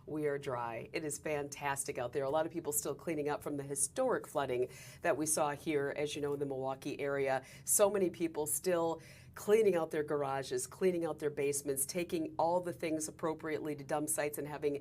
we are dry. It is fantastic out there. A lot of people still cleaning up from the historic flooding that we saw here, as you know, in the Milwaukee area. So many people still cleaning out their garages, cleaning out their basements, taking all the things appropriately to dump sites and having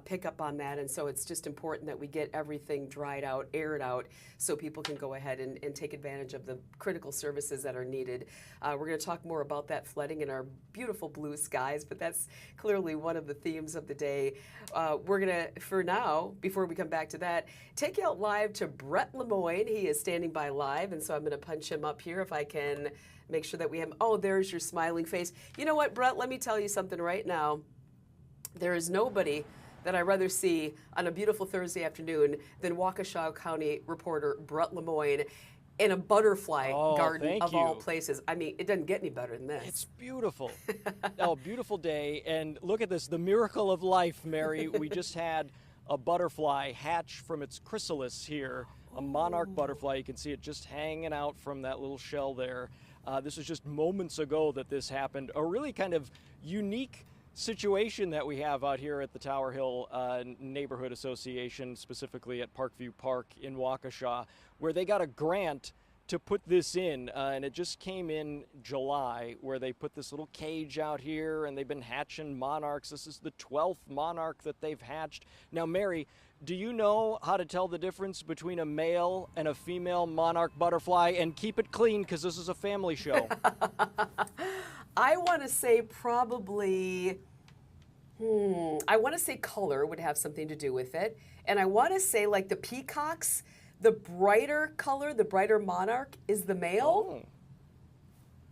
pickup on that. And so it's just important that we get everything dried out, aired out, so people can go ahead and take advantage of the critical services that are needed. We're going to talk more about that flooding and our beautiful blue skies, but that's clearly one of the themes of the day. We're going to, for now, before we come back to that, take you out live to Brett Lemoyne. He is standing by live, and so I'm going to punch him up here if I can make sure that we have, oh, there's your smiling face. You know what, Brett, let me tell you something right now. There is nobody that I'd rather see on a beautiful Thursday afternoon than Waukesha County reporter Brett Lemoyne in a butterfly garden of all places. I mean, it doesn't get any better than this. It's beautiful. Oh, beautiful day. And look at this, the miracle of life, Mary. We just had a butterfly hatch from its chrysalis here, a monarch butterfly. You can see it just hanging out from that little shell there. This was just moments ago that this happened. A really kind of unique situation that we have out here at the Tower Hill Neighborhood Association, specifically at Parkview Park in Waukesha, where they got a grant to put this in, and it just came in July, where they put this little cage out here, and they've been hatching monarchs. This is the 12th monarch that they've hatched. Now, Mary, do you know how to tell the difference between a male and a female monarch butterfly? And keep it clean, because this is a family show. I want to say probably, I want to say color would have something to do with it. And I want to say like the peacocks, the brighter color, the brighter monarch is the male. Oh.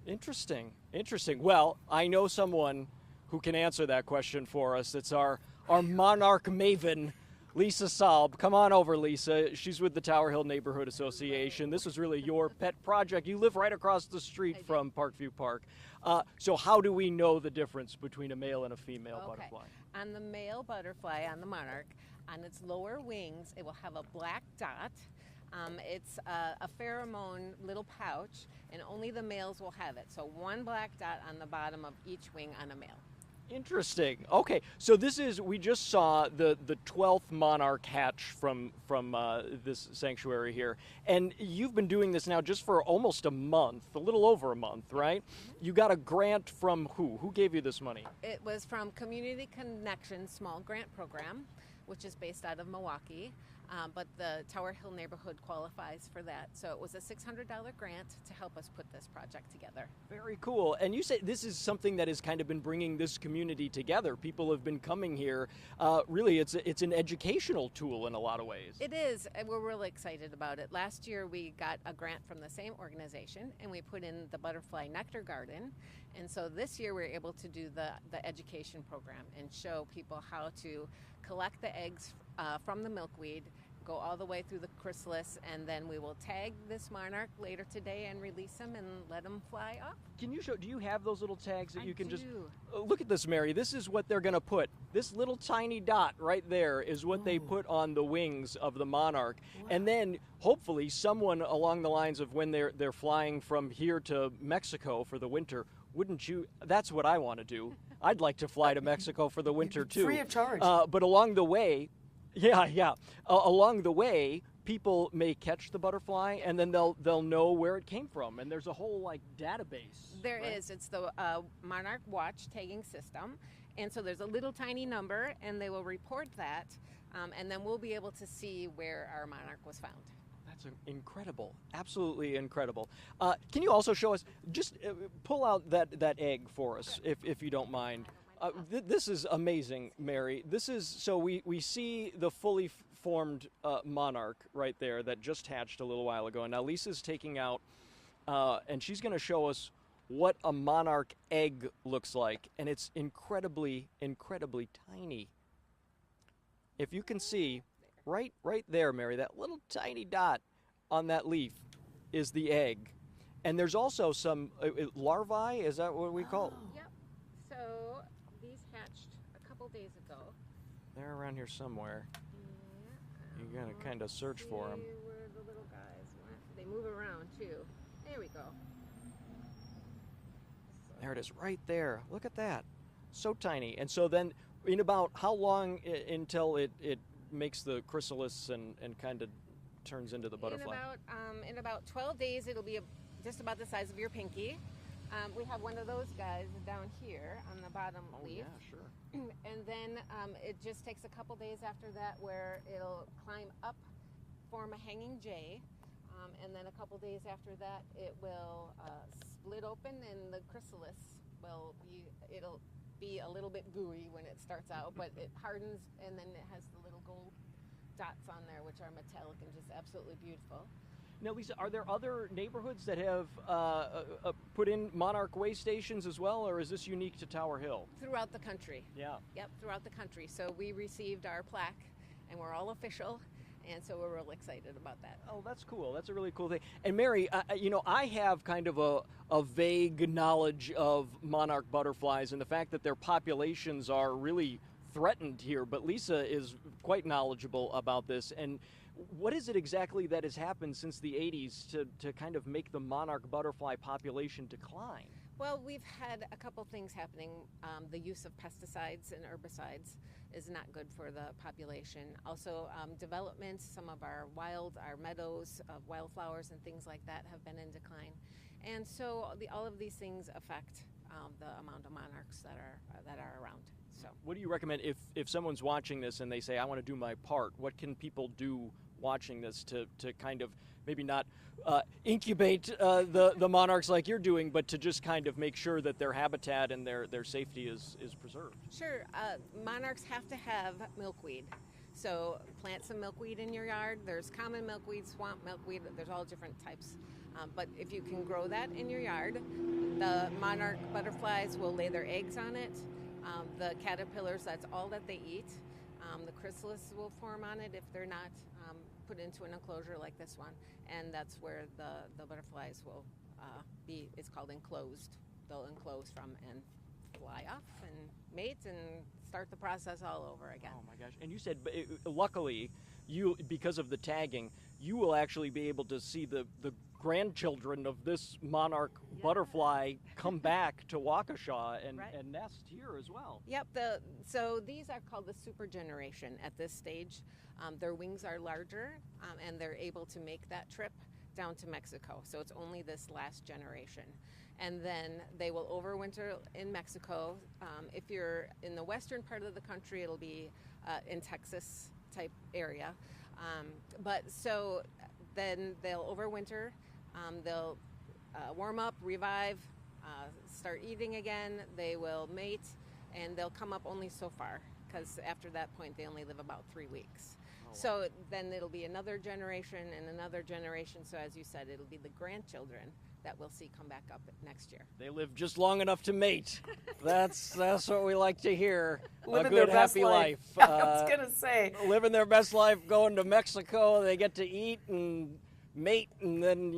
Interesting, interesting. Well, I know someone who can answer that question for us. It's our monarch maven, Lisa Salb. Come on over, Lisa. She's with the Tower Hill Neighborhood Association. This is really your pet project. You live right across the street from Parkview Park. So how do we know the difference between a male and a female butterfly? On the male butterfly, on the monarch, on its lower wings, it will have a black dot. It's a pheromone little pouch, and only the males will have it. So one black dot on the bottom of each wing on a male. Interesting. Okay, so this is, we just saw the 12th monarch hatch from this sanctuary here, and you've been doing this now just for almost a month, a little over a month, right? You got a grant from who? Who gave you this money? It was from Community Connection Small Grant Program, which is based out of Milwaukee. But the Tower Hill neighborhood qualifies for that. So it was a $600 grant to help us put this project together. Very cool. And you say this is something that has kind of been bringing this community together. People have been coming here. Really, it's an educational tool in a lot of ways. It is, and we're really excited about it. Last year we got a grant from the same organization, and we put in the butterfly nectar garden. And so this year we're able to do the education program and show people how to collect the eggs from the milkweed, go all the way through the chrysalis, and then we will tag this monarch later today and release them and let them fly up. Can you show, do you have those little tags that you can do. just, look at this, Mary, this is what they're gonna put. This little tiny dot right there is what they put on the wings of the monarch. Wow. And then hopefully someone along the lines of when they're flying from here to Mexico for the winter, wouldn't you, that's what I wanna do. I'd like to fly to Mexico for the winter too. Free of charge. But along the way, along the way, people may catch the butterfly, and then they'll know where it came from, and there's a whole like database. There is. It's the Monarch Watch tagging system, and so there's a little tiny number, and they will report that, and then we'll be able to see where our monarch was found. That's incredible, absolutely incredible. Can you also show us? Just pull out that egg for us, if you don't mind. This is amazing, Mary. This is, so we see the fully formed monarch right there that just hatched a little while ago. And now Lisa's taking out, and she's going to show us what a monarch egg looks like. And it's incredibly, incredibly tiny. If you can see, right there, Mary, that little tiny dot on that leaf is the egg. And there's also some larvae, is that what we call it? Yep. So these hatched a couple days ago. They're around here somewhere. Yeah. You're going to kind of search for them. Where the little guys went. They move around too. There we go. There it is, right there. Look at that. So tiny. And so then in about how long until it makes the chrysalis and kind of turns into the butterfly? In about 12 days, it'll be just about the size of your pinky. We have one of those guys down here on the bottom leaf. Yeah, sure. And then it just takes a couple days after that where it'll climb up, form a hanging J, and then a couple days after that it will split open, and the chrysalis it'll be a little bit gooey when it starts out, but it hardens, and then it has the little gold dots on there, which are metallic and just absolutely beautiful. Now, Lisa, are there other neighborhoods that have put in Monarch way stations as well, or is this unique to Tower Hill? Throughout the country. Yeah. Yep, throughout the country. So we received our plaque, and we're all official, and so we're real excited about that. Oh, that's cool. That's a really cool thing. And Mary, I have kind of a vague knowledge of monarch butterflies and the fact that their populations are really threatened here, but Lisa is quite knowledgeable about this. And what is it exactly that has happened since the 80s to kind of make the monarch butterfly population decline? Well, we've had a couple things happening. The use of pesticides and herbicides is not good for the population. Also, development, some of our meadows of wildflowers and things like that have been in decline. And so all of these things affect the amount of monarchs that are around. So, what do you recommend if someone's watching this and they say, I want to do my part? What can people do watching this to kind of maybe not incubate the monarchs like you're doing, but to just kind of make sure that their habitat and their safety is preserved? Sure. Monarchs have to have milkweed. So plant some milkweed in your yard. There's common milkweed, swamp milkweed. There's all different types. But if you can grow that in your yard, the monarch butterflies will lay their eggs on it. The caterpillars, that's all that they eat. The chrysalis will form on it if they're not put into an enclosure like this one. And that's where the butterflies will be, it's called enclosed. They'll enclose from and fly off and mate and start the process all over again. Oh my gosh. And you said, luckily, because of the tagging, you will actually be able to see the grandchildren of this monarch butterfly come back to Waukesha and nest here as well. Yep, so these are called the super generation at this stage. Their wings are larger and they're able to make that trip down to Mexico. So it's only this last generation. And then they will overwinter in Mexico. If you're in the western part of the country, it'll be in Texas type area. But so then they'll overwinter. They'll warm up, revive, start eating again. They will mate, and they'll come up only so far, because after that point they only live about 3 weeks. Oh, wow. So then it'll be another generation and another generation. So as you said, it'll be the grandchildren that we'll see come back up next year. They live just long enough to mate. That's what we like to hear. Living a good, their best happy life. I was going to say. Living their best life, going to Mexico. They get to eat and mate, and then,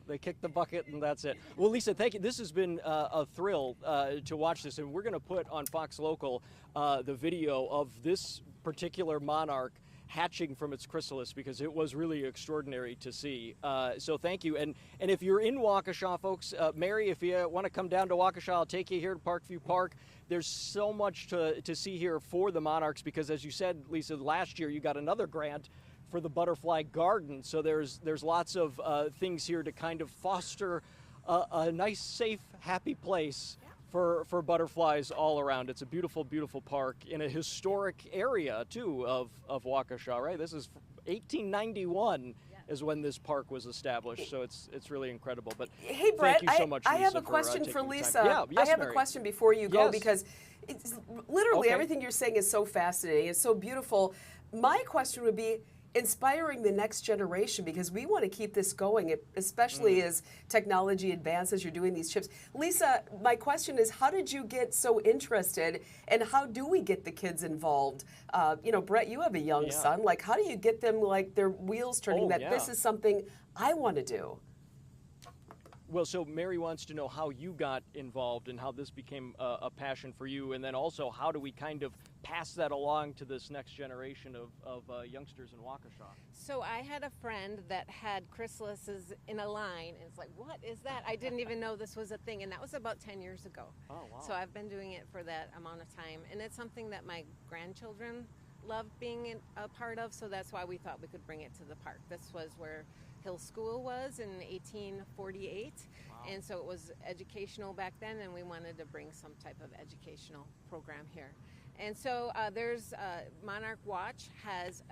they kick the bucket, and that's it. Well, Lisa, thank you. This has been a thrill to watch this, and we're going to put on Fox Local the video of this particular monarch hatching from its chrysalis, because it was really extraordinary to see. So thank you. And if you're in Waukesha, folks, Mary, if you want to come down to Waukesha, I'll take you here to Parkview Park. There's so much to see here for the monarchs, because as you said, Lisa, last year you got another grant for the butterfly garden. So there's lots of things here to kind of foster a nice, safe, happy place for butterflies all around. It's a beautiful, beautiful park in a historic area, too, of Waukesha, right? This is 1891 is when this park was established, so it's really incredible. But hey, Brett, thank you so much, Lisa, I have a question for Lisa. Yeah, yes, I have Mary. a question before you go, because it's literally Okay. everything you're saying is so fascinating. It's so beautiful. My question would be, inspiring the next generation, because we want to keep this going, especially as technology advances. You're doing these chips. Lisa, my question is, how did you get so interested, and how do we get the kids involved? Brett, you have a young son. Like, how do you get them, like, their wheels turning, this is something I want to do? Well, so Mary wants to know how you got involved and how this became a passion for you, and then also how do we kind of pass that along to this next generation of youngsters in Waukesha? So I had a friend that had chrysalises in a line, and it's like, what is that? I didn't even know this was a thing, and that was about 10 years ago. Oh, wow. So I've been doing it for that amount of time, and it's something that my grandchildren love being a part of, so that's why we thought we could bring it to the park. This was where Hill School was in 1848, wow. And so it was educational back then, and we wanted to bring some type of educational program here. And so there's Monarch Watch has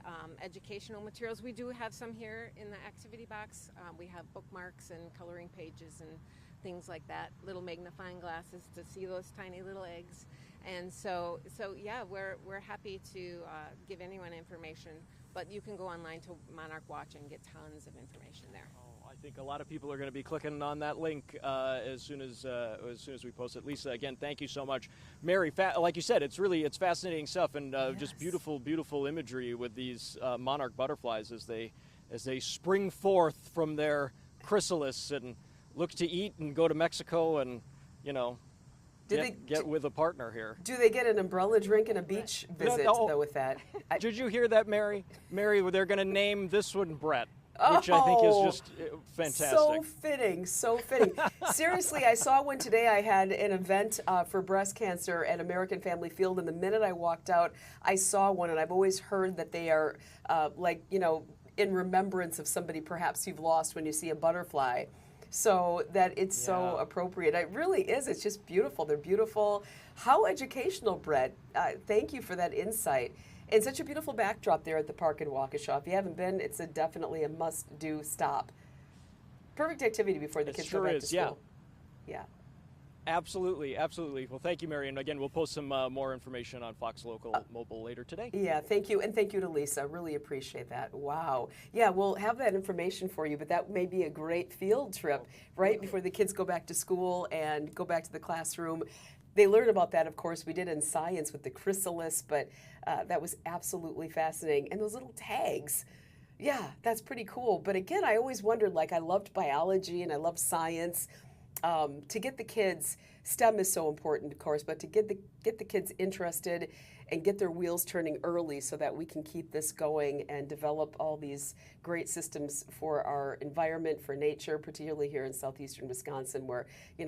educational materials. We do have some here in the activity box. We have bookmarks and coloring pages and things like that, little magnifying glasses to see those tiny little eggs. And so yeah, we're happy to give anyone information, but you can go online to Monarch Watch and get tons of information there. Oh, I think a lot of people are going to be clicking on that link as soon as we post it. Lisa, again, thank you so much. Mary, like you said, it's fascinating stuff, and yes. Just beautiful imagery with these monarch butterflies as they spring forth from their chrysalis and look to eat and go to Mexico and get with a partner here. Do they get an umbrella drink and a beach visit though with that? Did you hear that, Mary? Mary, they're going to name this one Brett, which I think is just fantastic. So fitting, so fitting. Seriously, I saw one today. I had an event for breast cancer at American Family Field, and the minute I walked out, I saw one, and I've always heard that they are in remembrance of somebody perhaps you've lost when you see a butterfly. So that it's so appropriate. It really is. It's just beautiful. They're beautiful. How educational, Brett. Thank you for that insight. And such a beautiful backdrop there at the park in Waukesha. If you haven't been, it's definitely a must-do stop. Perfect activity before the kids go back to school. Yeah. Absolutely, absolutely. Well, thank you, Mary. And again, we'll post some more information on Fox Local Mobile later today. Yeah, thank you. And thank you to Lisa. Really appreciate that. Wow. Yeah, we'll have that information for you, but that may be a great field trip right before the kids go back to school and go back to the classroom. They learn about that, of course. We did in science with the chrysalis, but that was absolutely fascinating. And those little tags. Yeah, that's pretty cool. But again, I always wondered, like, I loved biology and I loved science. To get the kids, STEM is so important, of course, but to get the kids interested and get their wheels turning early so that we can keep this going and develop all these great systems for our environment, for nature, particularly here in southeastern Wisconsin where,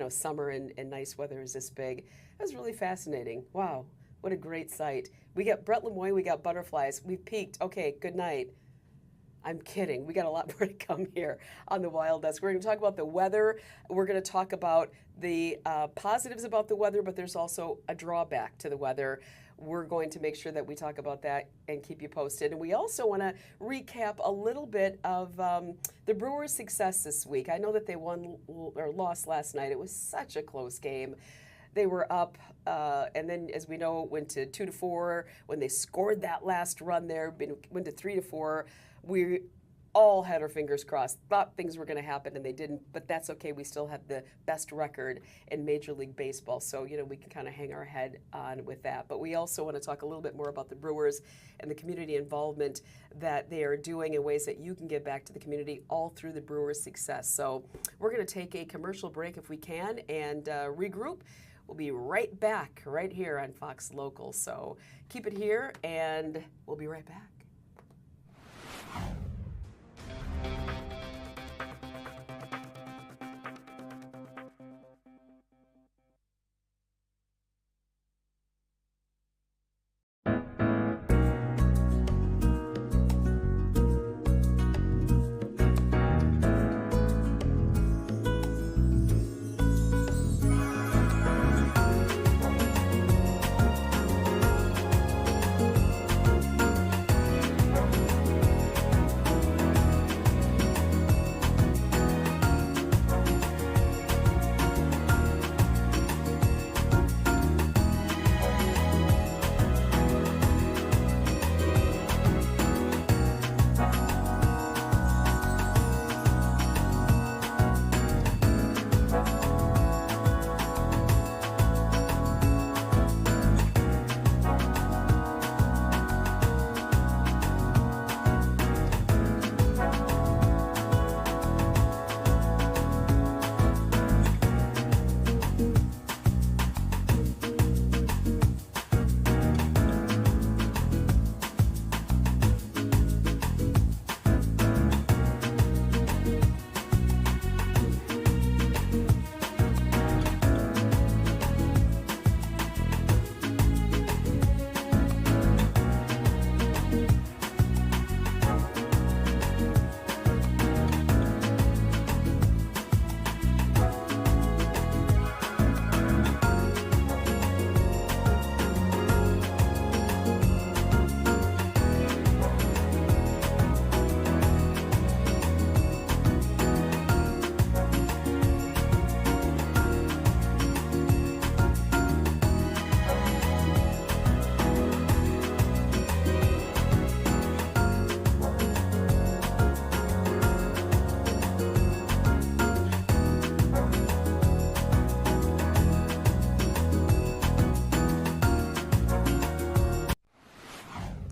summer and nice weather is this big. That was really fascinating. Wow, what a great sight. We got Brett Lemoyne, we got butterflies. We've peaked. Okay, good night. I'm kidding. We got a lot more to come here on the Wild Desk. We're going to talk about the weather. We're going to talk about the positives about the weather, but there's also a drawback to the weather. We're going to make sure that we talk about that and keep you posted. And we also want to recap a little bit of the Brewers' success this week. I know that they won or lost last night. It was such a close game. They were up, and then, as we know, went to 2-4. When they scored that last run there, went to 3-4. We all had our fingers crossed, thought things were going to happen, and they didn't, but that's okay. We still have the best record in Major League Baseball, so, we can kind of hang our head on with that. But we also want to talk a little bit more about the Brewers and the community involvement that they are doing in ways that you can give back to the community all through the Brewers' success. So we're going to take a commercial break if we can and regroup. We'll be right back right here on Fox Local. So keep it here, and we'll be right back.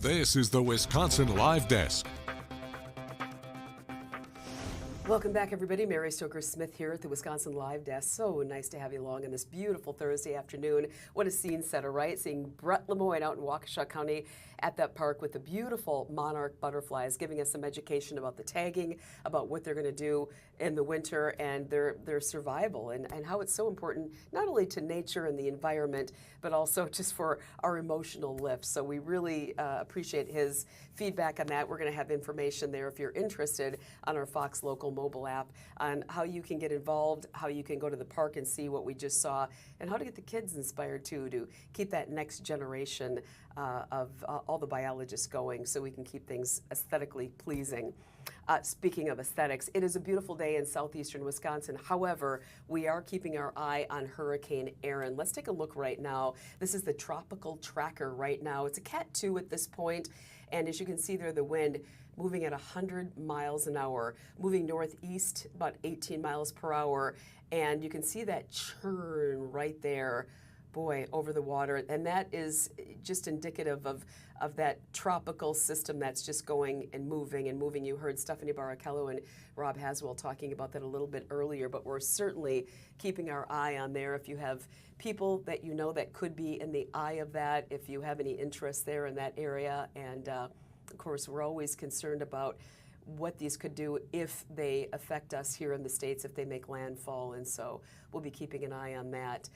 This is the Wisconsin Live Desk. Welcome back, everybody. Mary Stoker-Smith here at the Wisconsin Live Desk. So nice to have you along on this beautiful Thursday afternoon. What a scene setter, right? Seeing Brett Lemoyne out in Waukesha County at that park with the beautiful Monarch butterflies, giving us some education about the tagging, about what they're going to do in the winter and their survival, and how it's so important not only to nature and the environment, but also just for our emotional lift. So we really appreciate his feedback on that. We're going to have information there if you're interested on our Fox Local mobile app on how you can get involved, how you can go to the park and see what we just saw, and how to get the kids inspired too to keep that next generation of all the biologists going so we can keep things aesthetically pleasing. Speaking of aesthetics, it is a beautiful day in southeastern Wisconsin. However, we are keeping our eye on Hurricane Erin. Let's take a look right now. This is the tropical tracker right now. It's a Cat 2 at this point, and as you can see there, the wind moving at 100 miles an hour, moving northeast about 18 miles per hour, and you can see that churn right there, boy, over the water, and that is just indicative of that tropical system that's just going and moving and moving. You heard Stephanie Barrichello and Rob Haswell talking about that a little bit earlier, but we're certainly keeping our eye on there. If you have people that you know that could be in the eye of that, if you have any interest there in that area, and of course, we're always concerned about what these could do if they affect us here in the States, if they make landfall, and so we'll be keeping an eye on that.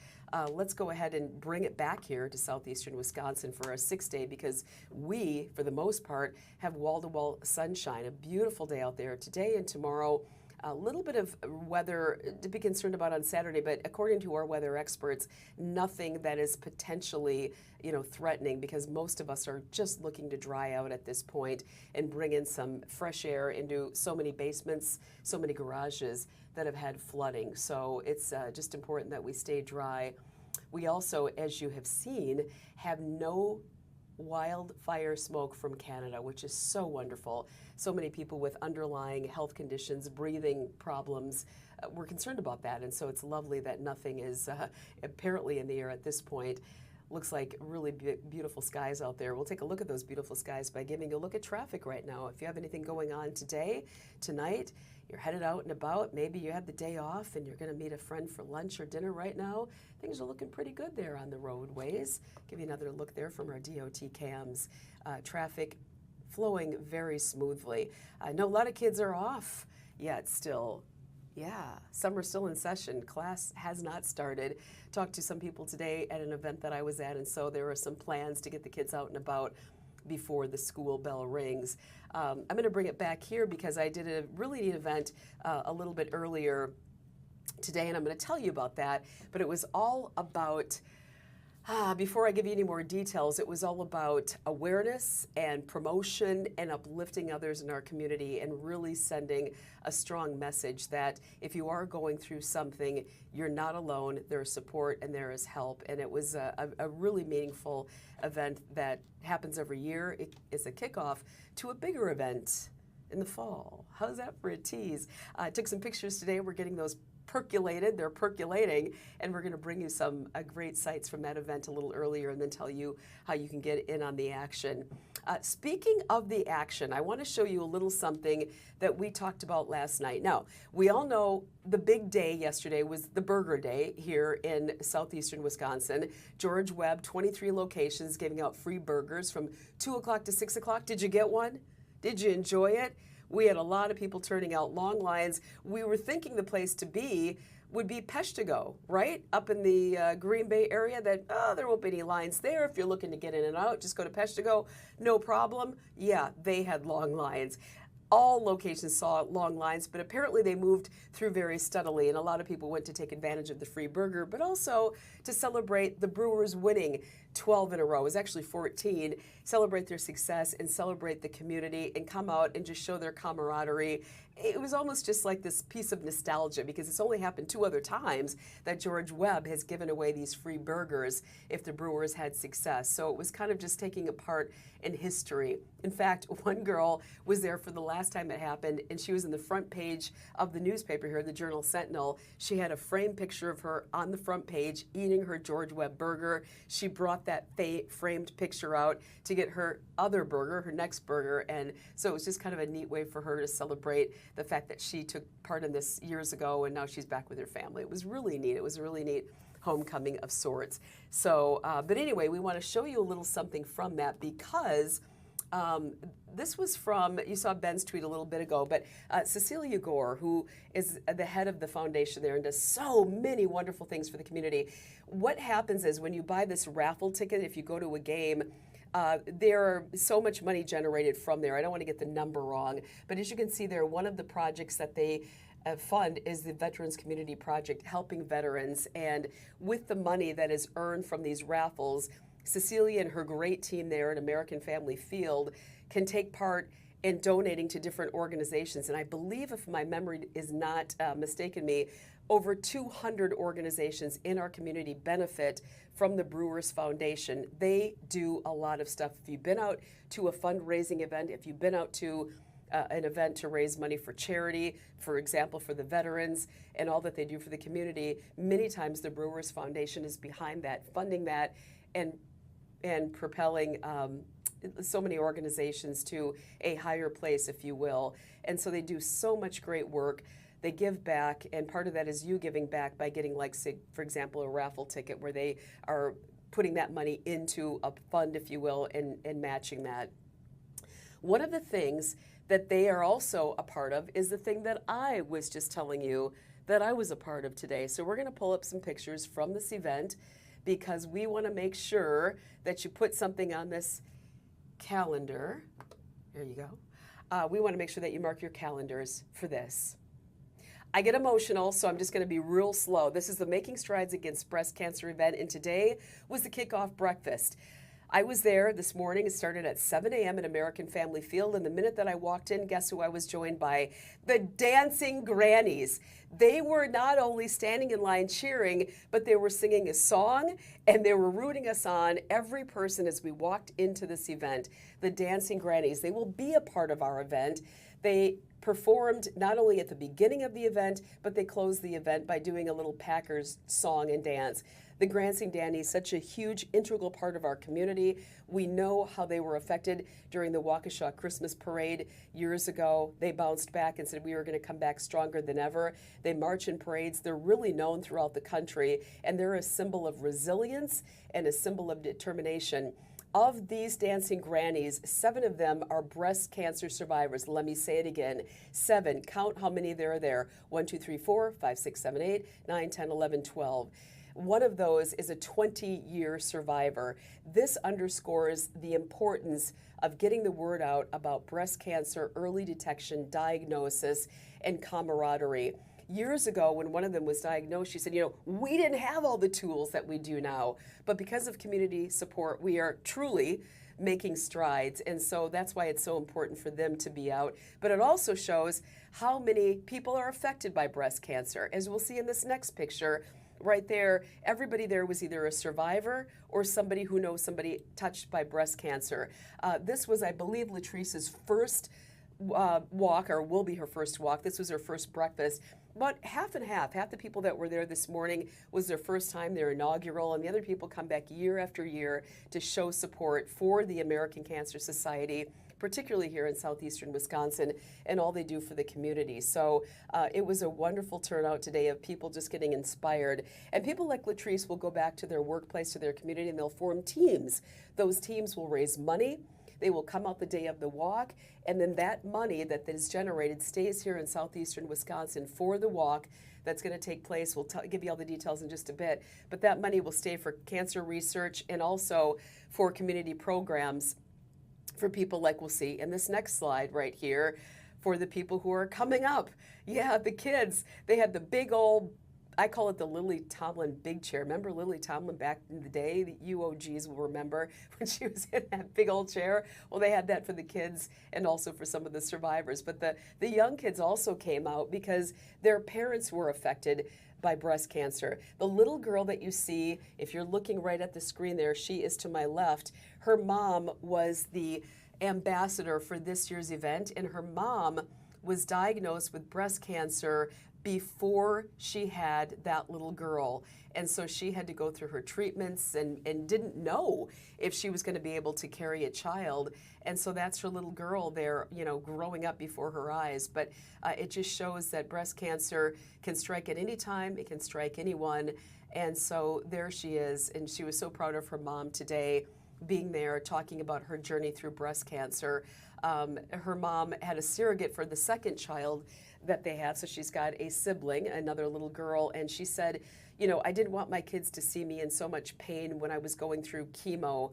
Let's go ahead and bring it back here to southeastern Wisconsin for our 6th day, because we, for the most part, have wall-to-wall sunshine. A beautiful day out there today and tomorrow. A little bit of weather to be concerned about on Saturday, but according to our weather experts, nothing that is potentially, threatening, because most of us are just looking to dry out at this point and bring in some fresh air into so many basements, so many garages that have had flooding. So it's just important that we stay dry. We also, as you have seen, have no wildfire smoke from Canada, which is so wonderful. So many people with underlying health conditions, breathing problems, we're concerned about that, and so it's lovely that nothing is apparently in the air at this point. Looks like really beautiful skies out there. We'll take a look at those beautiful skies by giving a look at traffic right now. If you have anything going on today, tonight, you're headed out and about, maybe you have the day off and you're going to meet a friend for lunch or dinner right now, things are looking pretty good there on the roadways. Give you another look there from our DOT cams. Traffic flowing very smoothly. I know a lot of kids are off yet still. Yeah, summer's still in session. Class has not started. Talked to some people today at an event that I was at, and so there are some plans to get the kids out and about before the school bell rings. I'm going to bring it back here because I did a really neat event a little bit earlier today, and I'm going to tell you about that. But it was all about, before I give you any more details, it was all about awareness and promotion and uplifting others in our community and really sending a strong message that if you are going through something, you're not alone, there's support and there is help. And it was a really meaningful event that happens every year. It is a kickoff to a bigger event in the fall. How's that for a tease? I took some pictures today. We're getting those percolated, they're percolating, and we're going to bring you some great sights from that event a little earlier and then tell you how you can get in on the action. Speaking of the action, I want to show you a little something that we talked about last night. Now, we all know the big day yesterday was the Burger Day here in southeastern Wisconsin. George Webb, 23 locations giving out free burgers from 2 o'clock to 6 o'clock. Did you get one? Did you enjoy it? We had a lot of people turning out, long lines. We were thinking the place to be would be Peshtigo, right? Up in the Green Bay area, that, there won't be any lines there. If you're looking to get in and out, just go to Peshtigo, no problem. Yeah, they had long lines. All locations saw long lines, but apparently they moved through very steadily, and a lot of people went to take advantage of the free burger, but also to celebrate the Brewers winning 12 in a row. It was actually 14. Celebrate their success and celebrate the community and come out and just show their camaraderie. It was almost just like this piece of nostalgia, because it's only happened 2 other times that George Webb has given away these free burgers if the Brewers had success. So it was kind of just taking a part in history. In fact, one girl was there for the last time it happened, and she was in the front page of the newspaper here, the Journal Sentinel. She had a framed picture of her on the front page eating her George Webb burger. She brought swap that framed picture out to get her other burger, her next burger. And so it was just kind of a neat way for her to celebrate the fact that she took part in this years ago and now she's back with her family. It was really neat. It was a really neat homecoming of sorts. So, but anyway, we want to show you a little something from that because this was from, you saw Ben's tweet a little bit ago, but Cecilia Gore, who is the head of the foundation there and does so many wonderful things for the community. What happens is when you buy this raffle ticket, if you go to a game, there are so much money generated from there. I don't want to get the number wrong, but as you can see there, one of the projects that they fund is the Veterans Community Project, helping veterans. And with the money that is earned from these raffles, Cecilia and her great team there at American Family Field can take part in donating to different organizations. And I believe, if my memory is not mistaken me, over 200 organizations in our community benefit from the Brewers Foundation. They do a lot of stuff. If you've been out to a fundraising event, if you've been out to an event to raise money for charity, for example, for the veterans and all that they do for the community, many times the Brewers Foundation is behind that, funding that, and propelling so many organizations to a higher place, if you will. And so they do so much great work. They give back, and part of that is you giving back by getting, like, say, for example, a raffle ticket where they are putting that money into a fund, if you will, and matching that. One of the things that they are also a part of is the thing that I was just telling you that I was a part of today. So we're going to pull up some pictures from this event because we want to make sure that you put something on this calendar. There you go. We want to make sure that you mark your calendars for this. I get emotional, so I'm just going to be real slow. This is the Making Strides Against Breast Cancer event, and today was the kickoff breakfast. I was there this morning. It started at 7 a.m. at American Family Field, and the minute that I walked in, guess who I was joined by? The dancing grannies. They were not only standing in line cheering, but they were singing a song, and they were rooting us on, every person as we walked into this event. The dancing grannies, they will be a part of our event. They performed not only at the beginning of the event, but they closed the event by doing a little Packers song and dance. The Dancing Grannies, such a huge, integral part of our community. We know how they were affected during the Waukesha Christmas Parade years ago. They bounced back and said we were going to come back stronger than ever. They march in parades. They're really known throughout the country, and they're a symbol of resilience and a symbol of determination. Of these dancing grannies, 7 of them are breast cancer survivors. Let me say it again. 7. Count how many there are there. 1, 2, 3, 4, 5, 6, 7, 8, 9, 10, 11, 12. One of those is a 20-year survivor. This underscores the importance of getting the word out about breast cancer, early detection, diagnosis, and camaraderie. Years ago, when one of them was diagnosed, she said, we didn't have all the tools that we do now, but because of community support, we are truly making strides, and so that's why it's so important for them to be out. But it also shows how many people are affected by breast cancer. As we'll see in this next picture, right there, everybody there was either a survivor or somebody who knows somebody touched by breast cancer. This was, I believe, Latrice's first walk, or will be her first walk. This was her first breakfast. About half and half. Half the people that were there this morning was their first time, their inaugural, and the other people come back year after year to show support for the American Cancer Society, particularly here in southeastern Wisconsin, and all they do for the community. So it was a wonderful turnout today of people just getting inspired. And people like Latrice will go back to their workplace, to their community, and they'll form teams. Those teams will raise money. They will come out the day of the walk, and then that money that is generated stays here in southeastern Wisconsin for the walk that's going to take place. We'll give you all the details in just a bit, but that money will stay for cancer research and also for community programs for people like we'll see in this next slide right here, for the people who are coming up. Yeah, the kids, they had the big old, I call it the Lily Tomlin big chair. Remember Lily Tomlin back in the day? The UOGs will remember when she was in that big old chair. Well, they had that for the kids and also for some of the survivors. But the young kids also came out because their parents were affected by breast cancer. The little girl that you see, if you're looking right at the screen there, she is to my left. Her mom was the ambassador for this year's event, and her mom was diagnosed with breast cancer before she had that little girl. And so she had to go through her treatments and didn't know if she was going to be able to carry a child. And so that's her little girl there, you know, growing up before her eyes. But it just shows that breast cancer can strike at any time. It can strike anyone. And so there she is. And she was so proud of her mom today, being there, talking about her journey through breast cancer. Her mom had a surrogate for the second child that they have. So she's got a sibling, another little girl. And she said, you know, I didn't want my kids to see me in so much pain when I was going through chemo.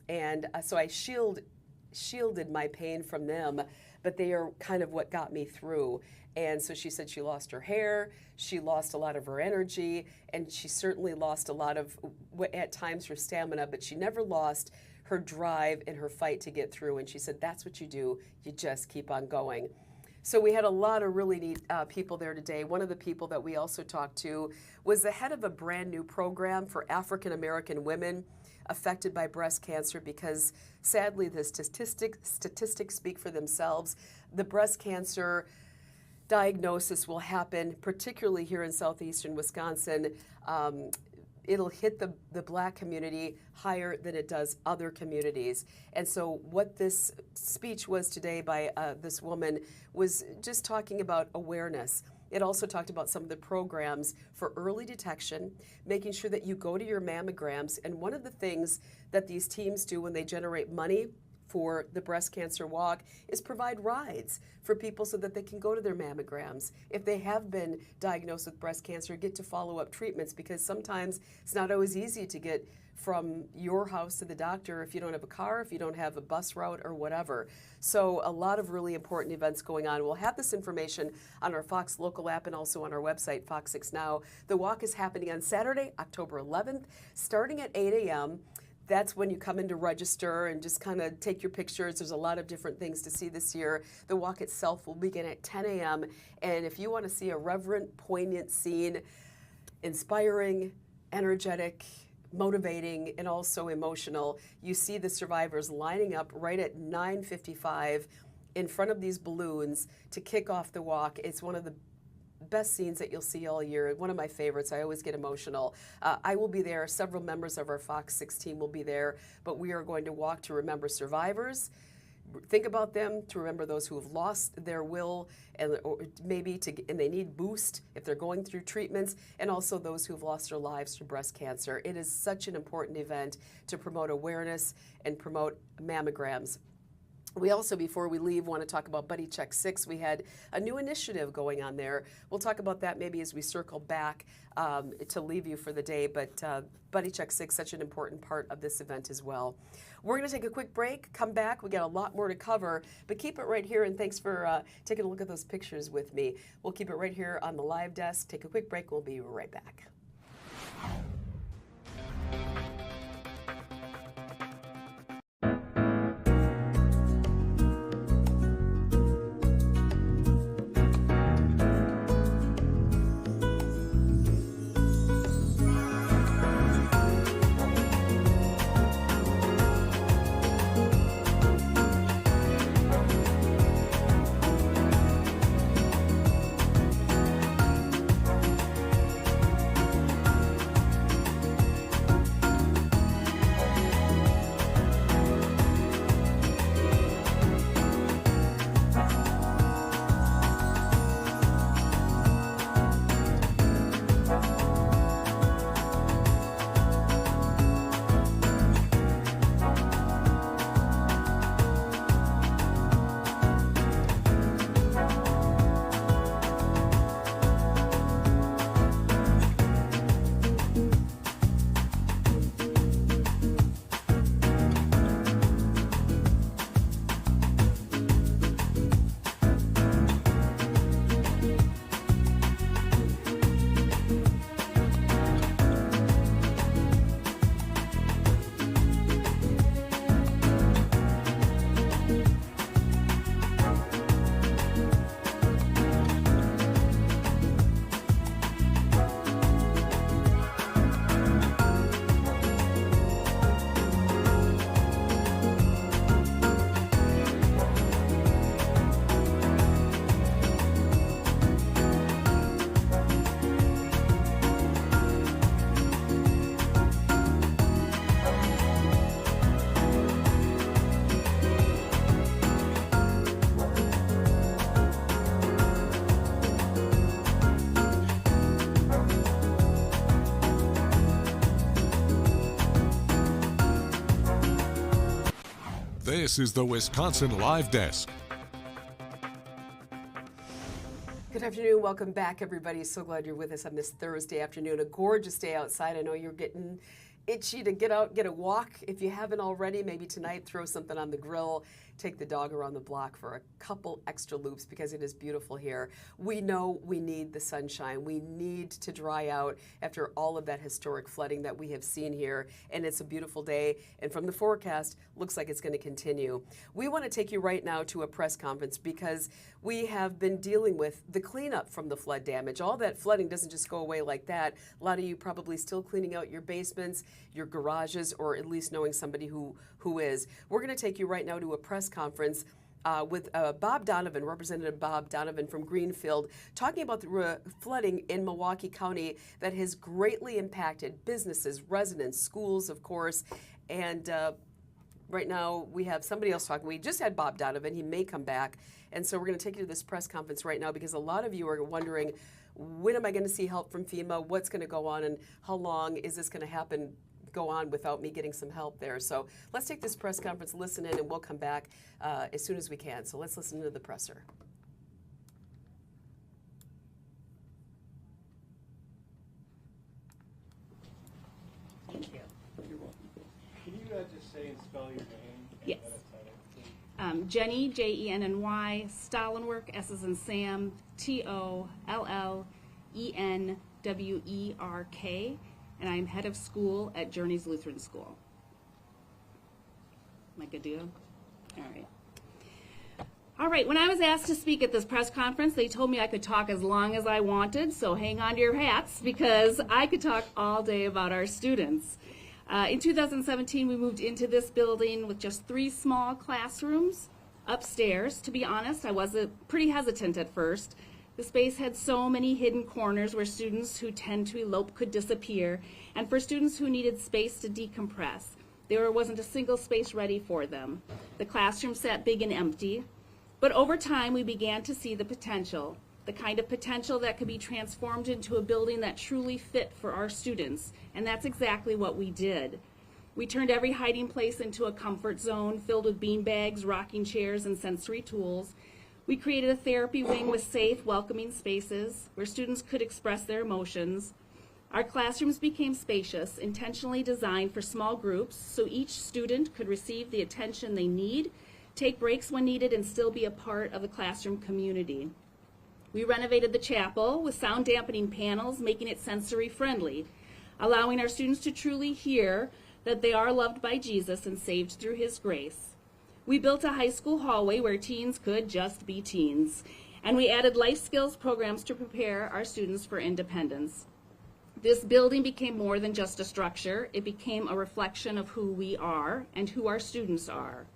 And so I shielded my pain from them, but they are kind of what got me through. And so she said she lost her hair, she lost a lot of her energy, and she certainly lost a lot of, at times, her stamina, but she never lost her drive and her fight to get through. And she said, that's what you do, you just keep on going. So we had a lot of really neat people there today. One of the people that we also talked to was the head of a brand new program for African American women affected by breast cancer, because sadly the statistics speak for themselves. The breast cancer diagnosis will happen, particularly here in southeastern Wisconsin. It'll hit the Black community higher than it does other communities. And so what this speech was today by this woman was just talking about awareness. It also talked about some of the programs for early detection, making sure that you go to your mammograms. And one of the things that these teams do when they generate money for the breast cancer walk is provide rides for people so that they can go to their mammograms. If they have been diagnosed with breast cancer, get to follow-up treatments, because sometimes it's not always easy to get from your house to the doctor if you don't have a car, if you don't have a bus route or whatever. So a lot of really important events going on. We'll have this information on our Fox local app and also on our website, FOX6 Now. The walk is happening on Saturday, October 11th, starting at 8 a.m. That's when you come in to register and just kind of take your pictures. There's a lot of different things to see this year. The walk itself will begin at 10 a.m. And if you want to see a reverent, poignant scene, inspiring, energetic, motivating, and also emotional, you see the survivors lining up right at 9:55 in front of these balloons to kick off the walk. It's one of the best scenes that you'll see all year. One of my favorites. I always get emotional. I will be there. Several members of our FOX6 team will be there, but we are going to walk to remember survivors. Think about them, to remember those who have lost their will and and they need boost if they're going through treatments, and also those who have lost their lives through breast cancer. It is such an important event to promote awareness and promote mammograms. We also, before we leave, want to talk about Buddy Check 6. We had a new initiative going on there. We'll talk about that maybe as we circle back to leave you for the day, but Buddy Check 6, such an important part of this event as well. We're going to take a quick break, come back. We got a lot more to cover, but keep it right here, and thanks for taking a look at those pictures with me. We'll keep it right here on the live desk. Take a quick break. We'll be right back. This is the Wisconsin Live Desk. Good afternoon. Welcome back, everybody. So glad you're with us on this Thursday afternoon. A gorgeous day outside. I know you're getting itchy to get out, get a walk. If you haven't already, maybe tonight throw something on the grill. Take the dog around the block for a couple extra loops because it is beautiful here. We know we need the sunshine. We need to dry out after all of that historic flooding that we have seen here. And it's a beautiful day. And from the forecast, looks like it's going to continue. We want to take you right now to a press conference because we have been dealing with the cleanup from the flood damage. All that flooding doesn't just go away like that. A lot of you probably still cleaning out your basements, your garages, or at least knowing somebody who is. We're going to take you right now to a press conference with Bob Donovan, Representative Bob Donovan from Greenfield, talking about the flooding in Milwaukee County that has greatly impacted businesses, residents, schools, of course. And right now we have somebody else talking. We just had Bob Donovan. He may come back. And so we're going to take you to this press conference right now because a lot of you are wondering, when am I going to see help from FEMA? What's going to go on and how long is this going to go on without me getting some help there? So let's take this press conference, listen in, and we'll come back as soon as we can. So let's listen to the presser. Thank you. You're welcome. Can you just say and spell your name? Yes. Jenny, Jenny, Stallenwerk, S as in Sam, Tollenwerk, and I'm head of school at Journeys Lutheran School. Am I good to go? All right, when I was asked to speak at this press conference, they told me I could talk as long as I wanted, so hang on to your hats because I could talk all day about our students. In 2017, we moved into this building with just 3 small classrooms upstairs. To be honest, I was pretty hesitant at first. The space had so many hidden corners where students who tend to elope could disappear, and for students who needed space to decompress, there wasn't a single space ready for them. The classroom sat big and empty, but over time we began to see the potential, the kind of potential that could be transformed into a building that truly fit for our students, and that's exactly what we did. We turned every hiding place into a comfort zone filled with beanbags, rocking chairs, and sensory tools. We created a therapy wing with safe, welcoming spaces where students could express their emotions. Our classrooms became spacious, intentionally designed for small groups so each student could receive the attention they need, take breaks when needed, and still be a part of the classroom community. We renovated the chapel with sound dampening panels, making it sensory friendly, allowing our students to truly hear that they are loved by Jesus and saved through his grace. We built a high school hallway where teens could just be teens, and we added life skills programs to prepare our students for independence. This building became more than just a structure. It became a reflection of who we are and who our students are.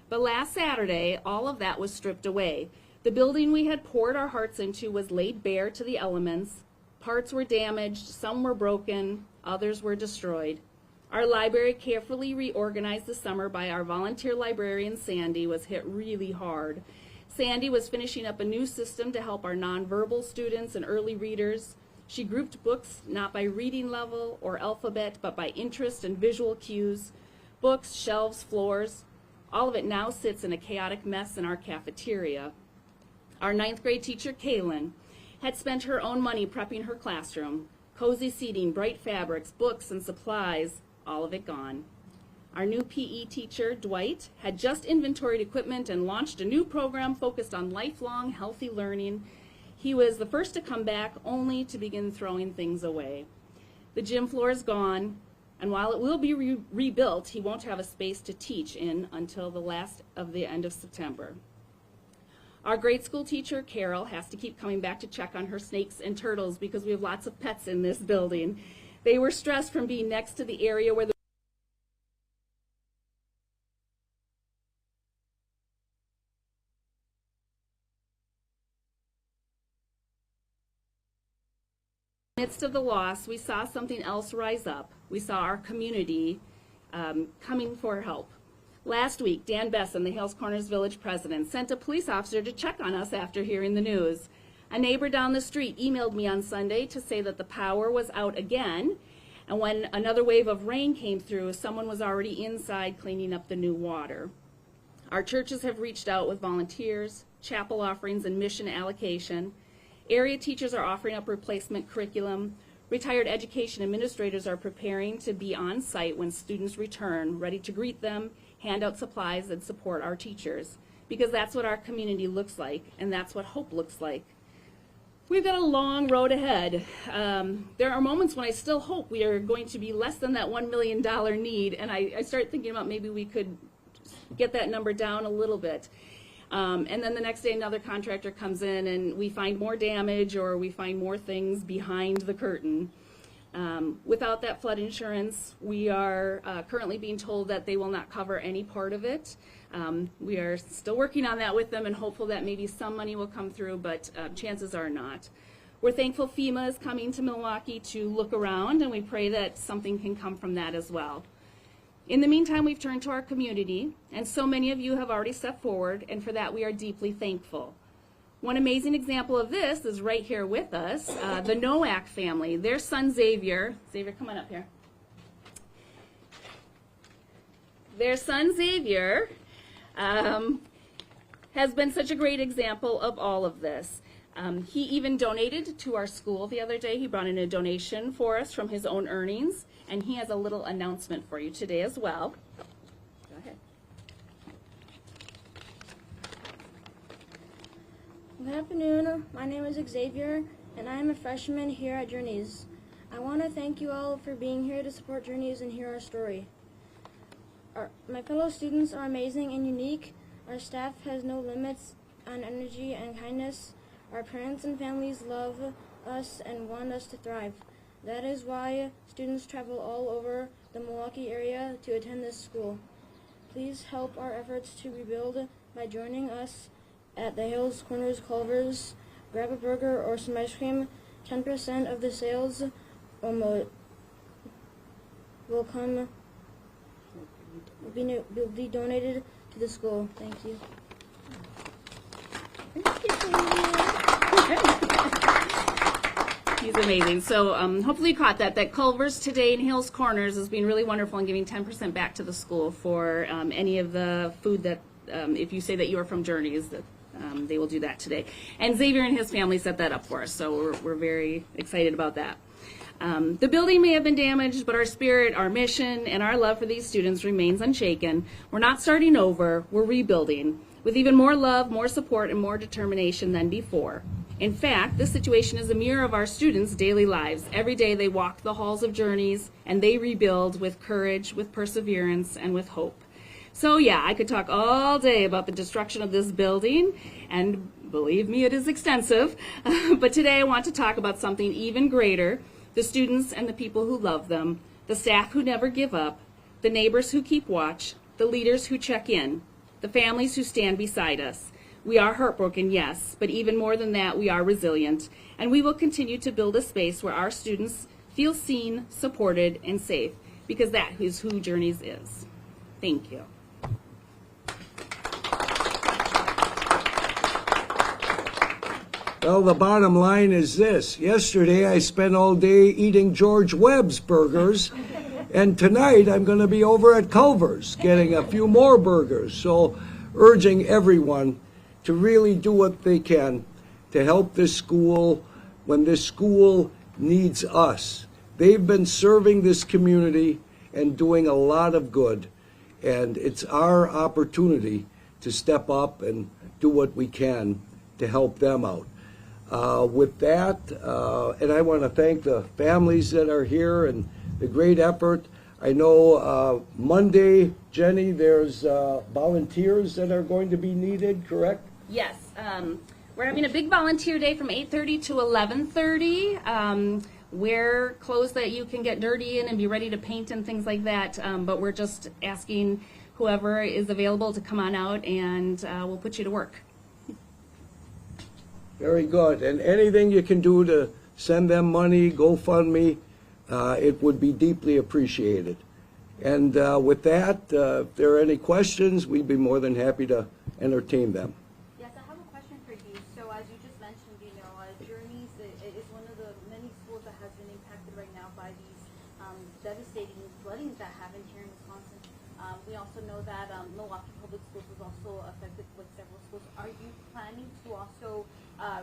But last Saturday, all of that was stripped away. The building we had poured our hearts into was laid bare to the elements. Parts were damaged, some were broken, others were destroyed. Our library, carefully reorganized this summer by our volunteer librarian Sandy, was hit really hard. Sandy was finishing up a new system to help our nonverbal students and early readers. She grouped books not by reading level or alphabet, but by interest and visual cues. Books, shelves, floors, all of it now sits in a chaotic mess in our cafeteria. Our 9th grade teacher, Kaylin, had spent her own money prepping her classroom. Cozy seating, bright fabrics, books, and supplies, all of it gone. Our new PE teacher, Dwight, had just inventoried equipment and launched a new program focused on lifelong healthy learning. He was the first to come back, only to begin throwing things away. The gym floor is gone, and while it will be rebuilt, he won't have a space to teach in until the end of September. Our grade school teacher, Carol, has to keep coming back to check on her snakes and turtles because we have lots of pets in this building. They were stressed from being next to the area where the In the midst of the loss, we saw something else rise up. We saw our community coming for help. Last week, Dan Besson, the Hales Corners Village president, sent a police officer to check on us after hearing the news. A neighbor down the street emailed me on Sunday to say that the power was out again, and when another wave of rain came through, someone was already inside cleaning up the new water. Our churches have reached out with volunteers, chapel offerings, and mission allocation. Area teachers are offering up replacement curriculum. Retired education administrators are preparing to be on site when students return, ready to greet them, hand out supplies, and support our teachers. Because that's what our community looks like, and that's what hope looks like. We've got a long road ahead. There are moments when I still hope we are going to be less than that $1 million need, and I start thinking about maybe we could get that number down a little bit. And then the next day another contractor comes in and we find more damage or we find more things behind the curtain. Without that flood insurance, we are currently being told that they will not cover any part of it. We are still working on that with them and hopeful that maybe some money will come through, but chances are not. We're thankful FEMA is coming to Milwaukee to look around, and we pray that something can come from that as well. In the meantime, we've turned to our community, and so many of you have already stepped forward, and for that we are deeply thankful. One amazing example of this is right here with us, the Nowak family. Their son Xavier, come on up here. Their son Xavier has been such a great example of all of this. He even donated to our school the other day. He brought in a donation for us from his own earnings, and he has a little announcement for you today as well. Go ahead. Good afternoon. My name is Xavier, and I am a freshman here at Journeys. I want to thank you all for being here to support Journeys and hear our story. My fellow students are amazing and unique. Our staff has no limits on energy and kindness. Our parents and families love us and want us to thrive. That is why students travel all over the Milwaukee area to attend this school. Please help our efforts to rebuild by joining us at the Hills Corners Culver's. Grab a burger or some ice cream. 10% of the sales will be donated to the school. Thank you. He's amazing. So hopefully you caught that Culver's today in Hills Corners has been really wonderful in giving 10% back to the school for any of the food that, if you say that you are from Journeys, that they will do that today. And Xavier and his family set that up for us, so we're very excited about that. The building may have been damaged, but our spirit, our mission, and our love for these students remains unshaken. We're not starting over, we're rebuilding with even more love, more support, and more determination than before. In fact, this situation is a mirror of our students' daily lives. Every day they walk the halls of Journeys, and they rebuild with courage, with perseverance, and with hope. So yeah, I could talk all day about the destruction of this building, and believe me, it is extensive. But today I want to talk about something even greater: the students and the people who love them, the staff who never give up, the neighbors who keep watch, the leaders who check in, the families who stand beside us. We are heartbroken, yes, but even more than that, we are resilient, and we will continue to build a space where our students feel seen, supported, and safe, because that is who Journeys is. Thank you. Well, the bottom line is this. Yesterday I spent all day eating George Webb's burgers, and tonight I'm going to be over at Culver's getting a few more burgers. So urging everyone to really do what they can to help this school when this school needs us. They've been serving this community and doing a lot of good, and it's our opportunity to step up and do what we can to help them out. With that, and I want to thank the families that are here and the great effort. I know Monday, Jenny, there's volunteers that are going to be needed, correct? Yes, we're having a big volunteer day from 8:30 to 11:30. Wear clothes that you can get dirty in and be ready to paint and things like that, but we're just asking whoever is available to come on out, and we'll put you to work. Very good. And anything you can do to send them money, GoFundMe, it would be deeply appreciated. And with that, if there are any questions, we'd be more than happy to entertain them. Yes, I have a question for you. So as you just mentioned, Journeys is one of the many schools that has been impacted right now by these devastating floodings that happen here in Wisconsin. We also know that Milwaukee public schools was also affected with several schools. Are you planning to also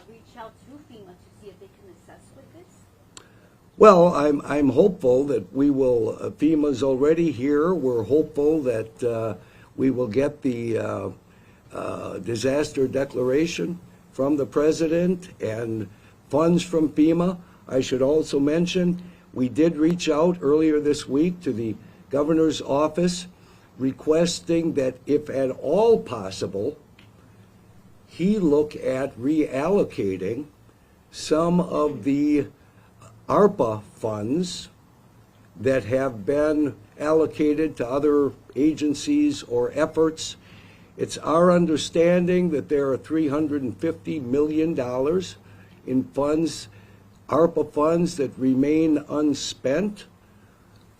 reach out to FEMA to see if they can assist with this? Well, I'm hopeful that we will. FEMA's already here. We're hopeful that we will get the disaster declaration from the president and funds from FEMA. I should also mention we did reach out earlier this week to the governor's office requesting that, if at all possible, he look at reallocating some of the ARPA funds that have been allocated to other agencies or efforts. It's our understanding that there are $350 million in funds, ARPA funds, that remain unspent.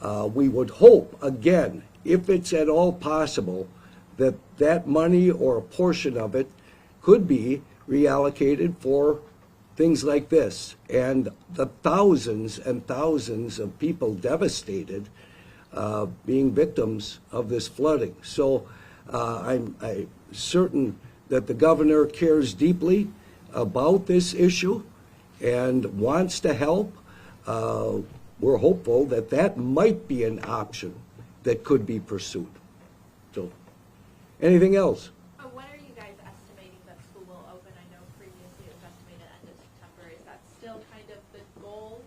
We would hope, again, if it's at all possible, that that money or a portion of it could be reallocated for things like this, and the thousands and thousands of people devastated being victims of this flooding. So I'm certain that the governor cares deeply about this issue and wants to help. We're hopeful that that might be an option that could be pursued. So, anything else? When are you guys estimating that school will open? I know previously it was estimated end of September. Is that still kind of the goal?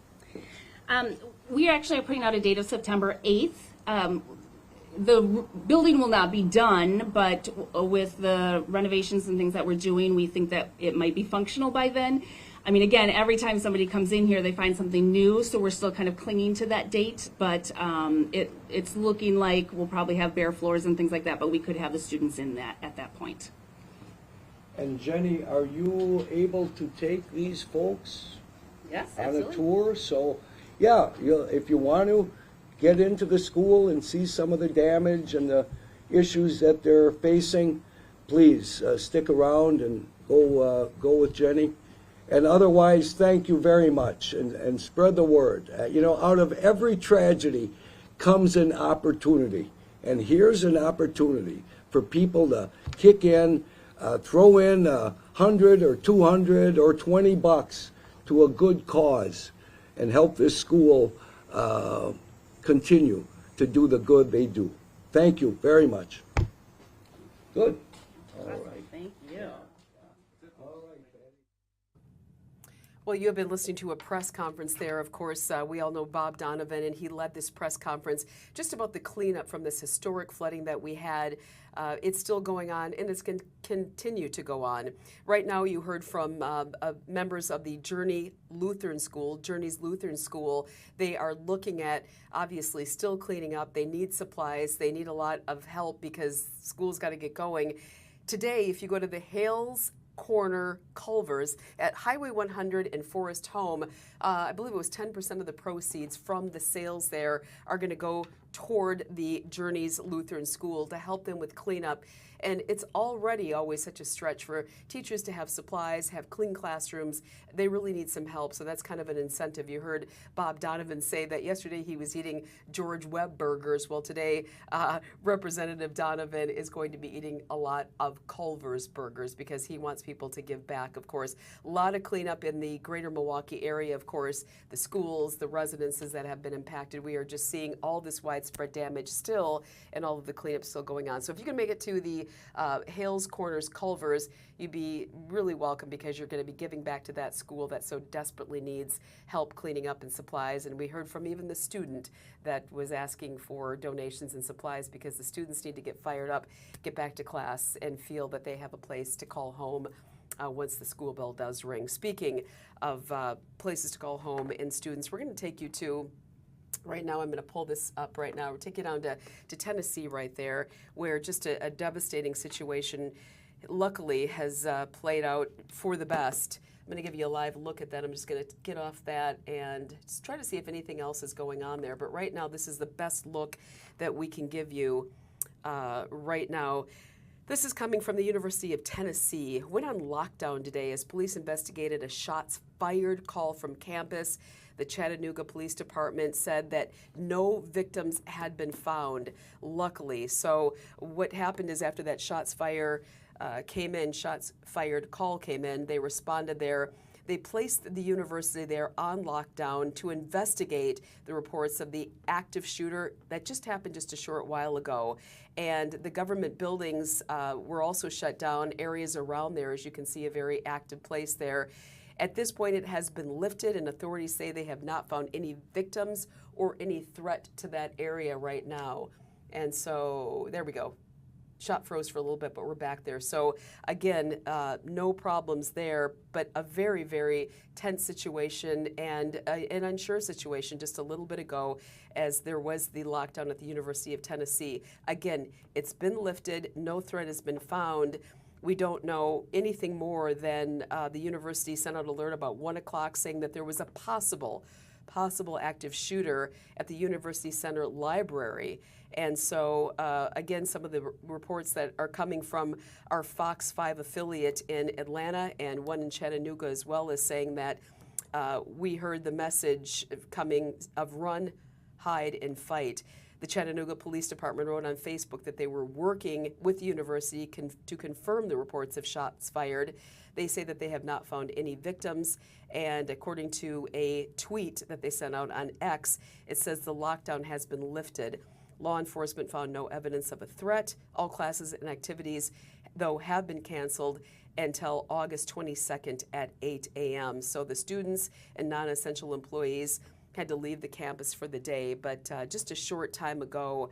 We actually are putting out a date of September 8th. The building will not be done, but with the renovations and things that we're doing, we think that it might be functional by then. I mean, again, every time somebody comes in here, they find something new, so we're still kind of clinging to that date, but it's looking like we'll probably have bare floors and things like that, but we could have the students in that at that point. And Jenny, are you able to take these folks Yes, on absolutely. a tour? So, yeah, if you want to get into the school and see some of the damage and the issues that they're facing, please stick around and go with Jenny. And otherwise, thank you very much, and spread the word. Out of every tragedy comes an opportunity, and here's an opportunity for people to kick in, throw in $100 or $200 or $20 to a good cause, and help this school continue to do the good they do. Thank you very much. Good. All right. Thank you. Well, you have been listening to a press conference there. Of course, we all know Bob Donovan, and he led this press conference just about the cleanup from this historic flooding that we had. It's still going on, and it's going to continue to go on. Right now, you heard from members of the Journey's Lutheran School. They are looking at, obviously, still cleaning up. They need supplies. They need a lot of help because school's got to get going. Today, if you go to the Hales Corner Culvers at Highway 100 and Forest Home, I believe it was 10% of the proceeds from the sales there are going to go toward the Journey's Lutheran School to help them with cleanup. And it's already always such a stretch for teachers to have supplies, have clean classrooms. They really need some help, so that's kind of an incentive. You heard Bob Donovan say that yesterday he was eating George Webb burgers. Well, today Representative Donovan is going to be eating a lot of Culver's burgers because he wants people to give back, of course. A lot of cleanup in the greater Milwaukee area, of course, the schools, the residences that have been impacted. We are just seeing all this widespread damage still and all of the cleanup still going on. So if you can make it to the Hales Corners Culvers, you'd be really welcome because you're going to be giving back to that school that so desperately needs help cleaning up and supplies. And we heard from even the student that was asking for donations and supplies because the students need to get fired up, get back to class, and feel that they have a place to call home once the school bell does ring. Speaking of places to call home and students, we're going to take you to right now. I'm going to pull this up right now. We'll take you down to Tennessee right there, where just a devastating situation luckily has played out for the best. I'm going to give you a live look at that. I'm just going to get off that and just try to see if anything else is going on there. But right now, this is the best look that we can give you right now. This is coming from the University of Tennessee. Went on lockdown today as police investigated a shots fired call from campus. The Chattanooga Police Department said that no victims had been found, luckily. So what happened is after that shots fired call came in, they responded there. They placed the university there on lockdown to investigate the reports of the active shooter that just happened just a short while ago. And the government buildings were also shut down, areas around there, as you can see, a very active place there. At this point, it has been lifted, and authorities say they have not found any victims or any threat to that area right now. And so there we go. Shot froze for a little bit, but we're back there. So again, no problems there, but a very, very tense situation and an unsure situation just a little bit ago as there was the lockdown at the University of Tennessee. Again, it's been lifted. No threat has been found. We don't know anything more than the university sent out an alert about 1 o'clock saying that there was a possible active shooter at the University Center Library. And so, again, some of the reports that are coming from our Fox 5 affiliate in Atlanta and one in Chattanooga as well is saying that we heard the message coming of run, hide, and fight. The Chattanooga Police Department wrote on Facebook that they were working with the university to confirm the reports of shots fired. They say that they have not found any victims, and according to a tweet that they sent out on X, it says the lockdown has been lifted. Law enforcement found no evidence of a threat. All classes and activities, though, have been canceled until August 22nd at 8 a.m. So the students and non-essential employees had to leave the campus for the day, but just a short time ago,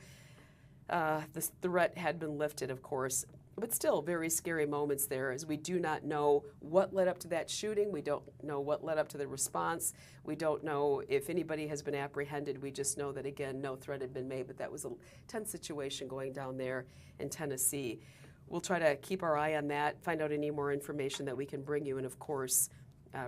the threat had been lifted, of course. But still, very scary moments there, as we do not know what led up to that shooting. We don't know what led up to the response. We don't know if anybody has been apprehended. We just know that, again, no threat had been made, but that was a tense situation going down there in Tennessee. We'll try to keep our eye on that, find out any more information that we can bring you, and of course,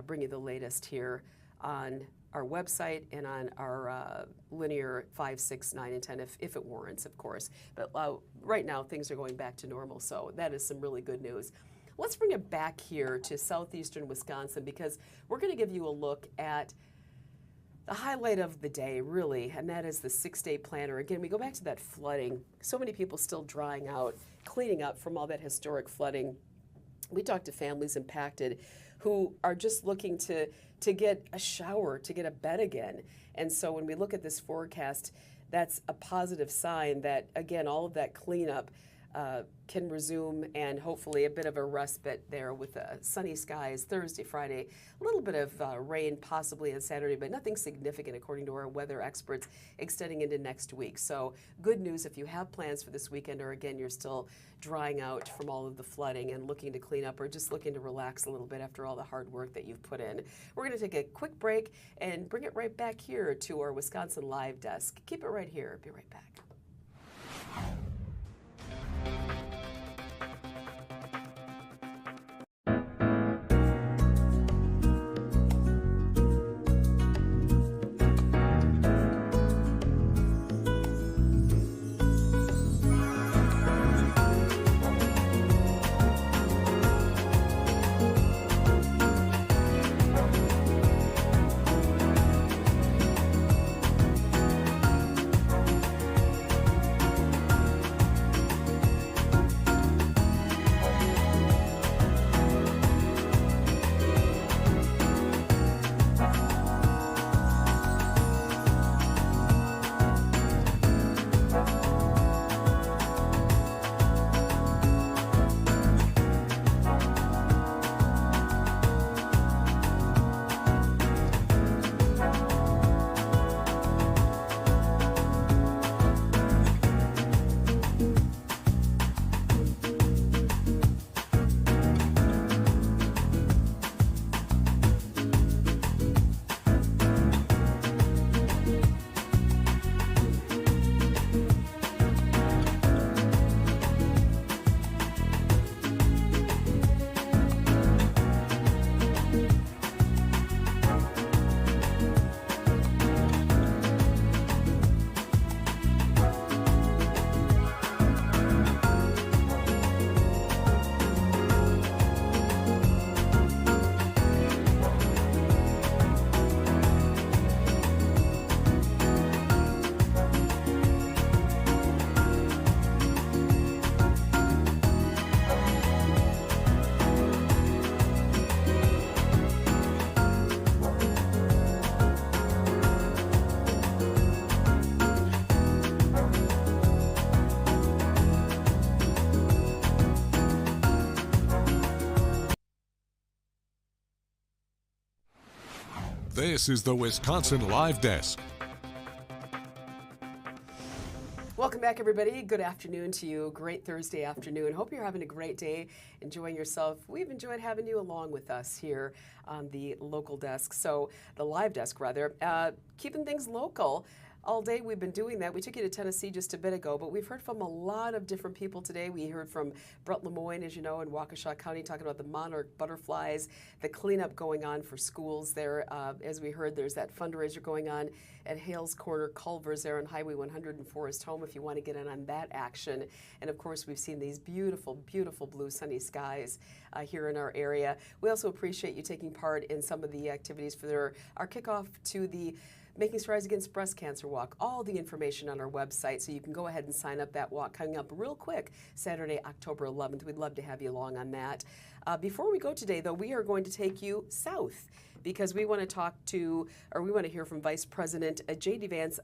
bring you the latest here on our website and on our linear 5, 6, 9, and 10 if it warrants, of course. But right now, things are going back to normal, so that is some really good news. Let's bring it back here to southeastern Wisconsin because we're going to give you a look at the highlight of the day, really, and that is the 6-day planner. Again, we go back to that flooding. So many people still drying out, cleaning up from all that historic flooding. We talked to families impacted who are just looking to get a shower, to get a bed again. And so when we look at this forecast, that's a positive sign that, again, all of that cleanup can resume, and hopefully a bit of a respite there with sunny skies Thursday, Friday, a little bit of rain possibly on Saturday, but nothing significant according to our weather experts extending into next week. So good news if you have plans for this weekend, or again, you're still drying out from all of the flooding and looking to clean up or just looking to relax a little bit after all the hard work that you've put in. We're going to take a quick break and bring it right back here to our Wisconsin Live desk. Keep it right here. Be right back. This is the Wisconsin Live Desk. Welcome back, everybody. Good afternoon to you. Great Thursday afternoon. Hope you're having a great day, enjoying yourself. We've enjoyed having you along with us here on the local desk, so the live desk, rather, keeping things local. All day we've been doing that. We took you to Tennessee just a bit ago, but we've heard from a lot of different people today. We heard from Brett Lemoyne, as you know, in Waukesha County, talking about the Monarch butterflies, the cleanup going on for schools there. As we heard, there's that fundraiser going on at Hales Corner, Culvers there on Highway 100 in Forest Home if you want to get in on that action. And of course, we've seen these beautiful, beautiful blue sunny skies here in our area. We also appreciate you taking part in some of the activities for our kickoff to the Making Strides Against Breast Cancer Walk. All the information on our website, so you can go ahead and sign up. That walk coming up real quick, Saturday, October 11th. We'd love to have you along on that. Before we go today, though, we are going to take you south because we want to hear from Vice President J.D. Vance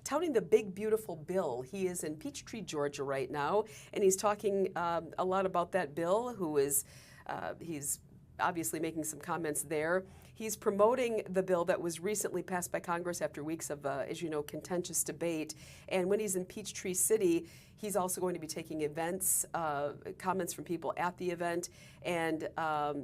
touting the big, beautiful bill. He is in Peachtree, Georgia right now, and he's talking a lot about that bill, he's obviously making some comments there. He's promoting the bill that was recently passed by Congress after weeks of, as you know, contentious debate. And when he's in Peachtree City, he's also going to be taking events, comments from people at the event, and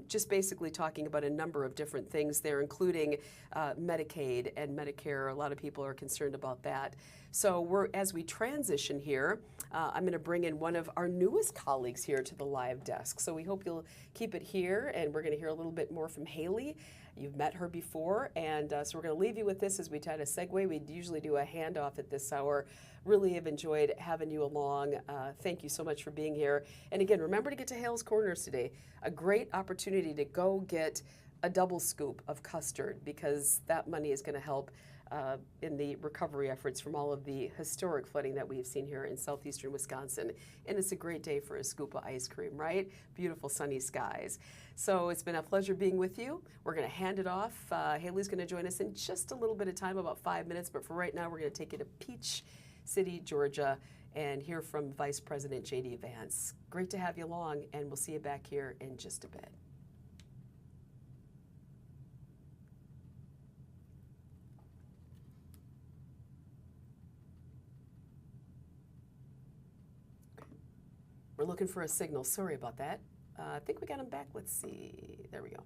just basically talking about a number of different things there, including Medicaid and Medicare. A lot of people are concerned about that. So as we transition here, I'm going to bring in one of our newest colleagues here to the live desk. So we hope you'll keep it here, and we're going to hear a little bit more from Haley. You've met her before, and so we're going to leave you with this as we try to segue. We usually do a handoff at this hour. Really have enjoyed having you along. Thank you so much for being here. And again, remember to get to Hales Corners today. A great opportunity to go get a double scoop of custard, because that money is going to help in the recovery efforts from all of the historic flooding that we've seen here in southeastern Wisconsin. And it's a great day for a scoop of ice cream, right? Beautiful sunny skies. So it's been a pleasure being with you. We're going to hand it off. Haley's going to join us in just a little bit of time, about 5 minutes. But for right now, we're going to take you to Peach City, Georgia, and hear from Vice President J.D. Vance. Great to have you along, and we'll see you back here in just a bit. We're looking for a signal. Sorry about that. I think we got him back. Let's see. There we go.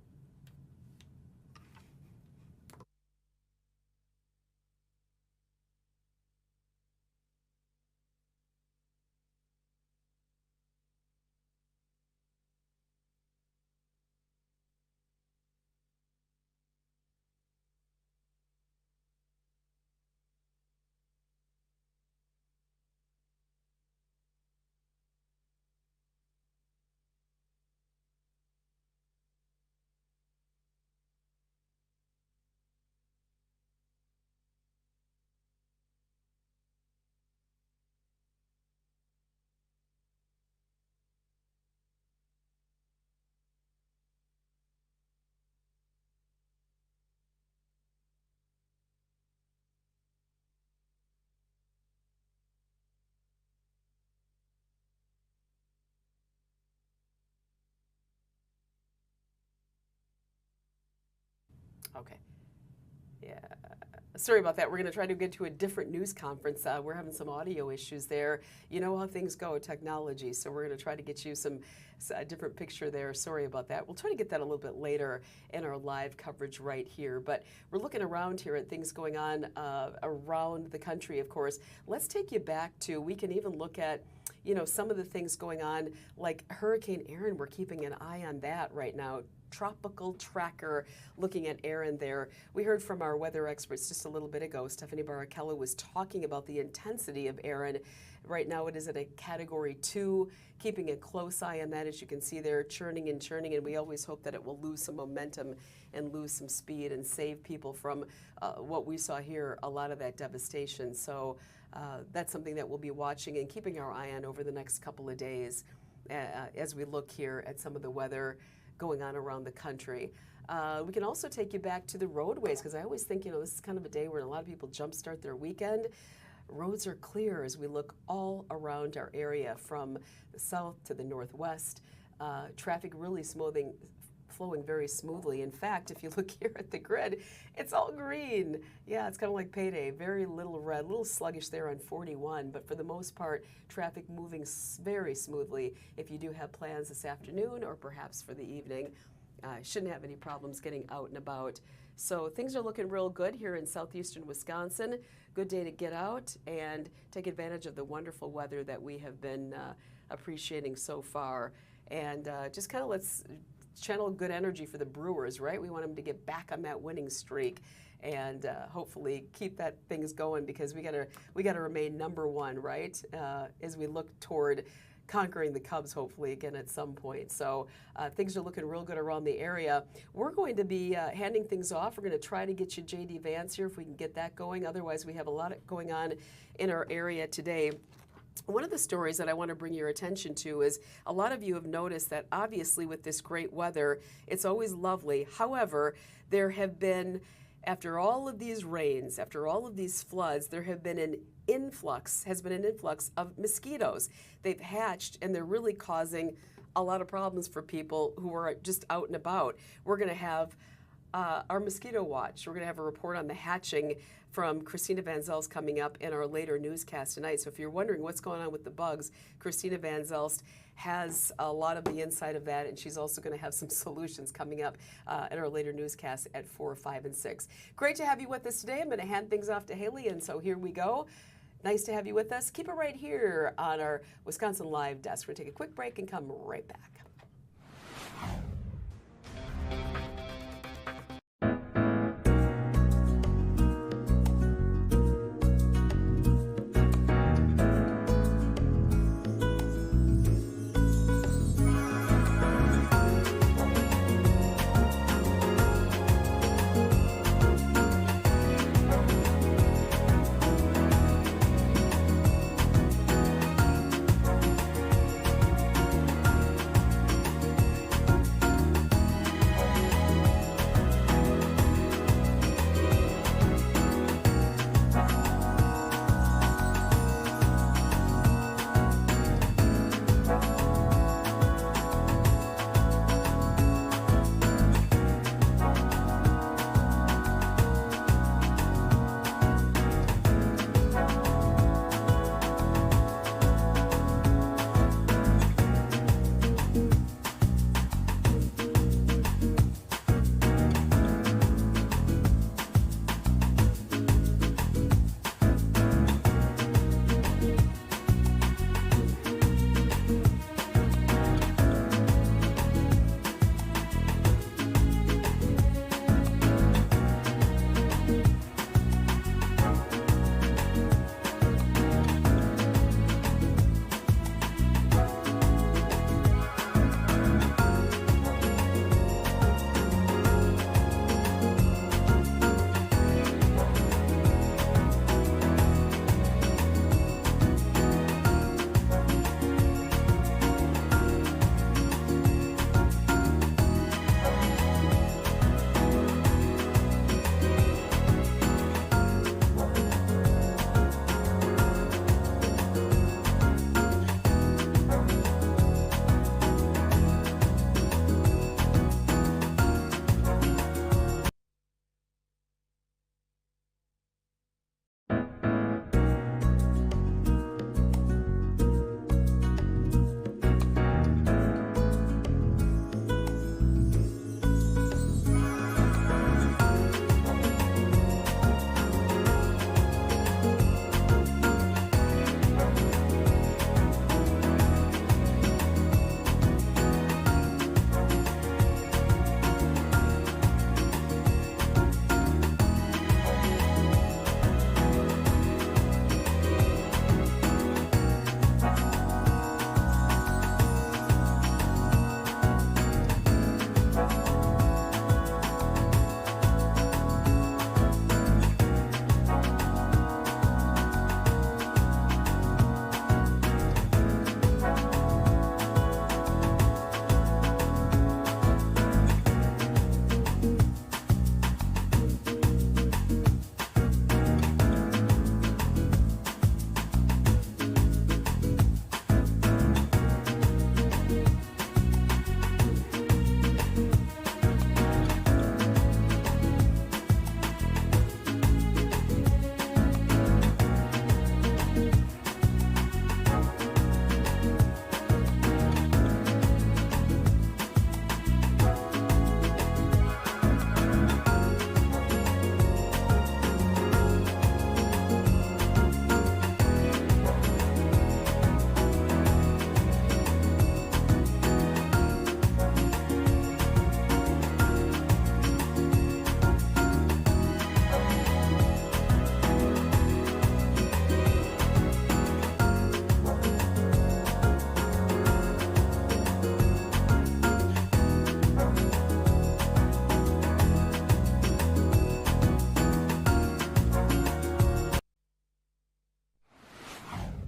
Okay. Yeah. Sorry about that. We're going to try to get to a different news conference. We're having some audio issues there. You know how things go, technology. So we're going to try to get you a different picture there. Sorry about that. We'll try to get that a little bit later in our live coverage right here. But we're looking around here at things going on around the country, of course. Let's take you back to, we can even look at, you know, some of the things going on, like Hurricane Erin. We're keeping an eye on that right now. Tropical tracker looking at Erin there. We heard from our weather experts just a little bit ago. Stephanie Barrichello was talking about the intensity of Erin. Right now it is at a Category 2, keeping a close eye on that, as you can see there, churning, and we always hope that it will lose some momentum and lose some speed and save people from what we saw here, a lot of that devastation. So that's something that we'll be watching and keeping our eye on over the next couple of days as we look here at some of the weather going on around the country. We can also take you back to the roadways, because I always think, you know, this is kind of a day where a lot of people jumpstart their weekend. Roads are clear as we look all around our area from the south to the northwest. Traffic really flowing very smoothly. In fact, if you look here at the grid, it's all green. Yeah, it's kind of like payday. Very little red, a little sluggish there on 41, but for the most part, traffic moving very smoothly. If you do have plans this afternoon or perhaps for the evening, shouldn't have any problems getting out and about. So things are looking real good here in southeastern Wisconsin. Good day to get out and take advantage of the wonderful weather that we have been appreciating so far. And just kind of let's channel good energy for the Brewers, right? We want them to get back on that winning streak and hopefully keep that things going, because we gotta remain number one, right? As we look toward conquering the Cubs hopefully again at some point. So things are looking real good around the area. We're going to be handing things off. We're going to try to get you J.D. Vance here if we can get that going. Otherwise, we have a lot going on in our area today. One of the stories that I want to bring your attention to is a lot of you have noticed that obviously with this great weather, it's always lovely. However, there have been, after all of these rains, after all of these floods, there have been an influx of mosquitoes. They've hatched and they're really causing a lot of problems for people who are just out and about. We're going to have our mosquito watch. We're going to have a report on the hatching from Christina Van Zelst coming up in our later newscast tonight. So if you're wondering what's going on with the bugs, Christina Van Zelst has a lot of the inside of that, and she's also going to have some solutions coming up in our later newscast at 4, 5, and 6. Great to have you with us today. I'm going to hand things off to Haley, and so here we go. Nice to have you with us. Keep it right here on our Wisconsin Live desk. We're going to take a quick break and come right back.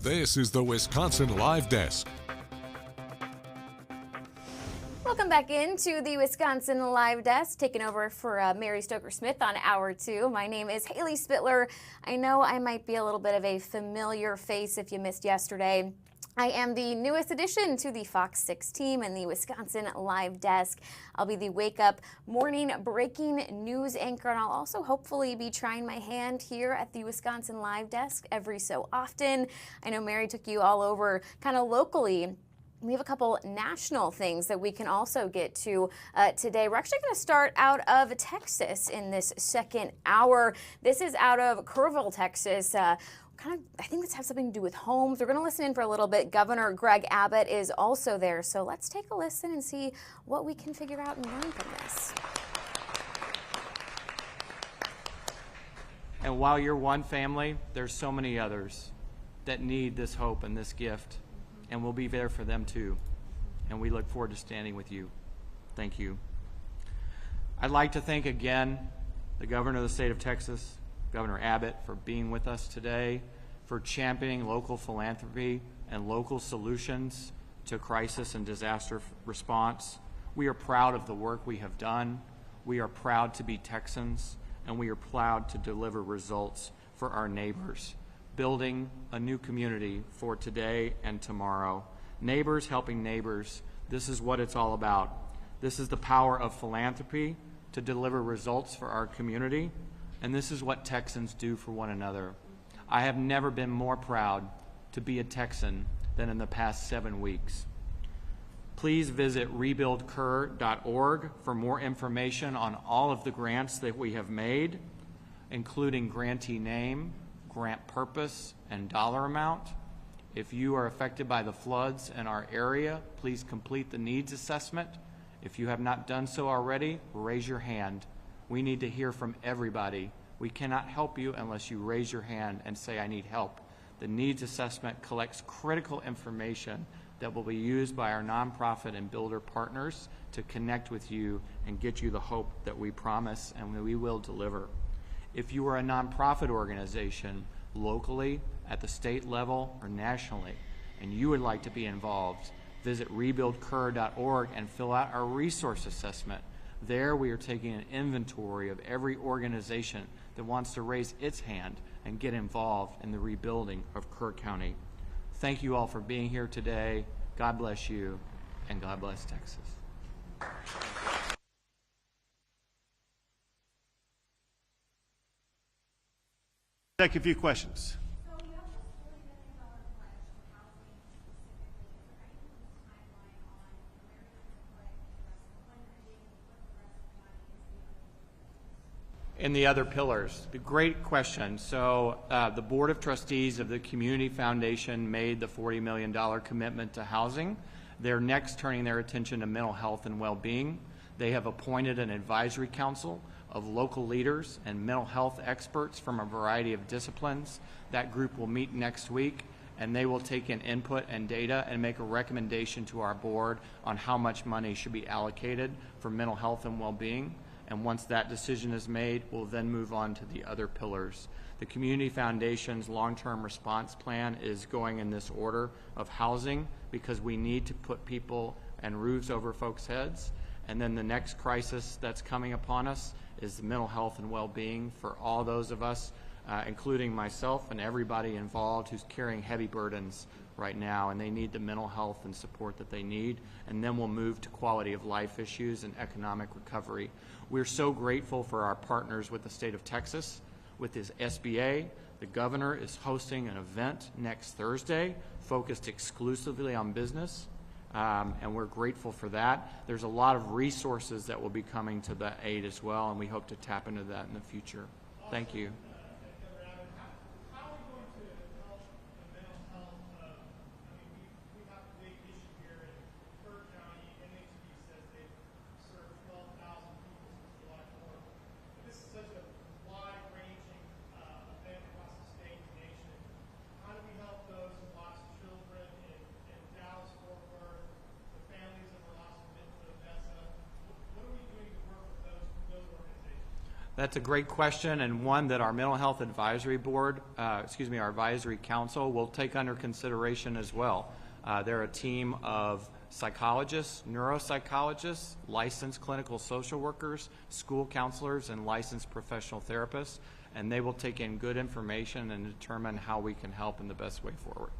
This is the Wisconsin Live Desk. Welcome back into the Wisconsin Live Desk, taking over for Mary Stoker-Smith on Hour 2. My name is Haley Spittler. I know I might be a little bit of a familiar face if you missed yesterday. I am the newest addition to the FOX6 team and the Wisconsin Live Desk. I'll be the wake-up morning breaking news anchor, and I'll also hopefully be trying my hand here at the Wisconsin Live Desk every so often. I know Mary took you all over kind of locally. We have a couple national things that we can also get to today. We're actually going to start out of Texas in this second hour. This is out of Kerrville, Texas. I think this has something to do with homes. We're going to listen in for a little bit. Governor Greg Abbott is also there. So let's take a listen and see what we can figure out and learn from this. And while you're one family, there's so many others that need this hope and this gift. And we'll be there for them too. And we look forward to standing with you. Thank you. I'd like to thank again the governor of the state of Texas, Governor Abbott, for being with us today, for championing local philanthropy and local solutions to crisis and disaster response. We are proud of the work we have done. We are proud to be Texans, and we are proud to deliver results for our neighbors, building a new community for today and tomorrow. Neighbors helping neighbors, this is what it's all about. This is the power of philanthropy to deliver results for our community. And this is what Texans do for one another. I have never been more proud to be a Texan than in the past 7 weeks. Please visit rebuildkerr.org for more information on all of the grants that we have made, including grantee name, grant purpose, and dollar amount. If you are affected by the floods in our area, please complete the needs assessment. If you have not done so already, raise your hand. We need to hear from everybody. We cannot help you unless you raise your hand and say, I need help. The needs assessment collects critical information that will be used by our nonprofit and builder partners to connect with you and get you the hope that we promise and that we will deliver. If you are a nonprofit organization locally, at the state level, or nationally, and you would like to be involved, visit rebuildkerr.org and fill out our resource assessment. There we are taking an inventory of every organization that wants to raise its hand and get involved in the rebuilding of Kerr County. Thank you all for being here today. God bless you, and God bless Texas. Take a few questions. And the other pillars, great question. So the Board of Trustees of the Community Foundation made the $40 million commitment to housing. They're next turning their attention to mental health and well-being. They have appointed an advisory council of local leaders and mental health experts from a variety of disciplines. That group will meet next week, and they will take in input and data and make a recommendation to our board on how much money should be allocated for mental health and well-being. And once that decision is made, we'll then move on to the other pillars. The Community Foundation's long-term response plan is going in this order of housing, because we need to put people and roofs over folks' heads. And then the next crisis that's coming upon us is the mental health and well-being for all those of us, including myself and everybody involved who's carrying heavy burdens right now, and they need the mental health and support that they need. And then we'll move to quality of life issues and economic recovery. We're so grateful for our partners with the state of Texas, with his SBA. The governor is hosting an event next Thursday focused exclusively on business, and we're grateful for that. There's a lot of resources that will be coming to the aid as well, and we hope to tap into that in the future. Thank you. That's a great question, and one that our Mental Health Advisory Board, our Advisory Council will take under consideration as well. They're a team of psychologists, neuropsychologists, licensed clinical social workers, school counselors, and licensed professional therapists, and they will take in good information and determine how we can help in the best way forward.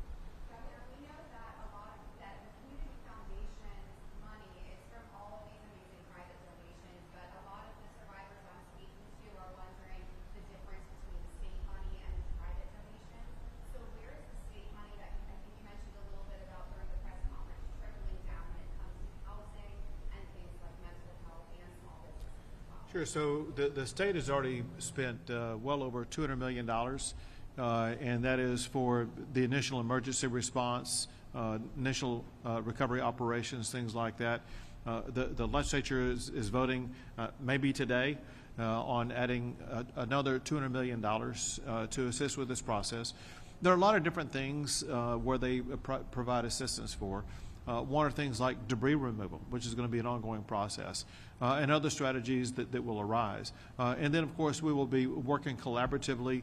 Sure. So the state has already spent well over $200 million, and that is for the initial emergency response, initial recovery operations, things like that. The legislature is voting maybe today on adding another $200 million to assist with this process. There are a lot of different things where they provide assistance for. One are things like debris removal, which is going to be an ongoing process, and other strategies that will arise. And then, of course, we will be working collaboratively,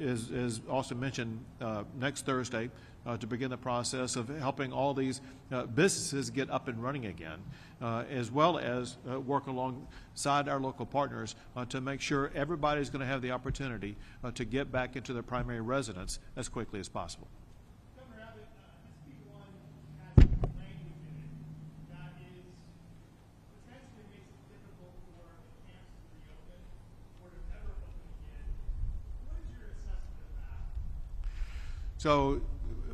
as also mentioned, next Thursday to begin the process of helping all these businesses get up and running again, as well as work alongside our local partners to make sure everybody's going to have the opportunity to get back into their primary residence as quickly as possible. So,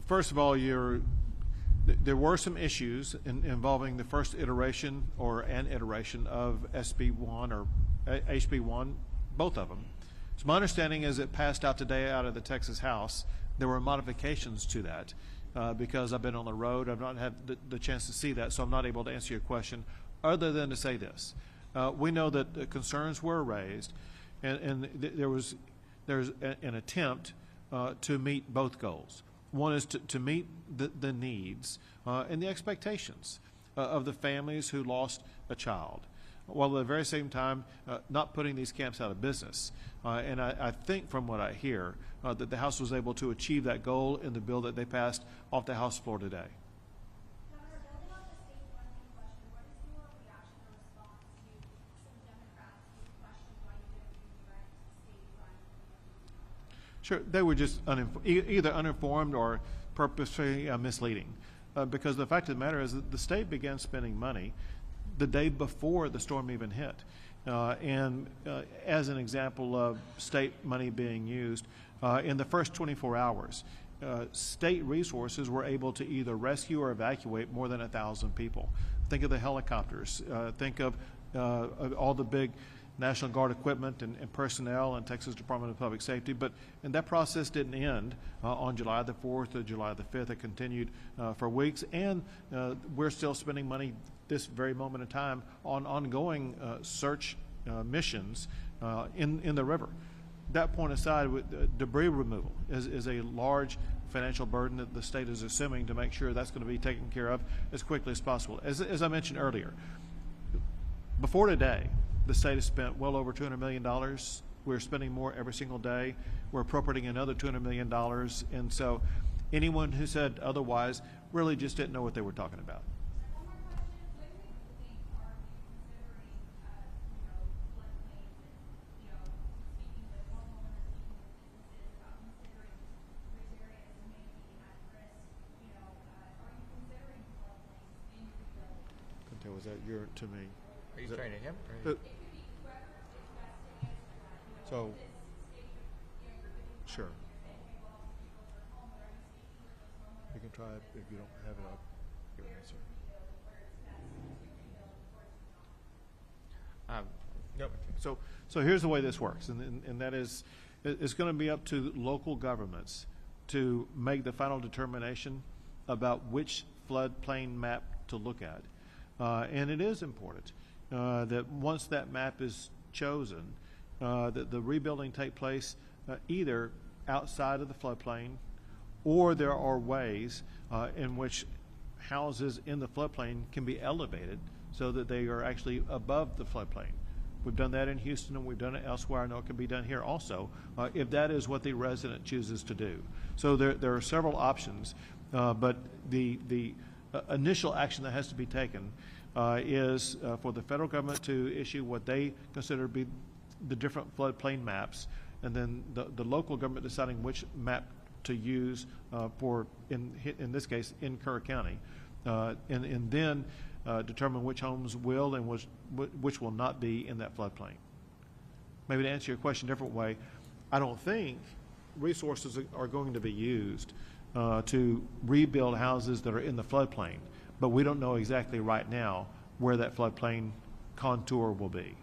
first of all, there were some issues involving the first iteration or an iteration of SB1 or HB1, both of them. So my understanding is it passed out today out of the Texas House. There were modifications to that because I've been on the road. I've not had the chance to see that, so I'm not able to answer your question other than to say this. We know that concerns were raised, and there's an attempt to meet both goals. One is to meet the needs and the expectations of the families who lost a child, while at the very same time not putting these camps out of business. And I think from what I hear that the House was able to achieve that goal in the bill that they passed off the House floor today. Sure, they were just either uninformed or purposely misleading. Because the fact of the matter is that the state began spending money the day before the storm even hit. As an example of state money being used, in the first 24 hours, state resources were able to either rescue or evacuate more than 1,000 people. Think of the helicopters. Think of all the big National Guard equipment and personnel and Texas Department of Public Safety, and that process didn't end on July the 4th or July the 5th. It continued for weeks, and we're still spending money this very moment in time on ongoing search missions in the river. That point aside, debris removal is a large financial burden that the state is assuming to make sure that's going to be taken care of as quickly as possible. As I mentioned earlier, before today, the state has spent well over $200 million. We're spending more every single day. We're appropriating another $200 million. And so anyone who said otherwise really just didn't know what they were talking about. Was that your to me? Are you trying to him? So, sure. You can try it if you don't have it. I'll give an answer. Yep. So here's the way this works, and that is, it's going to be up to local governments to make the final determination about which floodplain map to look at. And it is important that once that map is chosen, that the rebuilding take place either outside of the floodplain, or there are ways in which houses in the floodplain can be elevated so that they are actually above the floodplain. We've done that in Houston, and we've done it elsewhere. I know it can be done here also, if that is what the resident chooses to do. So there are several options, but the initial action that has to be taken is for the federal government to issue what they consider to be the different floodplain maps, and then the local government deciding which map to use for, in this case, in Kerr County, and then determine which homes will and which will not be in that floodplain. Maybe to answer your question a different way, I don't think resources are going to be used to rebuild houses that are in the floodplain, but we don't know exactly right now where that floodplain contour will be.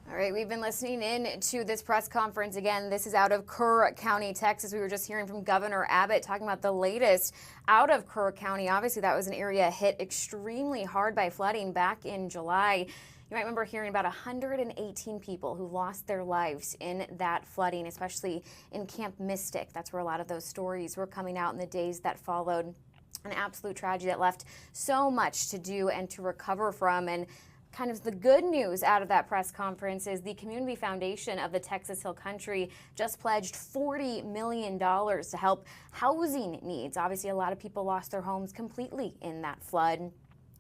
All right, we've been listening in to this press conference again. This is out of Kerr County, Texas. We were just hearing from Governor Abbott talking about the latest out of Kerr County. Obviously, that was an area hit extremely hard by flooding back in July. You might remember hearing about 118 people who lost their lives in that flooding, especially in Camp Mystic. That's where a lot of those stories were coming out in the days that followed. An absolute tragedy that left so much to do and to recover from. And kind of the good news out of that press conference is the Community Foundation of the Texas Hill Country just pledged $40 million to help housing needs. Obviously, a lot of people lost their homes completely in that flood.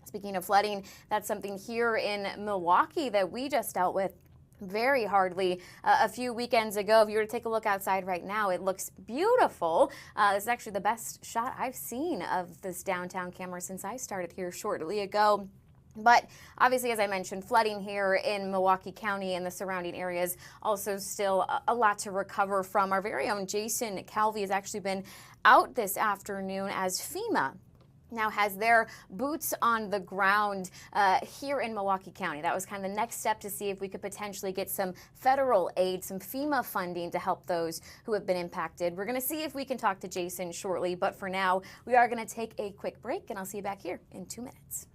Speaking of flooding, that's something here in Milwaukee that we just dealt with very hardly a few weekends ago. If you were to take a look outside right now, it looks beautiful. This is actually the best shot I've seen of this downtown camera since I started here shortly ago. But obviously, as I mentioned, flooding here in Milwaukee County and the surrounding areas, also still a lot to recover from. Our very own Jason Calvi has actually been out this afternoon as FEMA now has their boots on the ground here in Milwaukee County. That was kind of the next step to see if we could potentially get some federal aid, some FEMA funding to help those who have been impacted. We're going to see if we can talk to Jason shortly, but for now, we are going to take a quick break, and I'll see you back here in 2 minutes.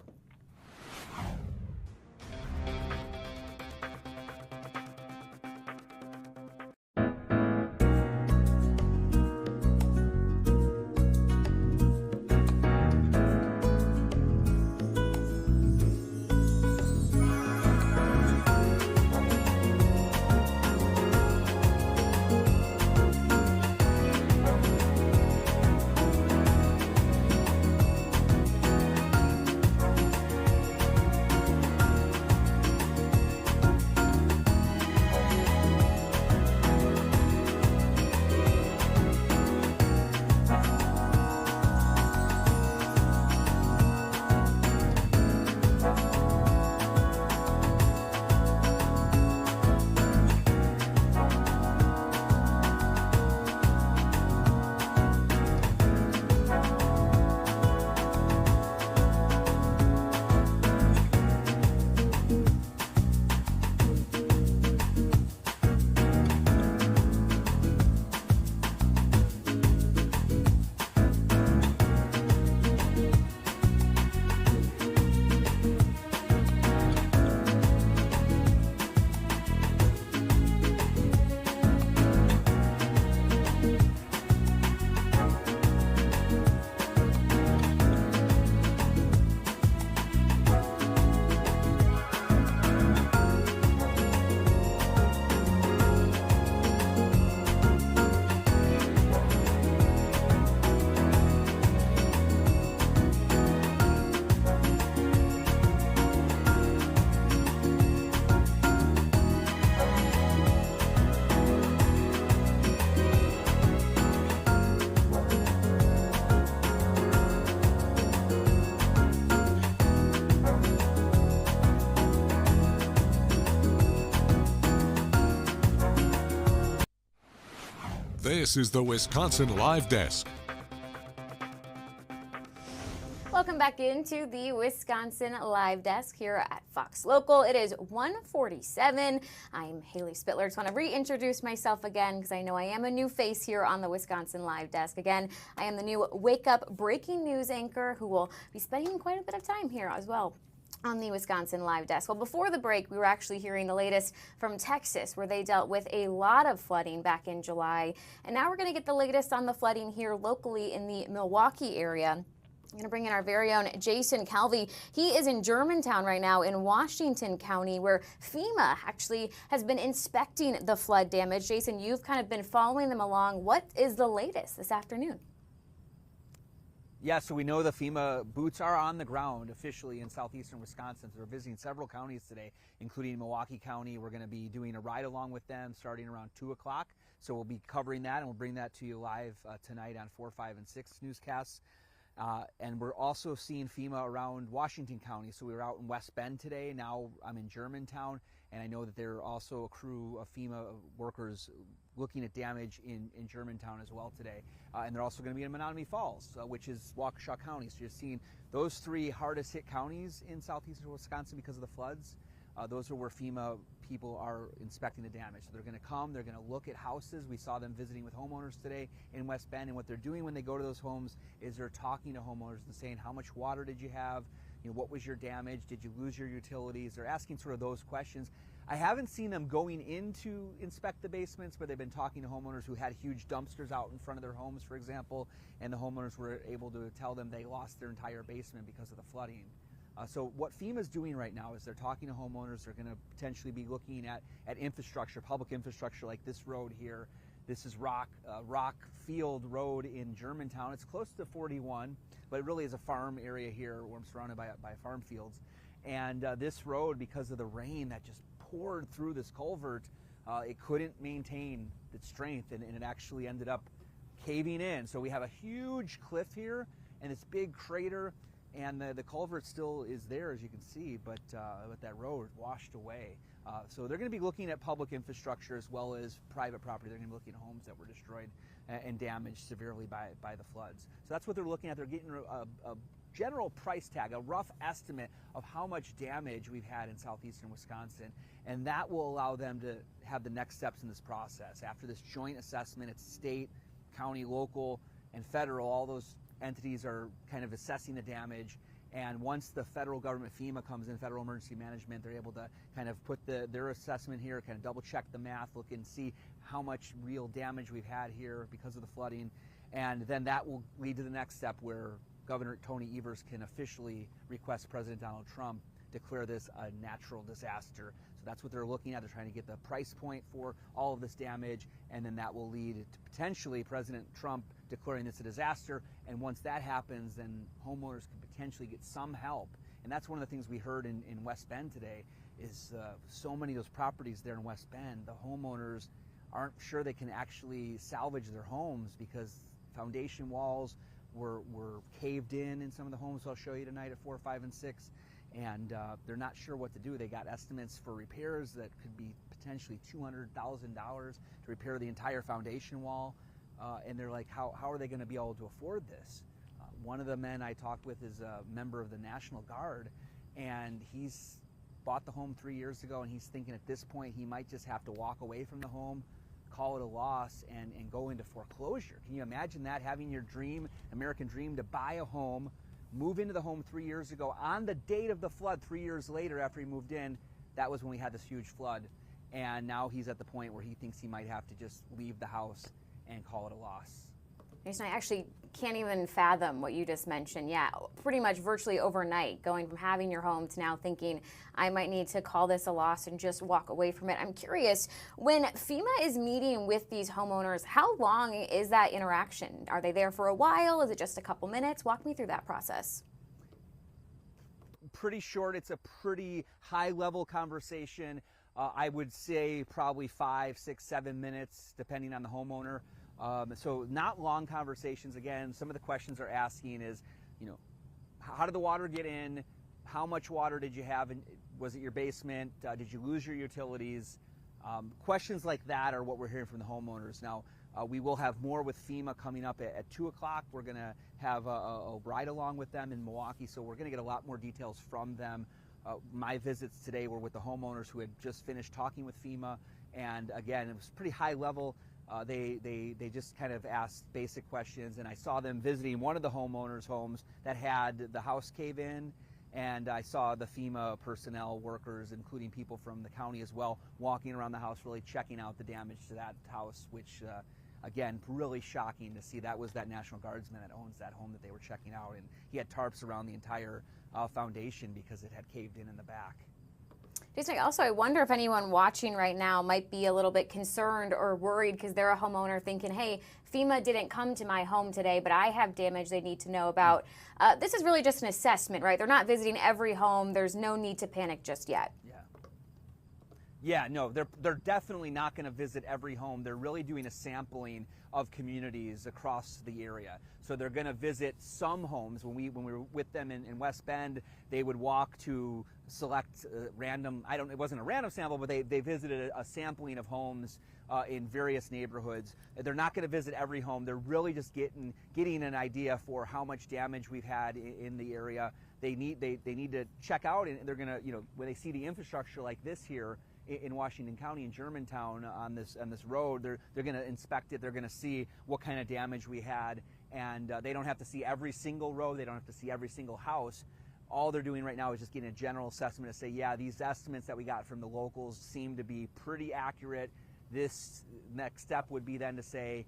This is the Wisconsin Live Desk. Welcome back into the Wisconsin Live Desk here at Fox Local. It is 1:47. I'm Haley Spittler. Just want to reintroduce myself again because I know I am a new face here on the Wisconsin Live Desk. Again, I am the new Wake Up breaking news anchor who will be spending quite a bit of time here as well on the Wisconsin Live Desk. Well, before the break, we were actually hearing the latest from Texas, where they dealt with a lot of flooding back in July. And now we're going to get the latest on the flooding here locally in the Milwaukee area. I'm going to bring in our very own Jason Calvi. He is in Germantown right now in Washington County, where FEMA actually has been inspecting the flood damage. Jason, you've kind of been following them along. What is the latest this afternoon? Yeah, so we know the FEMA boots are on the ground officially in southeastern Wisconsin. So we're visiting several counties today, including Milwaukee County. We're going to be doing a ride along with them starting around 2 o'clock. So we'll be covering that, and we'll bring that to you live tonight on 4, 5, and 6 newscasts. And we're also seeing FEMA around Washington County. So we were out in West Bend today. Now I'm in Germantown, and I know that there are also a crew of FEMA workers looking at damage in Germantown as well today. And they're also going to be in Menominee Falls, which is Waukesha County. So you're seeing those 3 hardest hit counties in southeastern Wisconsin because of the floods. Those are where FEMA people are inspecting the damage. So they're going to come, they're going to look at houses. We saw them visiting with homeowners today in West Bend, and what they're doing when they go to those homes is they're talking to homeowners and saying, how much water did you have? You know, what was your damage? Did you lose your utilities? They're asking sort of those questions. I haven't seen them going in to inspect the basements, but they've been talking to homeowners who had huge dumpsters out in front of their homes, for example, and the homeowners were able to tell them they lost their entire basement because of the flooding. So what FEMA's doing right now is they're talking to homeowners. They're going to potentially be looking at infrastructure, public infrastructure like this road here. This is Rock Field Road in Germantown. It's close to 41, but it really is a farm area here where I'm surrounded by farm fields. And this road, because of the rain that just poured through this culvert, it couldn't maintain its strength, and it actually ended up caving in. So we have a huge cliff here and this big crater. And the culvert still is there, as you can see, but that road washed away. So they're going to be looking at public infrastructure as well as private property. They're going to be looking at homes that were destroyed and damaged severely by the floods. So that's what they're looking at. They're getting a general price tag, a rough estimate of how much damage we've had in southeastern Wisconsin, and that will allow them to have the next steps in this process. After this joint assessment, it's state, county, local, and federal. All those entities are kind of assessing the damage, and once the federal government, FEMA, comes in, Federal Emergency Management, they're able to kind of put their assessment here, kind of double check the math, look and see how much real damage we've had here because of the flooding, and then that will lead to the next step where Governor Tony Evers can officially request President Donald Trump declare this a natural disaster. So that's what they're looking at. They're trying to get the price point for all of this damage, and then that will lead to potentially President Trump declaring this a disaster. And once that happens, then homeowners can potentially get some help. And that's one of the things we heard in West Bend today is so many of those properties there in West Bend, the homeowners aren't sure they can actually salvage their homes because foundation walls were caved in some of the homes I'll show you tonight at 4, 5, and 6. And they're not sure what to do. They got estimates for repairs that could be potentially $200,000 to repair the entire foundation wall. And they're like, how are they going to be able to afford this? One of the men I talked with is a member of the National Guard, and he's bought the home 3 years ago, and he's thinking at this point he might just have to walk away from the home, call it a loss, and go into foreclosure. Can you imagine that, having your dream, American dream, to buy a home, move into the home 3 years ago, on the date of the flood 3 years later after he moved in, that was when we had this huge flood, and now he's at the point where he thinks he might have to just leave the house and call it a loss. Jason, I actually can't even fathom what you just mentioned. Yeah, pretty much virtually overnight, going from having your home to now thinking I might need to call this a loss and just walk away from it. I'm curious, when FEMA is meeting with these homeowners, how long is that interaction? Are they there for a while? Is it just a couple minutes? Walk me through that process. Pretty short. It's a pretty high-level conversation. I would say probably 5, 6, 7 minutes, depending on the homeowner. So not long conversations. Again, some of the questions they're asking is, you know, how did the water get in? How much water did you have? Was it your basement? Did you lose your utilities? Questions like that are what we're hearing from the homeowners. Now, we will have more with FEMA coming up at 2 o'clock. We're going to have a ride along with them in Milwaukee, so we're going to get a lot more details from them. My visits today were with the homeowners who had just finished talking with FEMA, and again, it was pretty high level. They just kind of asked basic questions, and I saw them visiting one of the homeowners' homes that had the house cave in, and I saw the FEMA personnel workers, including people from the county as well, walking around the house really checking out the damage to that house, which Again, really shocking to see. That was that National Guardsman that owns that home that they were checking out, and he had tarps around the entire foundation because it had caved in the back. Jason, also, I wonder if anyone watching right now might be a little bit concerned or worried because they're a homeowner thinking, hey, FEMA didn't come to my home today, but I have damage they need to know about. This is really just an assessment, right? They're not visiting every home. There's no need to panic just yet. Yeah, no, they're definitely not going to visit every home. They're really doing a sampling of communities across the area. So they're going to visit some homes. When we were with them in West Bend, they would walk to select random, it wasn't a random sample, but they visited a sampling of homes in various neighborhoods. They're not going to visit every home. They're really just getting an idea for how much damage we've had in the area. They need to check out, and they're going to, when they see the infrastructure like this here in Washington County, in Germantown, on this road, they're going to inspect it. They're going to see what kind of damage we had, and they don't have to see every single road. They don't have to see every single house. All they're doing right now is just getting a general assessment to say, yeah, these estimates that we got from the locals seem to be pretty accurate. This next step would be then to say,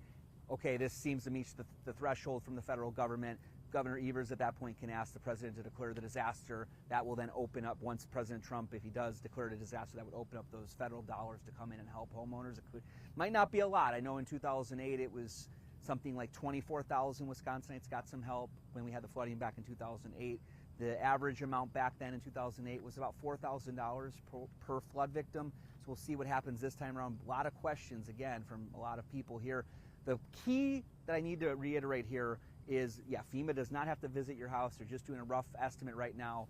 okay, this seems to meet the threshold from the federal government. Governor Evers at that point can ask the president to declare the disaster. That will then open up, once President Trump, if he does declare it a disaster, that would open up those federal dollars to come in and help homeowners. It might not be a lot. I know in 2008 it was something like 24,000 Wisconsinites got some help when we had the flooding back in 2008. The average amount back then in 2008 was about $4,000 per flood victim. So we'll see what happens this time around. A lot of questions, again, from a lot of people here. The key that I need to reiterate here is, yeah, FEMA does not have to visit your house. They're just doing a rough estimate right now.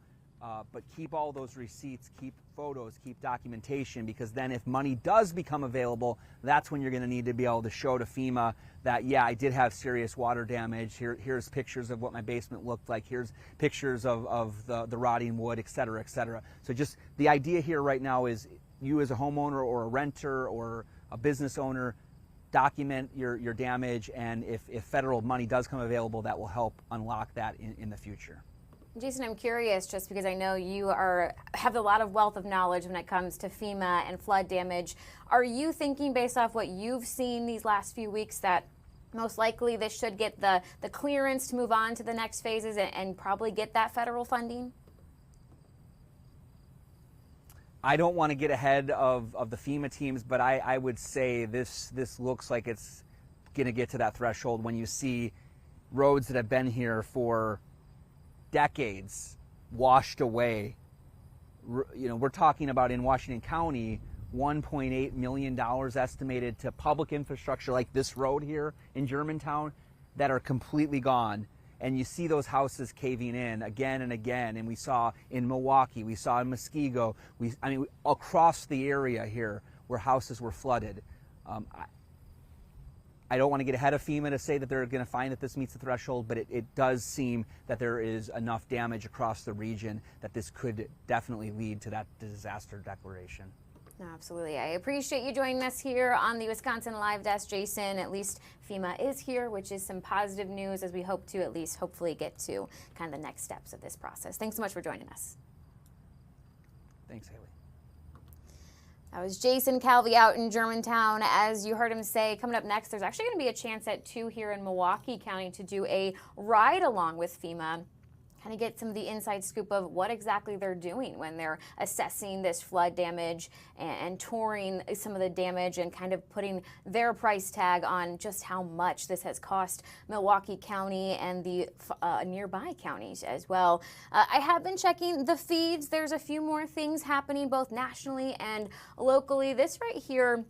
But keep all those receipts, keep photos, keep documentation, because then if money does become available, that's when you're going to need to be able to show to FEMA that, yeah, I did have serious water damage. Here's pictures of what my basement looked like. Here's pictures of the rotting wood, et cetera, et cetera. So just the idea here right now is you as a homeowner or a renter or a business owner, document your damage, and if federal money does come available, that will help unlock that in the future. Jason, I'm curious, just because I know you have a lot of wealth of knowledge when it comes to FEMA and flood damage. Are you thinking, based off what you've seen these last few weeks, that most likely this should get the clearance to move on to the next phases and probably get that federal funding? I don't want to get ahead of the FEMA teams, but I would say this looks like it's going to get to that threshold when you see roads that have been here for decades washed away. We're talking about in Washington County, $1.8 million estimated to public infrastructure like this road here in Germantown that are completely gone. And you see those houses caving in again and again. And we saw in Milwaukee, we saw in Muskego, across the area here where houses were flooded. I don't want to get ahead of FEMA to say that they're going to find that this meets the threshold, but it does seem that there is enough damage across the region that this could definitely lead to that disaster declaration. No, absolutely. I appreciate you joining us here on the Wisconsin Live Desk, Jason. At least FEMA is here, which is some positive news as we hope to at least hopefully get to kind of the next steps of this process. Thanks so much for joining us. Thanks, Haley. That was Jason Calvi out in Germantown. As you heard him say, coming up next, there's actually going to be a chance at 2 here in Milwaukee County to do a ride along with FEMA. Kind of get some of the inside scoop of what exactly they're doing when they're assessing this flood damage and touring some of the damage and kind of putting their price tag on just how much this has cost Milwaukee County and the nearby counties as well. I have been checking the feeds. There's a few more things happening both nationally and locally. This right here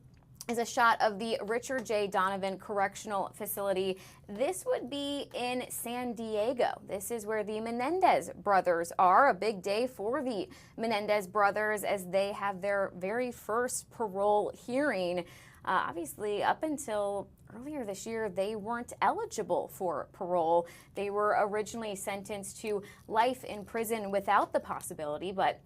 is a shot of the Richard J. Donovan Correctional Facility. This would be in San Diego. This is where the Menendez brothers are. A big day for the Menendez brothers as they have their very first parole hearing. Obviously, up until earlier this year, they weren't eligible for parole. They were originally sentenced to life in prison without the possibility, but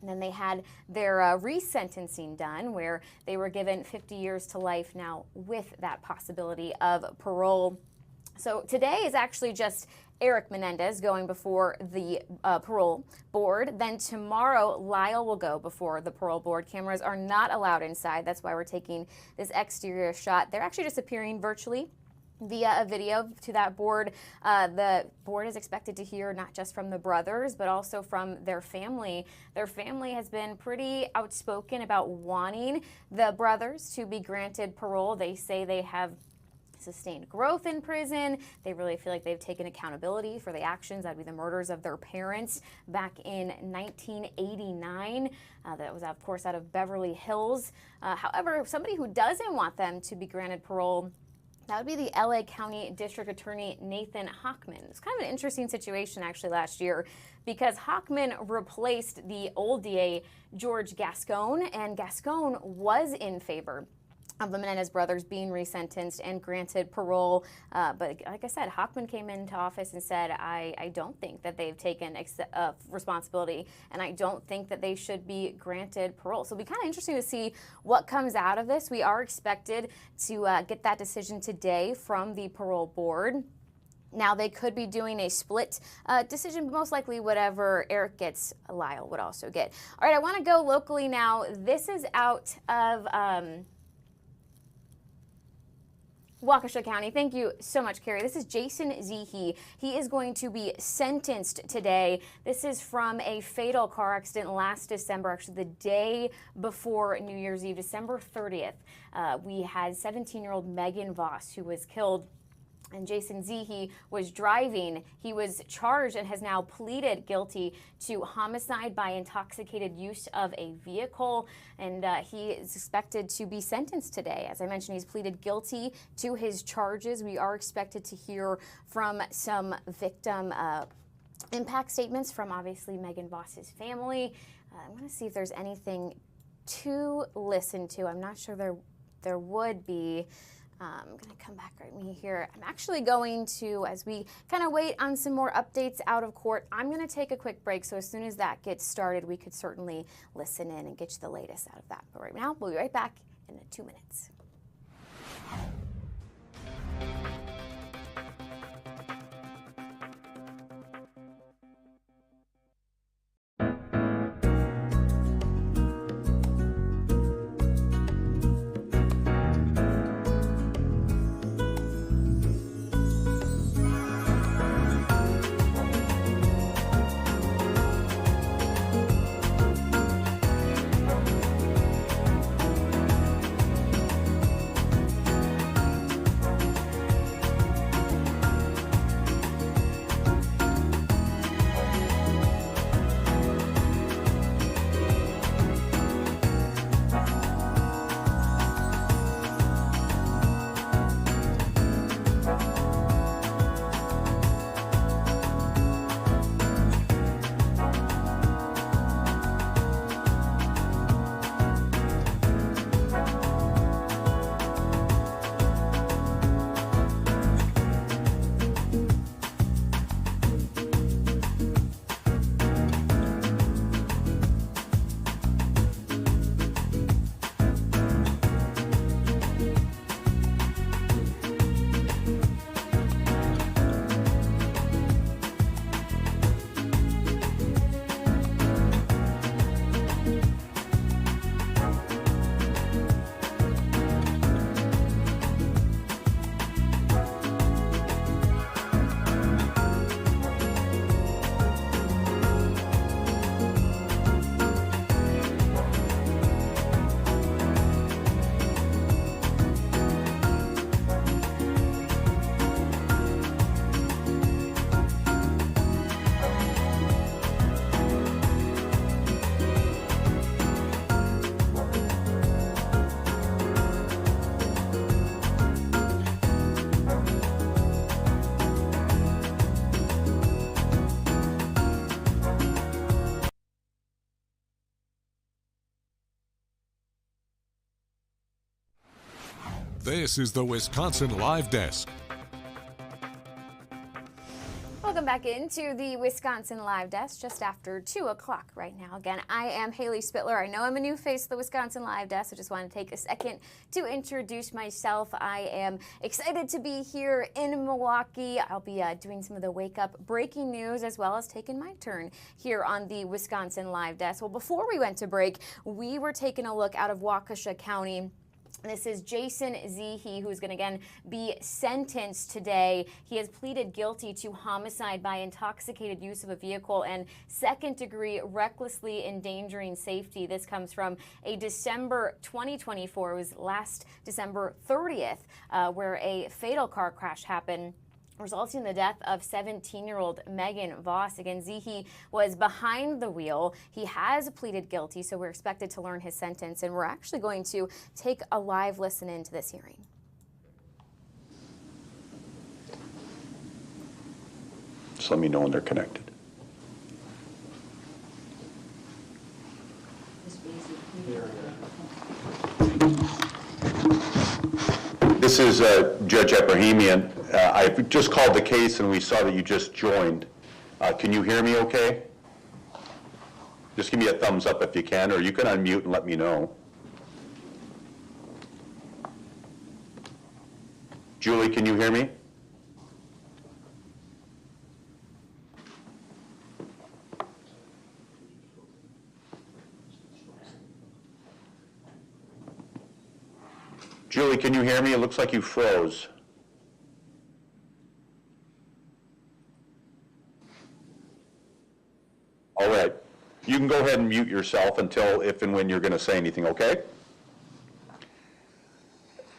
then they had their resentencing done where they were given 50 years to life now with that possibility of parole. So today is actually just Eric Menendez going before the parole board. Then tomorrow, Lyle will go before the parole board. Cameras are not allowed inside. That's why we're taking this exterior shot. They're actually just appearing virtually via a video to that board. The board is expected to hear not just from the brothers, but also from their family. Their family has been pretty outspoken about wanting the brothers to be granted parole. They say they have sustained growth in prison. They really feel like they've taken accountability for the actions. That'd be the murders of their parents back in 1989. That was, of course, out of Beverly Hills. However, somebody who doesn't want them to be granted parole, that would be the LA County District Attorney Nathan Hochman. It's kind of an interesting situation actually last year because Hochman replaced the old DA George Gascon, and Gascon was in favor of the Menendez brothers being resentenced and granted parole. But like I said, Hochman came into office and said, I don't think that they've taken responsibility, and I don't think that they should be granted parole. So it'll be kind of interesting to see what comes out of this. We are expected to get that decision today from the parole board. Now, they could be doing a split decision, but most likely whatever Eric gets, Lyle would also get. All right, I want to go locally now. This is out of Waukesha County. Thank you so much, Carrie. This is Jason Zehe. He is going to be sentenced today. This is from a fatal car accident last December, actually the day before New Year's Eve, December 30th. We had 17-year-old Megan Voss, who was killed, and Jason Zehe was driving. He was charged and has now pleaded guilty to homicide by intoxicated use of a vehicle, and he is expected to be sentenced today. As I mentioned, he's pleaded guilty to his charges. We are expected to hear from some victim impact statements from obviously Megan Voss's family. I want to see if there's anything to listen to. I'm not sure there would be. I'm going to come back right me here. I'm actually going to, as we kind of wait on some more updates out of court, I'm going to take a quick break. So as soon as that gets started, we could certainly listen in and get you the latest out of that. But right now, we'll be right back in 2 minutes. This is the Wisconsin Live Desk. Welcome back into the Wisconsin Live Desk just after 2 o'clock right now. Again, I am Haley Spittler. I know I'm a new face to the Wisconsin Live Desk, so just want to take a second to introduce myself. I am excited to be here in Milwaukee. I'll be doing some of the wake up breaking news as well as taking my turn here on the Wisconsin Live Desk. Well, before we went to break, we were taking a look out of Waukesha County. This is Jason Zehe, who's going to again be sentenced today. He has pleaded guilty to homicide by intoxicated use of a vehicle and second-degree recklessly endangering safety. This comes from a December 2024. It was last December 30th where a fatal car crash happened, resulting in the death of 17-year-old Megan Voss. Again, Zehe was behind the wheel. He has pleaded guilty, so we're expected to learn his sentence, and we're actually going to take a live listen into this hearing. Just let me know when they're connected. This is Judge Ebrahimian. I've just called the case and we saw that you just joined. Can you hear me okay? Just give me a thumbs up if you can, or you can unmute and let me know. Julie, can you hear me? Julie, can you hear me? It looks like you froze. All right. You can go ahead and mute yourself until if and when you're going to say anything, okay?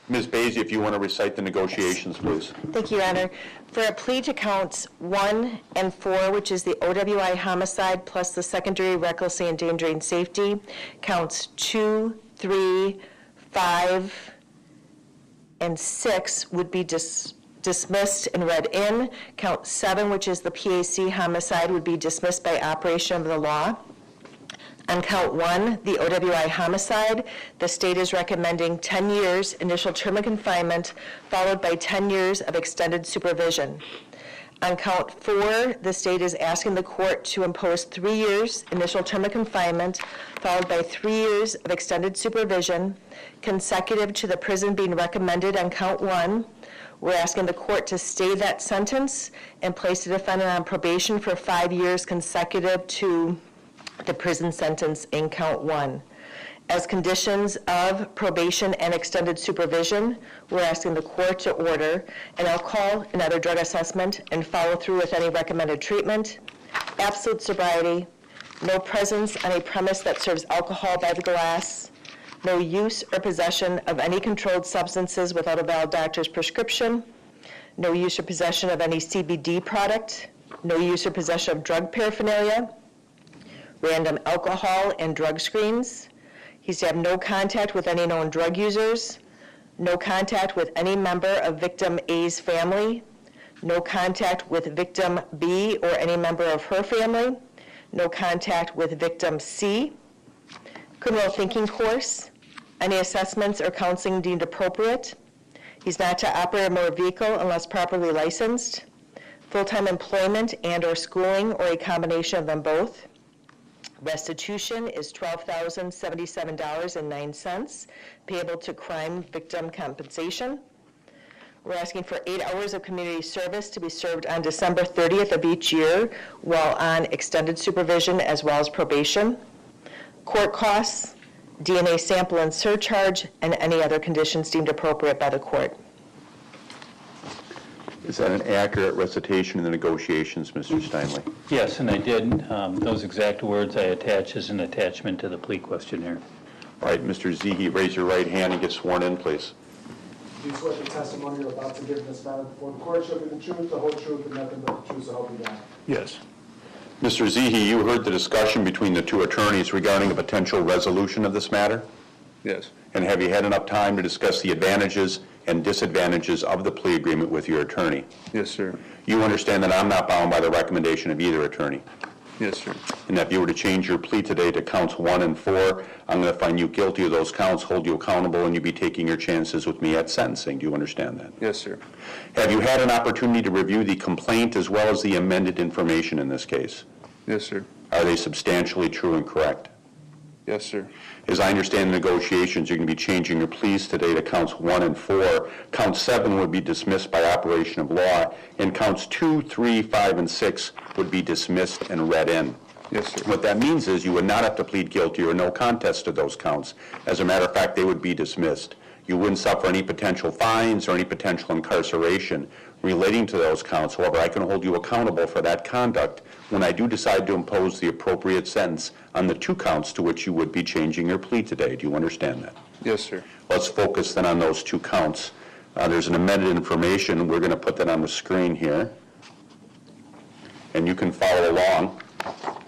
Ms. Basie, if you want to recite the negotiations, please. Thank you, Your Honor. For a plea to counts 1 and 4, which is the OWI homicide plus the secondary recklessly endangering safety, counts 2, 3, 5, and 6 would be dismissed and read in. Count 7, which is the PAC homicide, would be dismissed by operation of the law. On count 1, the OWI homicide, the state is recommending 10 years initial term of confinement, followed by 10 years of extended supervision. On count 4, the state is asking the court to impose 3 years initial term of confinement, followed by 3 years of extended supervision, consecutive to the prison being recommended on count 1. We're asking the court to stay that sentence and place the defendant on probation for 5 years consecutive to the prison sentence in count 1. As conditions of probation and extended supervision, we're asking the court to order an alcohol and other drug assessment and follow through with any recommended treatment, absolute sobriety, no presence on a premise that serves alcohol by the glass, no use or possession of any controlled substances without a valid doctor's prescription, no use or possession of any CBD product, no use or possession of drug paraphernalia, random alcohol and drug screens. He's to have no contact with any known drug users, no contact with any member of victim A's family, no contact with victim B or any member of her family, no contact with victim C, criminal thinking course, any assessments or counseling deemed appropriate. He's not to operate a motor vehicle unless properly licensed, full-time employment and or schooling or a combination of them both. Restitution is $12,077.09, payable to crime victim compensation. We're asking for 8 hours of community service to be served on December 30th of each year while on extended supervision as well as probation. Court costs, DNA sample and surcharge, and any other conditions deemed appropriate by the court. Is that an accurate recitation of the negotiations, Mr. Steinle? Yes, and I did. Those exact words I attach as an attachment to the plea questionnaire. All right, Mr. Zehe, raise your right hand and get sworn in, please. Do you swear the testimony you're about to give in this matter before the court shall be the truth, the whole truth, and nothing but the truth, so help you God? Yes. Mr. Zehe, you heard the discussion between the two attorneys regarding a potential resolution of this matter? Yes. And have you had enough time to discuss the advantages and disadvantages of the plea agreement with your attorney? Yes, sir. You understand that I'm not bound by the recommendation of either attorney? Yes, sir. And if you were to change your plea today to counts 1 and 4, I'm going to find you guilty of those counts, hold you accountable, and you'd be taking your chances with me at sentencing. Do you understand that? Yes, sir. Have you had an opportunity to review the complaint as well as the amended information in this case? Yes, sir. Are they substantially true and correct? Yes, sir. As I understand the negotiations, you're going to be changing your pleas today to counts 1 and 4. Count 7 would be dismissed by operation of law, and counts 2, 3, 5, and 6 would be dismissed and read in. Yes, sir. What that means is you would not have to plead guilty or no contest to those counts. As a matter of fact, they would be dismissed. You wouldn't suffer any potential fines or any potential incarceration relating to those counts. However, I can hold you accountable for that conduct when I do decide to impose the appropriate sentence on the 2 counts to which you would be changing your plea today. Do you understand that? Yes, sir. Let's focus then on those 2 counts. There's an amended information. We're going to put that on the screen here. And you can follow along.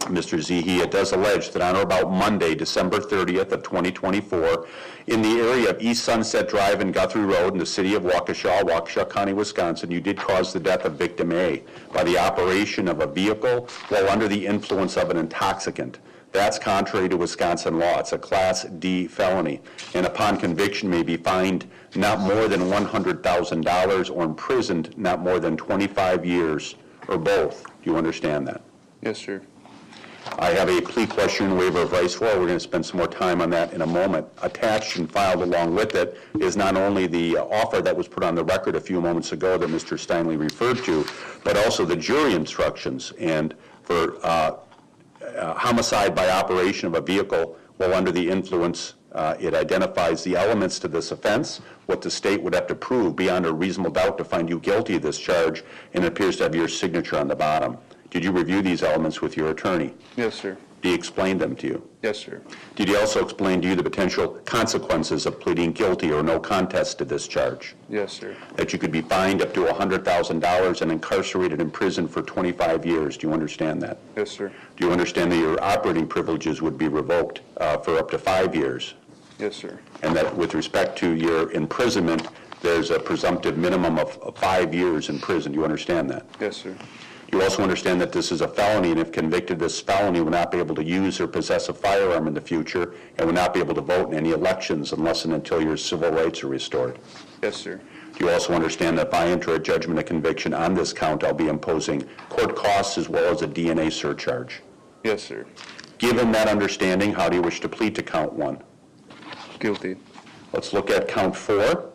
Mr. Zehe, it does allege that on or about Monday, December 30th of 2024, in the area of East Sunset Drive and Guthrie Road in the city of Waukesha, Waukesha County, Wisconsin, you did cause the death of victim A by the operation of a vehicle while under the influence of an intoxicant. That's contrary to Wisconsin law. It's a Class D felony, and upon conviction may be fined not more than $100,000 or imprisoned not more than 25 years, or both. Do you understand that? Yes, sir. I have a plea question and waiver of rights for. We're going to spend some more time on that in a moment. Attached and filed along with it is not only the offer that was put on the record a few moments ago that Mr. Steinle referred to, but also the jury instructions. And for homicide by operation of a vehicle while under the influence, it identifies the elements to this offense, what the state would have to prove beyond a reasonable doubt to find you guilty of this charge, and it appears to have your signature on the bottom. Did you review these elements with your attorney? Yes, sir. Did he explain them to you? Yes, sir. Did he also explain to you the potential consequences of pleading guilty or no contest to this charge? Yes, sir. That you could be fined up to $100,000 and incarcerated in prison for 25 years. Do you understand that? Yes, sir. Do you understand that your operating privileges would be revoked for up to 5 years? Yes, sir. And that with respect to your imprisonment, there's a presumptive minimum of 5 years in prison. Do you understand that? Yes, sir. You also understand that this is a felony, and if convicted of this felony, will not be able to use or possess a firearm in the future, and will not be able to vote in any elections unless and until your civil rights are restored. Yes, sir. Do you also understand that if I enter a judgment of conviction on this count, I'll be imposing court costs as well as a DNA surcharge? Yes, sir. Given that understanding, how do you wish to plead to count 1? Guilty. Let's look at count 4.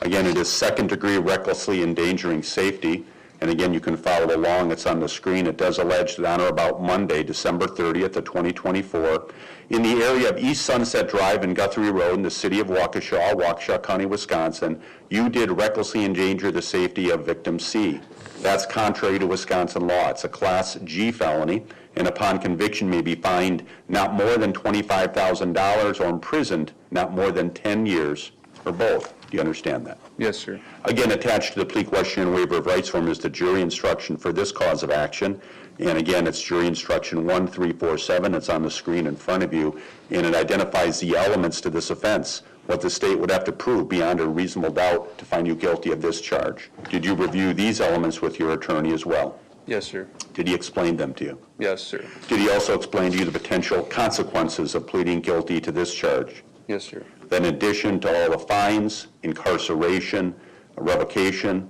Again, it is second-degree recklessly endangering safety. And again, you can follow along. It's on the screen. It does allege that on or about Monday, December 30th of 2024, in the area of East Sunset Drive and Guthrie Road in the city of Waukesha, Waukesha County, Wisconsin, you did recklessly endanger the safety of victim C. That's contrary to Wisconsin law. It's a Class G felony, and upon conviction may be fined not more than $25,000 or imprisoned not more than 10 years, or both. Do you understand that? Yes, sir. Again, attached to the plea question and waiver of rights form is the jury instruction for this cause of action. And again, it's jury instruction 1347. It's on the screen in front of you, and it identifies the elements to this offense, what the state would have to prove beyond a reasonable doubt to find you guilty of this charge. Did you review these elements with your attorney as well? Yes, sir. Did he explain them to you? Yes, sir. Did he also explain to you the potential consequences of pleading guilty to this charge? Yes, sir. That in addition to all the fines, incarceration, revocation,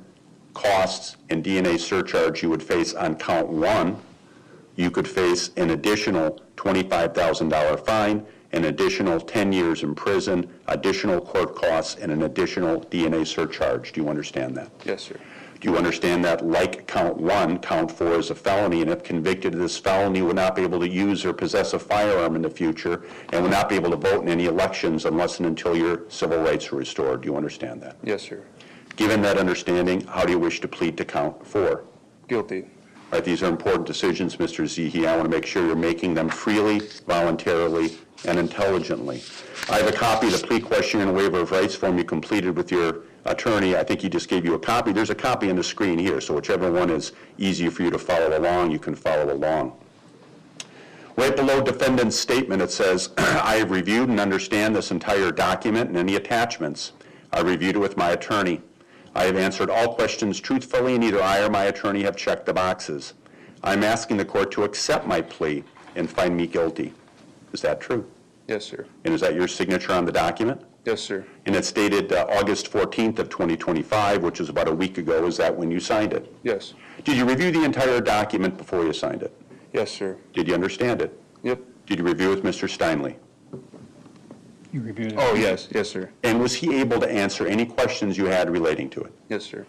costs, and DNA surcharge you would face on count 1, you could face an additional $25,000 fine, an additional 10 years in prison, additional court costs, and an additional DNA surcharge. Do you understand that? Yes, sir. Do you understand that, like count 1, count 4 is a felony, and if convicted of this felony, would not be able to use or possess a firearm in the future, and would not be able to vote in any elections unless and until your civil rights are restored? Do you understand that? Yes, sir. Given that understanding, how do you wish to plead to count 4? Guilty. All right, these are important decisions, Mr. Zehe. I want to make sure you're making them freely, voluntarily, and intelligently. I have a copy of the plea question and waiver of rights form you completed with your attorney. I think he just gave you a copy. There's a copy on the screen here, so whichever one is easier for you to follow along, you can follow along. Right below defendant's statement, it says, I have reviewed and understand this entire document and any attachments. I reviewed it with my attorney. I have answered all questions truthfully, and either I or my attorney have checked the boxes. I'm asking the court to accept my plea and find me guilty. Is that true? Yes, sir. And is that your signature on the document? Yes, sir. And it's dated August 14th of 2025, which is about a week ago. Is that when you signed it? Yes. Did you review the entire document before you signed it? Yes, sir. Did you understand it? Yep. Did you review it with Mr. Steinley? You reviewed it? Oh, yes. Yes, sir. And was he able to answer any questions you had relating to it? Yes, sir.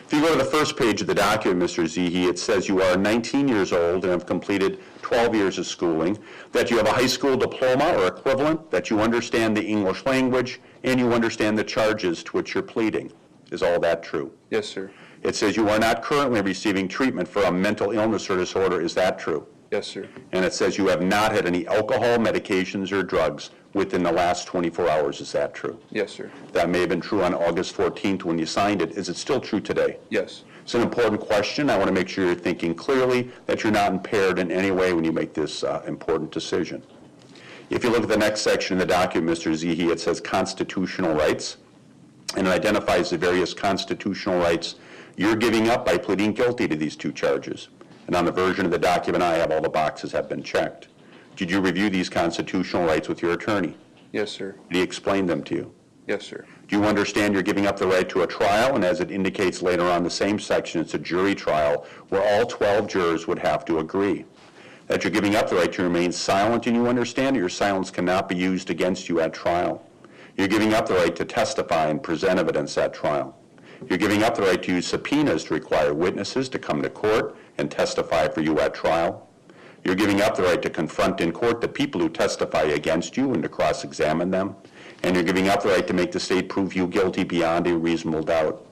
If you go to the first page of the document, Mr. Zehe, it says you are 19 years old and have completed 12 years of schooling, that you have a high school diploma or equivalent, that you understand the English language, and you understand the charges to which you're pleading. Is all that true? Yes, sir. It says you are not currently receiving treatment for a mental illness or disorder. Is that true? Yes, sir. And it says you have not had any alcohol, medications, or drugs within the last 24 hours. Is that true? Yes, sir. That may have been true on August 14th when you signed it. Is it still true today? Yes. It's an important question. I want to make sure you're thinking clearly, that you're not impaired in any way when you make this important decision. If you look at the next section in the document, Mr. Zehe, it says constitutional rights, and it identifies the various constitutional rights you're giving up by pleading guilty to these two charges. And on the version of the document I have, all the boxes have been checked. Did you review these constitutional rights with your attorney? Yes, sir. Did he explain them to you? Yes, sir. Do you understand you're giving up the right to a trial? And as it indicates later on the same section, it's a jury trial where all 12 jurors would have to agree. That you're giving up the right to remain silent, and you understand that your silence cannot be used against you at trial. You're giving up the right to testify and present evidence at trial. You're giving up the right to use subpoenas to require witnesses to come to court and testify for you at trial. You're giving up the right to confront in court the people who testify against you and to cross-examine them. And you're giving up the right to make the state prove you guilty beyond a reasonable doubt.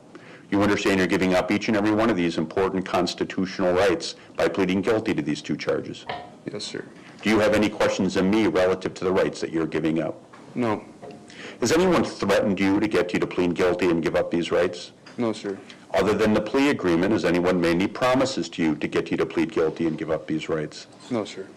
You understand you're giving up each and every one of these important constitutional rights by pleading guilty to these two charges. Yes, sir. Do you have any questions of me relative to the rights that you're giving up? No. Has anyone threatened you to get you to plead guilty and give up these rights? No, sir. Other than the plea agreement, has anyone made any promises to you to get you to plead guilty and give up these rights? No, sir.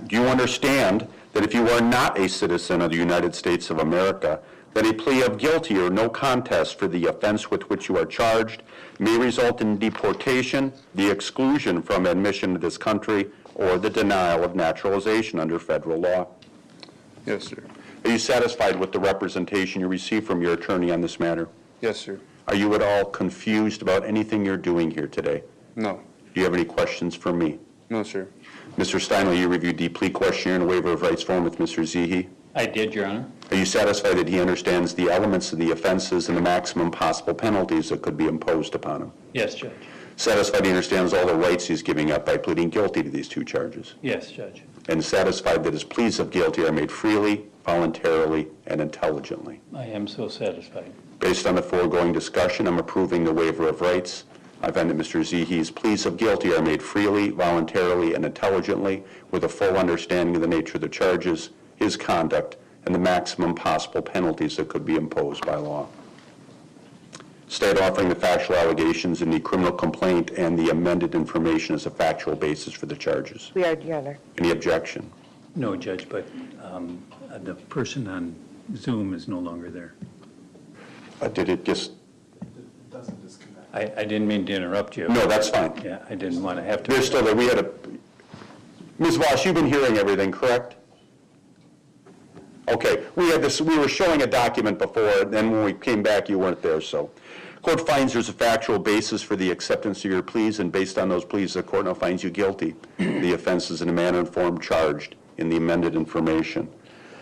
Do you understand that if you are not a citizen of the United States of America, that a plea of guilty or no contest for the offense with which you are charged may result in deportation, the exclusion from admission to this country, or the denial of naturalization under federal law? Yes, sir. Are you satisfied with the representation you received from your attorney on this matter? Yes, sir. Are you at all confused about anything you're doing here today? No. Do you have any questions for me? No, sir. Mr. Steinley, you reviewed the plea questionnaire and waiver of rights form with Mr. Zehe. I did, Your Honor. Are you satisfied that he understands the elements of the offenses and the maximum possible penalties that could be imposed upon him? Yes, Judge. Satisfied he understands all the rights he's giving up by pleading guilty to these two charges? Yes, Judge. And satisfied that his pleas of guilty are made freely, voluntarily, and intelligently? I am so satisfied. Based on the foregoing discussion, I'm approving the waiver of rights. I find that Mr. Zehe's pleas of guilty are made freely, voluntarily, and intelligently, with a full understanding of the nature of the charges, his conduct, and the maximum possible penalties that could be imposed by law. State offering the factual allegations in the criminal complaint and the amended information as a factual basis for the charges. We are, Your Honor. Any objection? No, Judge, but the person on Zoom is no longer there. Did it just... It doesn't disconnect. I didn't mean to interrupt you. No, that's fine. Yeah, I didn't want to have to. They're still there. We had a... Ms. Voss, you've been hearing everything, correct? Okay. We were showing a document before, and then when we came back, you weren't there, so. Court finds there's a factual basis for the acceptance of your pleas, and based on those pleas, the court now finds you guilty. The offense is in a manner and form charged in the amended information.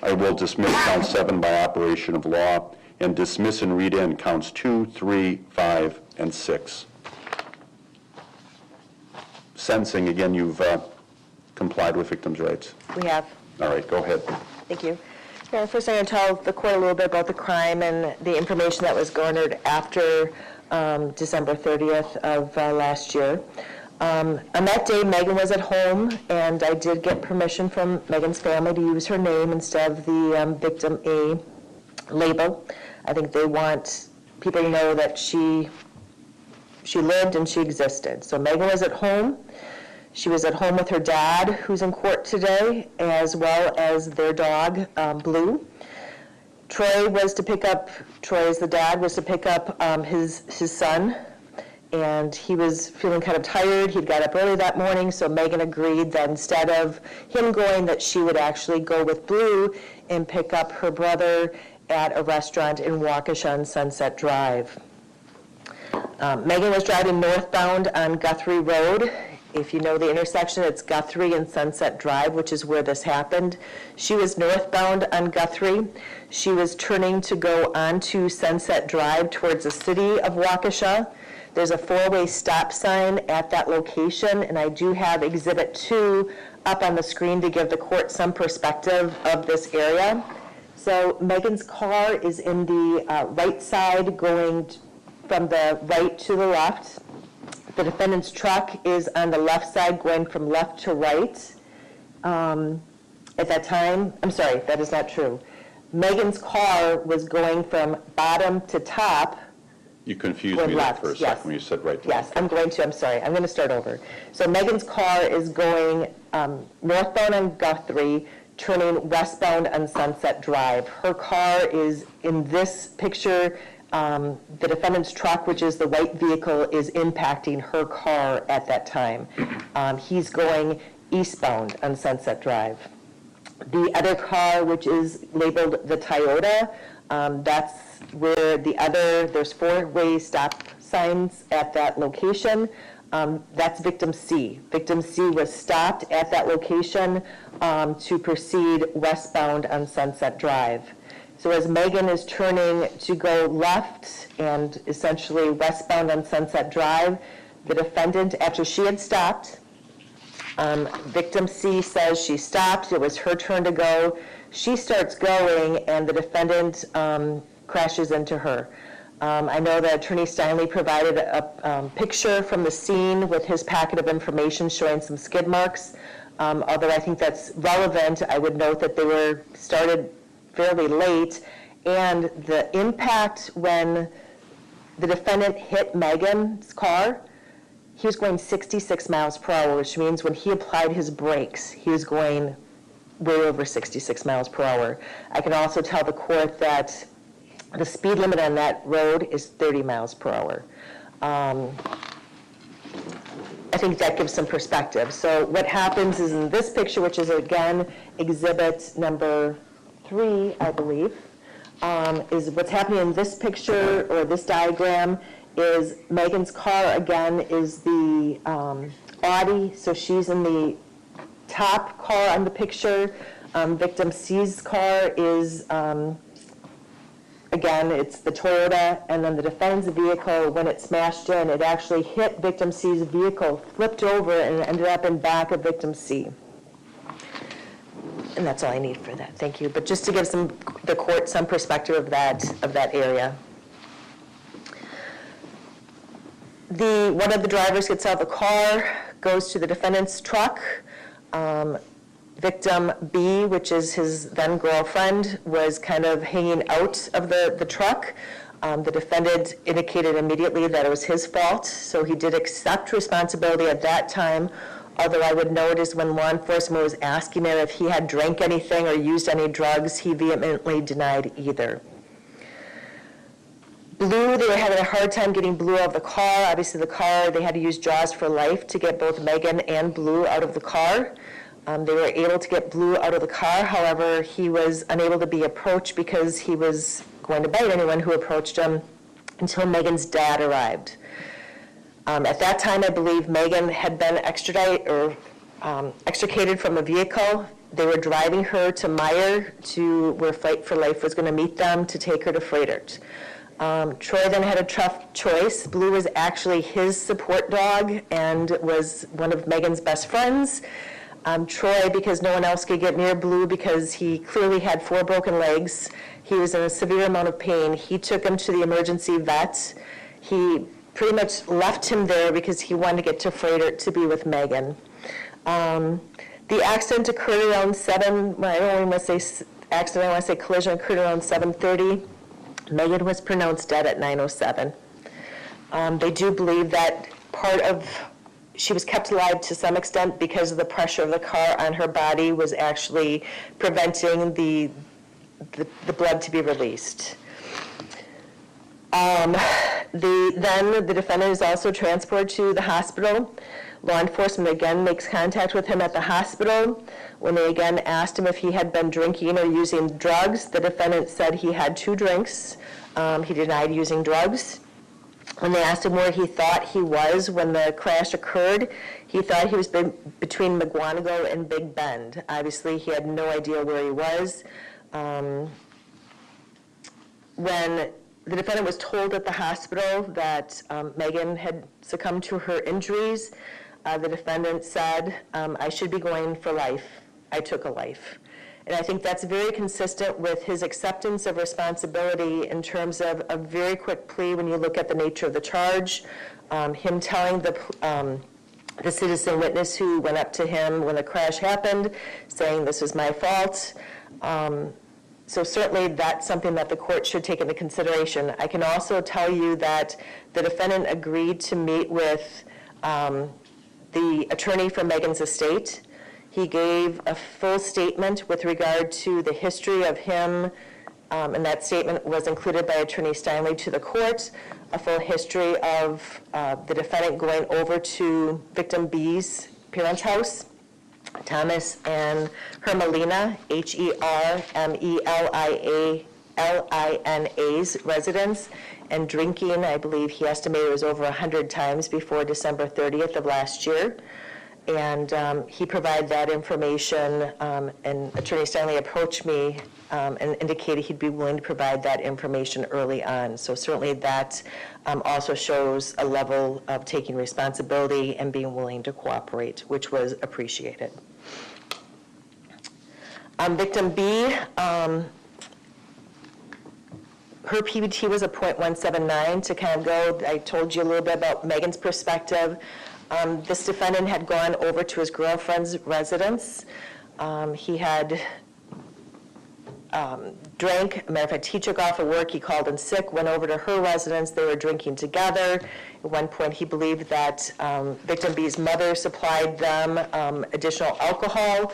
I will dismiss count 7 by operation of law, and dismiss and read in counts 2, 3, 5, and 6. Sentencing, again, you've complied with victims' rights. We have. All right, go ahead. Thank you. First, I'm going to tell the court a little bit about the crime and the information that was garnered after December 30th of last year. On that day, Megan was at home, and I did get permission from Megan's family to use her name instead of the victim A label. I think they want people to know that she lived and she existed. So Megan was at home. She was at home with her dad, who's in court today, as well as their dog, Blue. Troy is the dad, was to pick up his son, and he was feeling kind of tired. He'd got up early that morning, so Megan agreed that instead of him going, that she would actually go with Blue and pick up her brother at a restaurant in Waukesha on Sunset Drive. Megan was driving northbound on Guthrie Road. If you know the intersection, it's Guthrie and Sunset Drive, which is where this happened. She was northbound on Guthrie. She was turning to go onto Sunset Drive towards the city of Waukesha. There's a four-way stop sign at that location, and I do have Exhibit 2 up on the screen to give the court some perspective of this area. So Megan's car is in the right side going from the right to the left. The defendant's truck is on the left side going from left to right. At that time, I'm sorry, that is not true. Megan's car was going from bottom to top. You confused me there for a second when you said right to left. Yes, I'm going to start over. So Megan's car is going northbound on Guthrie, turning westbound on Sunset Drive. Her car is in this picture. The defendant's truck, which is the white vehicle, is impacting her car at that time. He's going eastbound on Sunset Drive. The other car, which is labeled the Toyota, that's where there's four-way stop signs at that location. That's victim C. Victim C was stopped at that location to proceed westbound on Sunset Drive. So as Megan is turning to go left and essentially westbound on Sunset Drive, the defendant, after she had stopped, victim C says she stopped, it was her turn to go. She starts going and the defendant crashes into her. I know that Attorney Steinley provided a picture from the scene with his packet of information showing some skid marks. Although I think that's relevant, I would note that they were started fairly late, and the impact when the defendant hit Megan's car, he was going 66 miles per hour, which means when he applied his brakes, he was going way over 66 miles per hour. I can also tell the court that the speed limit on that road is 30 miles per hour. I think that gives some perspective. So what happens is in this picture, which is again exhibit number 3, I believe, is what's happening in this picture or this diagram is Megan's car again is the Audi, so she's in the top car on the picture. Victim C's car is, again, it's the Toyota, and then the defendant's vehicle, when it smashed in, it actually hit Victim C's vehicle, flipped over, and ended up in back of Victim C. And that's all I need for that. Thank you. But just to give the court some perspective of that area. One of the drivers gets out of the car, goes to the defendant's truck. Victim B, which is his then girlfriend, was kind of hanging out of the truck. The defendant indicated immediately that it was his fault, so he did accept responsibility at that time. Although I would note is when law enforcement was asking him if he had drank anything or used any drugs, he vehemently denied either. Blue, they were having a hard time getting Blue out of the car. Obviously the car, they had to use Jaws for life to get both Megan and Blue out of the car. They were able to get Blue out of the car. However, he was unable to be approached because he was going to bite anyone who approached him until Megan's dad arrived. At that time, I believe Megan had been extricated from a vehicle. They were driving her to Meyer, to where Fight for Life was going to meet them to take her to Frederick. Troy then had a tough choice. Blue was actually his support dog and was one of Megan's best friends. Troy, because no one else could get near Blue because he clearly had 4 broken legs, he was in a severe amount of pain. He took him to the emergency vet. He pretty much left him there because he wanted to get to Frederick to be with Megan. The accident occurred around 7, I don't want to say accident, I want to say collision occurred around 7:30. Megan was pronounced dead at 9:07. They do believe that she was kept alive to some extent because of the pressure of the car on her body was actually preventing the blood to be released. Then the defendant is also transported to the hospital. Law enforcement again makes contact with him at the hospital. When they again asked him if he had been drinking or using drugs, the defendant said he had 2 drinks. He denied using drugs. When they asked him where he thought he was when the crash occurred, he thought he was between McGuanago and Big Bend. Obviously, he had no idea where he was. When the defendant was told at the hospital that Megan had succumbed to her injuries, the defendant said, I should be going for life. I took a life. And I think that's very consistent with his acceptance of responsibility in terms of a very quick plea when you look at the nature of the charge. Him telling the citizen witness who went up to him when the crash happened, saying this was my fault. So certainly that's something that the court should take into consideration. I can also tell you that the defendant agreed to meet with the attorney for Megan's estate. He gave a full statement with regard to the history of him, and that statement was included by Attorney Steinley to the court, a full history of the defendant going over to victim B's parents' house, Thomas and Hermelina's, Hermelina's residence, and drinking, I believe he estimated it was over 100 times before December 30th of last year. And he provided that information, and Attorney Stanley approached me and indicated he'd be willing to provide that information early on. So certainly that also shows a level of taking responsibility and being willing to cooperate, which was appreciated. Victim B, her PBT was a .179. To kind of go, I told you a little bit about Megan's perspective. This defendant had gone over to his girlfriend's residence. He had drank. As a matter of fact, he took off of work. He called in sick, went over to her residence. They were drinking together. At one point, he believed that victim B's mother supplied them additional alcohol.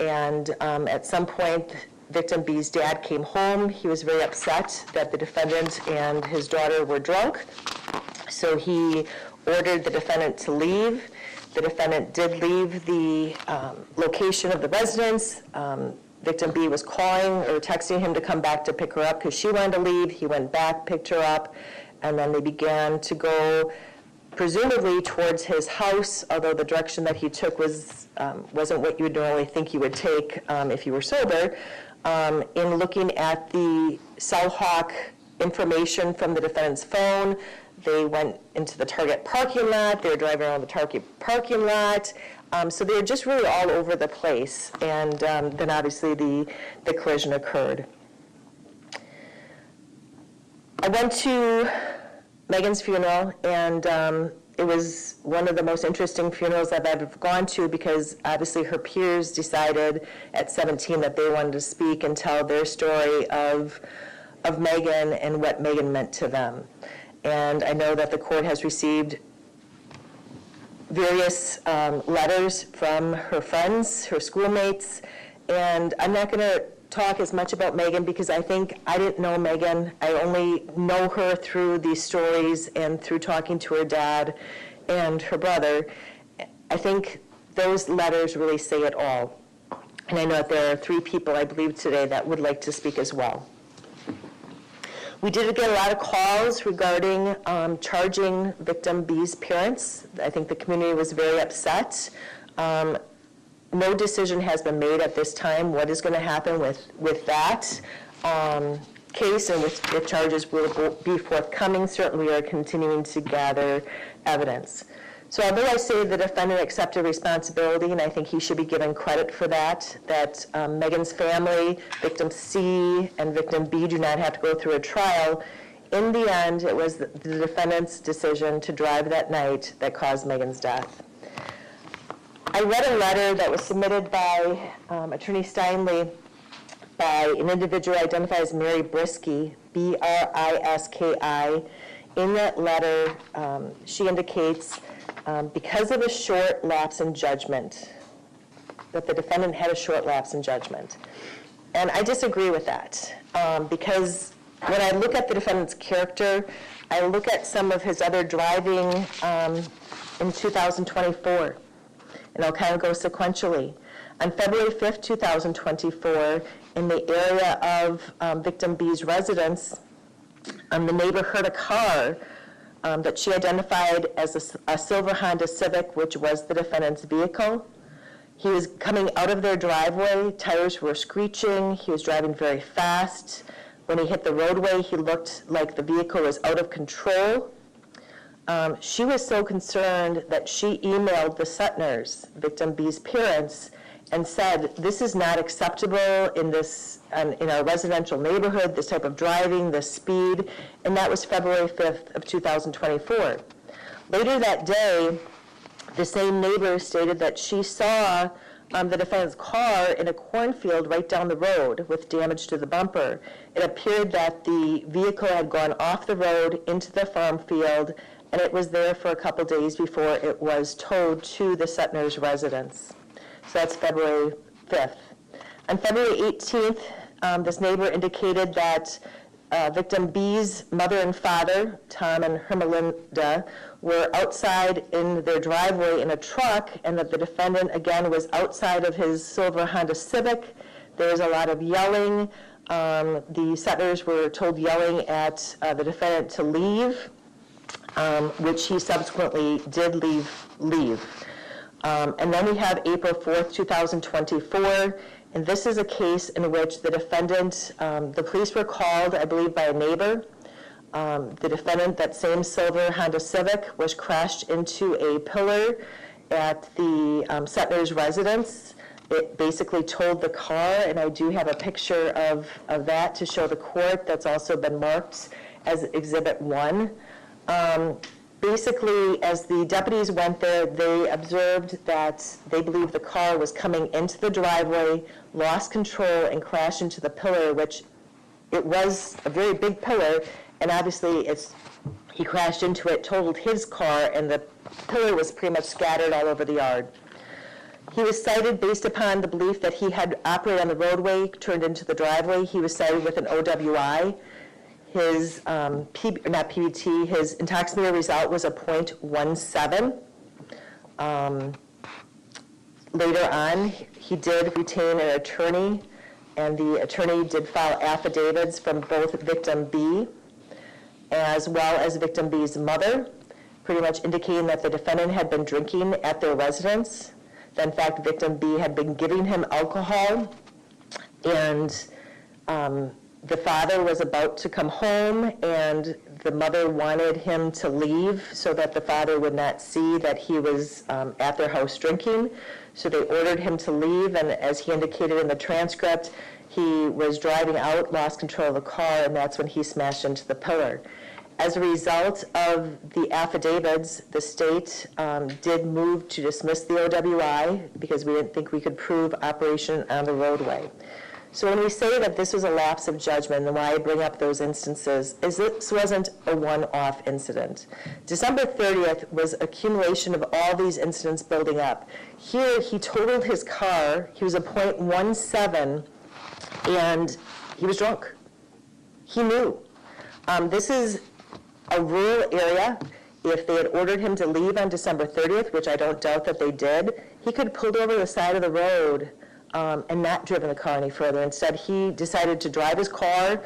And at some point, victim B's dad came home. He was very upset that the defendant and his daughter were drunk. So he ordered the defendant to leave. The defendant did leave the location of the residence. Victim B was calling or texting him to come back to pick her up because she wanted to leave. He went back, picked her up, and then they began to go presumably towards his house, although the direction that he took wasn't what you would normally think you would take if you were sober. In looking at the Cellhawk information from the defendant's phone, they went into the Target parking lot. They were driving around the Target parking lot. So they were just really all over the place. And then obviously the collision occurred. I went to Megan's funeral, and it was one of the most interesting funerals I've ever gone to because obviously her peers decided at 17 that they wanted to speak and tell their story of Megan and what Megan meant to them. And I know that the court has received various letters from her friends, her schoolmates, and I'm not going to talk as much about Megan because I think I didn't know Megan. I only know her through these stories and through talking to her dad and her brother. I think those letters really say it all. And I know that there are 3 people, I believe, today that would like to speak as well. We did get a lot of calls regarding charging victim B's parents. I think the community was very upset. No decision has been made at this time what is going to happen with that case and with charges will be forthcoming. Certainly we are continuing to gather evidence. So although I say the defendant accepted responsibility, and I think he should be given credit for that Megan's family, victim C and victim B do not have to go through a trial, in the end it was the defendant's decision to drive that night that caused Megan's death. I read a letter that was submitted by Attorney Steinley by an individual identified as Mary Briski, B-R-I-S-K-I. In that letter, she indicates because of a short lapse in judgment, that the defendant had a short lapse in judgment. And I disagree with that because When I look at the defendant's character, I look at some of his other driving in 2024, and I'll kind of go sequentially. On February 5th, 2024, in the area of victim B's residence, the neighbor heard a car that she identified as a silver Honda Civic, which was the defendant's vehicle. He was coming out of their driveway, tires were screeching, he was driving very fast. When he hit the roadway, he looked like the vehicle was out of control. She was so concerned that she emailed the Sutners, victim B's parents, and said, this is not acceptable in our residential neighborhood, this type of driving, this speed, and that was February 5th of 2024. Later that day, the same neighbor stated that she saw the defendant's car in a cornfield right down the road with damage to the bumper. It appeared that the vehicle had gone off the road into the farm field, and it was there for a couple days before it was towed to the Sutner's residence. So that's February 5th. On February 18th, this neighbor indicated that victim B's mother and father, Tom and Hermelinda, were outside in their driveway in a truck, and that the defendant, again, was outside of his silver Honda Civic. There was a lot of yelling. The Sutners were told yelling at the defendant to leave, which he subsequently did leave. And then we have April 4th, 2024, and this is a case in which the defendant, the police were called, I believe, by a neighbor. The defendant, that same silver Honda Civic, was crashed into a pillar at the Sutner's residence. It basically towed the car, and I do have a picture of that to show the court. That's also been marked as Exhibit 1. Basically, as the deputies went there, they observed that they believed the car was coming into the driveway, lost control, and crashed into the pillar, which it was a very big pillar, and obviously he crashed into it, totaled his car, and the pillar was pretty much scattered all over the yard. He was cited based upon the belief that he had operated on the roadway, turned into the driveway. He was cited with an OWI. His, his intoxicator result was a .17. Later on, he did retain an attorney, and the attorney did file affidavits from both victim B as well as victim B's mother, pretty much indicating that the defendant had been drinking at their residence. That in fact, victim B had been giving him alcohol, and the father was about to come home, and the mother wanted him to leave so that the father would not see that he was at their house drinking. So they ordered him to leave, and as he indicated in the transcript, he was driving out, lost control of the car, and that's when he smashed into the pillar. As a result of the affidavits, the state did move to dismiss the OWI because we didn't think we could prove operation on the roadway. So when we say that this was a lapse of judgment, and why I bring up those instances, is this wasn't a one-off incident. December 30th was accumulation of all these incidents building up. Here, he totaled his car. He was a .17, and he was drunk. He knew. This is a rural area. If they had ordered him to leave on December 30th, which I don't doubt that they did, he could have pulled over the side of the road and not driven the car any further. Instead, he decided to drive his car.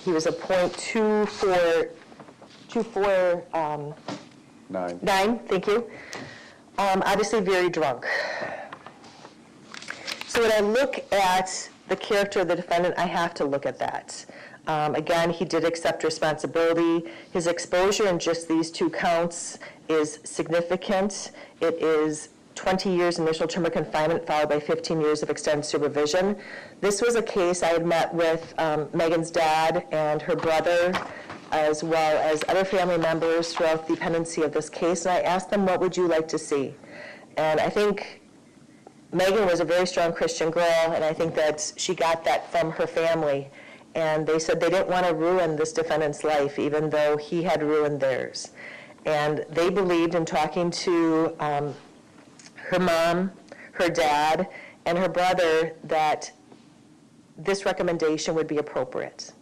He was a .9, thank you. Obviously very drunk. So when I look at the character of the defendant, I have to look at that. Again, he did accept responsibility. His exposure in just these 2 counts is significant. It is 20 years initial term of confinement followed by 15 years of extended supervision. This was a case I had met with Megan's dad and her brother, as well as other family members throughout the pendency of this case, and I asked them, what would you like to see? And I think Megan was a very strong Christian girl, and I think that she got that from her family. And they said they didn't want to ruin this defendant's life, even though he had ruined theirs. And they believed, in talking to her mom, her dad, and her brother, that this recommendation would be appropriate.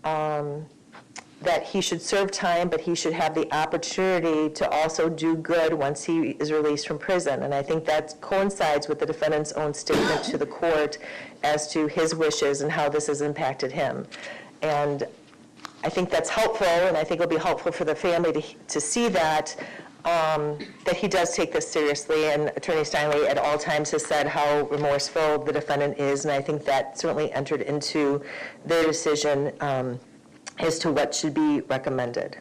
that he should serve time, but he should have the opportunity to also do good once he is released from prison. And I think that coincides with the defendant's own statement to the court as to his wishes and how this has impacted him. And I think that's helpful, and I think it'll be helpful for the family to see that, that he does take this seriously. And Attorney Steinle at all times has said how remorseful the defendant is, and I think that certainly entered into their decision as to what should be recommended.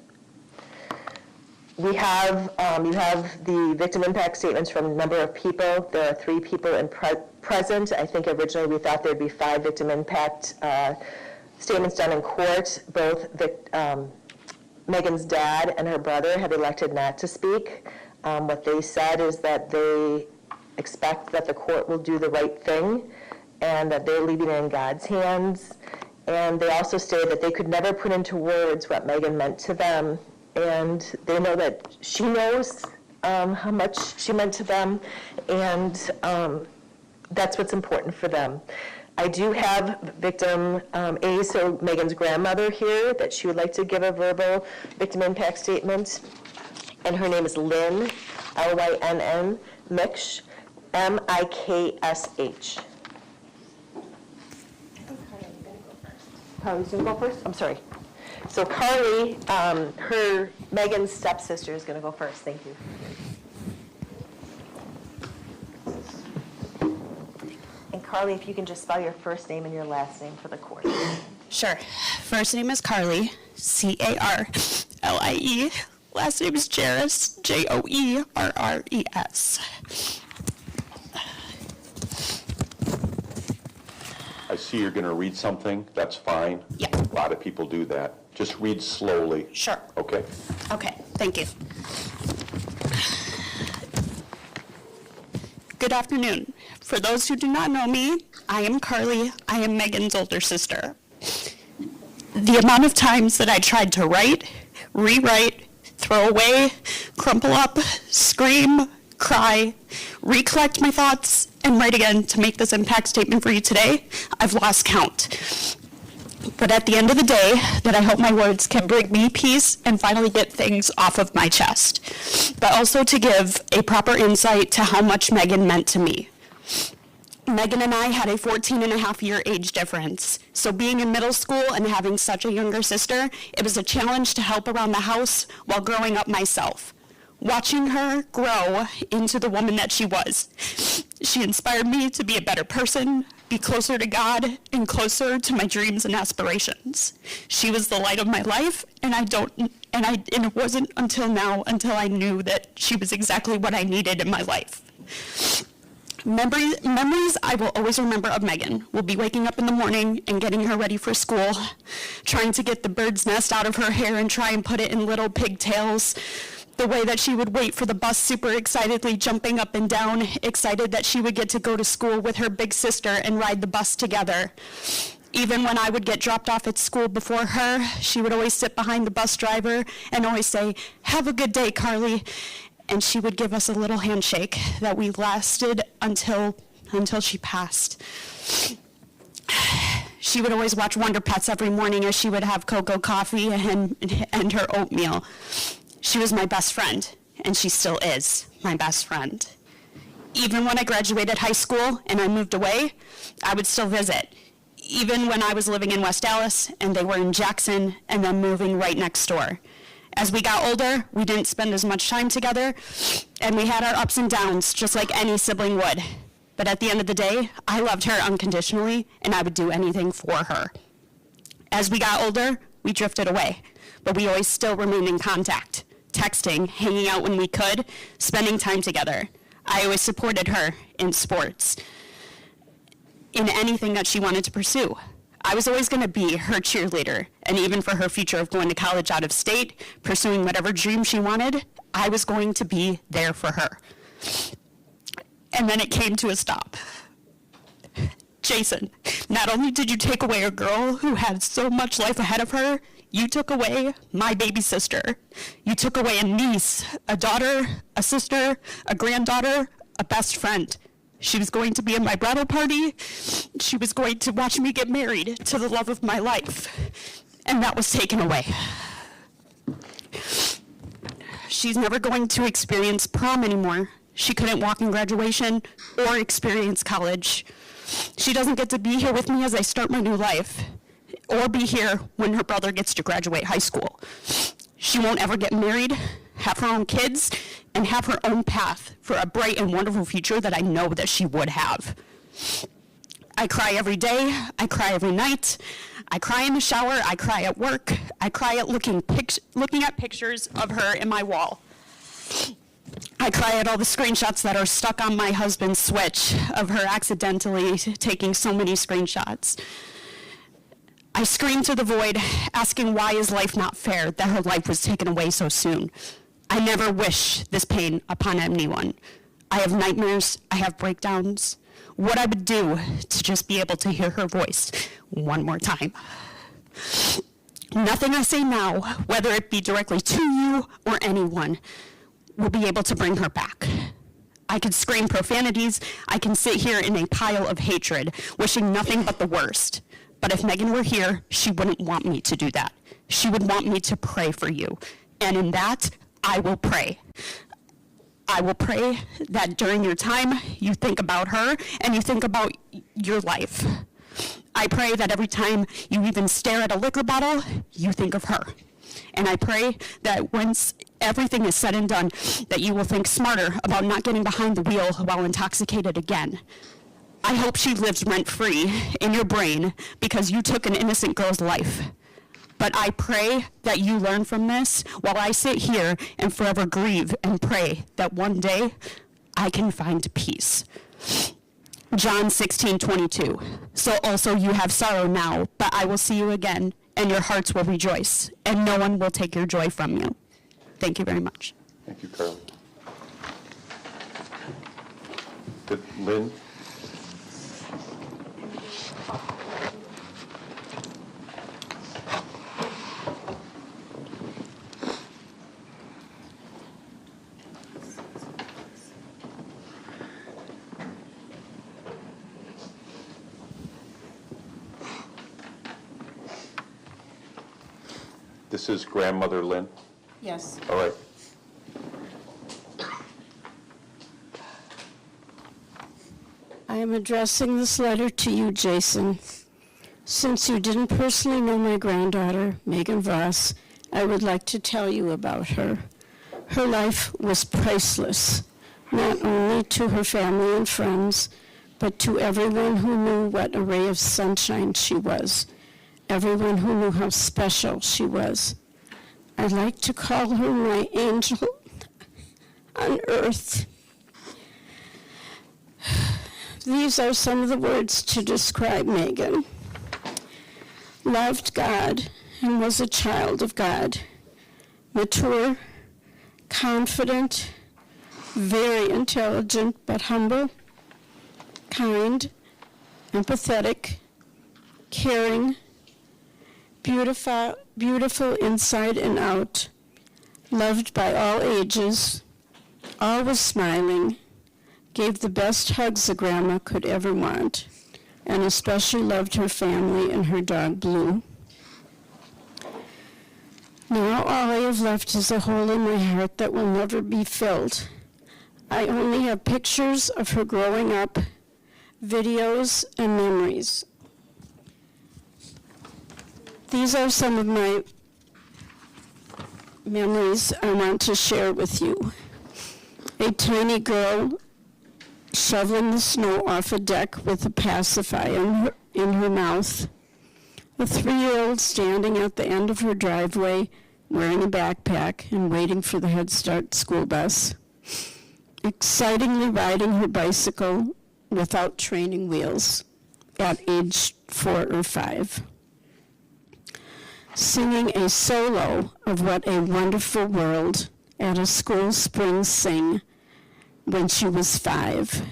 We have, you have the victim impact statements from a number of people. There are 3 people present. I think originally we thought there'd be 5 victim impact statements done in court. Both Megan's dad and her brother have elected not to speak. What they said is that they expect that the court will do the right thing and that they're leaving it in God's hands. And they also stated that they could never put into words what Megan meant to them. And they know that she knows how much she meant to them, and that's what's important for them. I do have victim A, so Megan's grandmother here, that she would like to give a verbal victim impact statement. And her name is Lynn, Lynn, Miksh, Miksh. Carly's going to go first? I'm sorry. So Carly, Megan's stepsister is going to go first. Thank you. And Carly, if you can just spell your first name and your last name for the court. Sure. First name is Carly, C-A-R-L-I-E. Last name is Jerris, Joerres. I see you're going to read something. That's fine. Yeah. A lot of people do that. Just read slowly. Sure. Okay? Okay, thank you. Good afternoon. For those who do not know me, I am Carly. I am Megan's older sister. The amount of times that I tried to write, rewrite, throw away, crumple up, scream, cry, recollect my thoughts, and write again to make this impact statement for you today, I've lost count. But at the end of the day, that I hope my words can bring me peace and finally get things off of my chest, but also to give a proper insight to how much Megan meant to me. Megan and I had a 14-and-a-half-year age difference, so being in middle school and having such a younger sister, it was a challenge to help around the house while growing up myself. Watching her grow into the woman that she was, she inspired me to be a better person, be closer to God, and closer to my dreams and aspirations. She was the light of my life, and it wasn't until now until I knew that she was exactly what I needed in my life. Memories I will always remember of Megan will be waking up in the morning and getting her ready for school, trying to get the bird's nest out of her hair and try and put it in little pigtails, the way that she would wait for the bus super excitedly, jumping up and down, excited that she would get to go to school with her big sister and ride the bus together. Even when I would get dropped off at school before her, she would always sit behind the bus driver and always say, "Have a good day, Carly." And she would give us a little handshake that we lasted until she passed. She would always watch Wonder Pets every morning as she would have cocoa coffee and her oatmeal. She was my best friend, and she still is my best friend. Even when I graduated high school and I moved away, I would still visit. Even when I was living in West Dallas and they were in Jackson and then moving right next door. As we got older, we didn't spend as much time together, and we had our ups and downs, just like any sibling would. But at the end of the day, I loved her unconditionally, and I would do anything for her. As we got older, we drifted away, but we always still remained in contact, texting, hanging out when we could, spending time together. I always supported her in sports, in anything that she wanted to pursue. I was always going to be her cheerleader, and even for her future of going to college out of state, pursuing whatever dream she wanted, I was going to be there for her. And then it came to a stop. Jason, not only did you take away a girl who had so much life ahead of her, you took away my baby sister. You took away a niece, a daughter, a sister, a granddaughter, a best friend. She was going to be in my bridal party. She was going to watch me get married to the love of my life. and that was taken away. She's never going to experience prom anymore. She couldn't walk in graduation or experience college. She doesn't get to be here with me as I start my new life, or be here when her brother gets to graduate high school. She won't ever get married, have her own kids, and have her own path for a bright and wonderful future that I know that she would have. I cry every day, I cry every night, I cry in the shower, I cry at work, I cry at looking at pictures of her in my wall. I cry at all the screenshots that are stuck on my husband's switch of her accidentally taking so many screenshots. I scream to the void, asking why is life not fair that her life was taken away so soon. I never wish this pain upon anyone. I have nightmares, I have breakdowns. What I would do to just be able to hear her voice one more time. Nothing I say now, whether it be directly to you or anyone, will be able to bring her back. I could scream profanities, I can sit here in a pile of hatred, wishing nothing but the worst. But if Megan were here, she wouldn't want me to do that. She would want me to pray for you. And in that, I will pray. I will pray that during your time, you think about her and you think about your life. I pray that every time you even stare at a liquor bottle, you think of her. And I pray that once everything is said and done, that you will think smarter about not getting behind the wheel while intoxicated again. I hope she lives rent-free in your brain because you took an innocent girl's life. But I pray that you learn from this while I sit here and forever grieve and pray that one day I can find peace. John 16:22. So also you have sorrow now, but I will see you again, and your hearts will rejoice, and no one will take your joy from you. Thank you very much. Thank you, Carly. Good. Lynn? This is grandmother Lynn? Yes. All right. I am addressing this letter to you, Jason. Since you didn't personally know my granddaughter, Megan Voss, I would like to tell you about her. Her life was priceless, not only to her family and friends, but to everyone who knew what a ray of sunshine she was. Everyone who knew how special she was. I like to call her my angel on earth. These are some of the words to describe Megan. Loved God and was a child of God. Mature, confident, very intelligent but humble, kind, empathetic, caring, beautiful inside and out, loved by all ages, always smiling, gave the best hugs a grandma could ever want, and especially loved her family and her dog Blue. Now all I have left is a hole in my heart that will never be filled. I only have pictures of her growing up, videos, and memories. These are some of my memories I want to share with you. A tiny girl shoveling the snow off a deck with a pacifier in her mouth. A 3-year-old standing at the end of her driveway wearing a backpack and waiting for the Head Start school bus. Excitingly riding her bicycle without training wheels at age 4 or 5. Singing a solo of What a Wonderful World at a school spring sing when she was 5.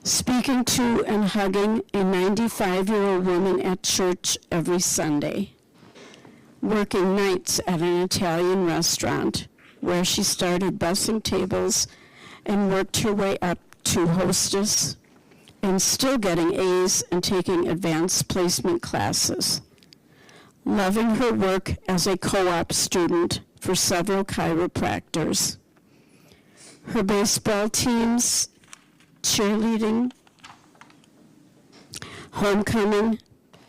Speaking to and hugging a 95-year-old woman at church every Sunday. Working nights at an Italian restaurant where she started bussing tables and worked her way up to hostess and still getting A's and taking advanced placement classes. loving her work as a co-op student for several chiropractors, her baseball teams, cheerleading, homecoming,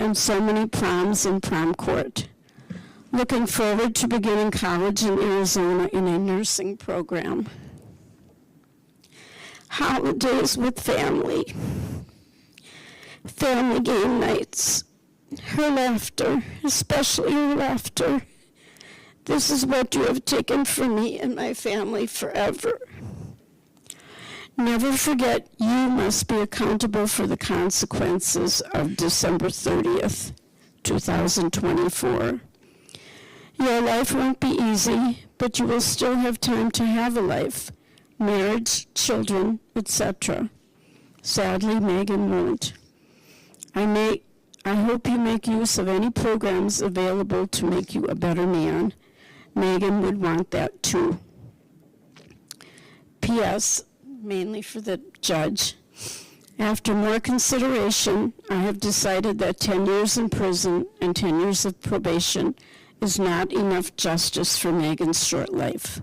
and so many proms and prom court. Looking forward to beginning college in Arizona in a nursing program. Holidays with family. Family game nights. Her laughter, especially her laughter. This is what you have taken from me and my family forever. Never forget, you must be accountable for the consequences of December 30th, 2024. Your life won't be easy, but you will still have time to have a life, marriage, children, etc. Sadly, Megan won't. I hope you make use of any programs available to make you a better man. Megan would want that too. P.S. mainly for the judge. After more consideration, I have decided that 10 years in prison and 10 years of probation is not enough justice for Megan's short life.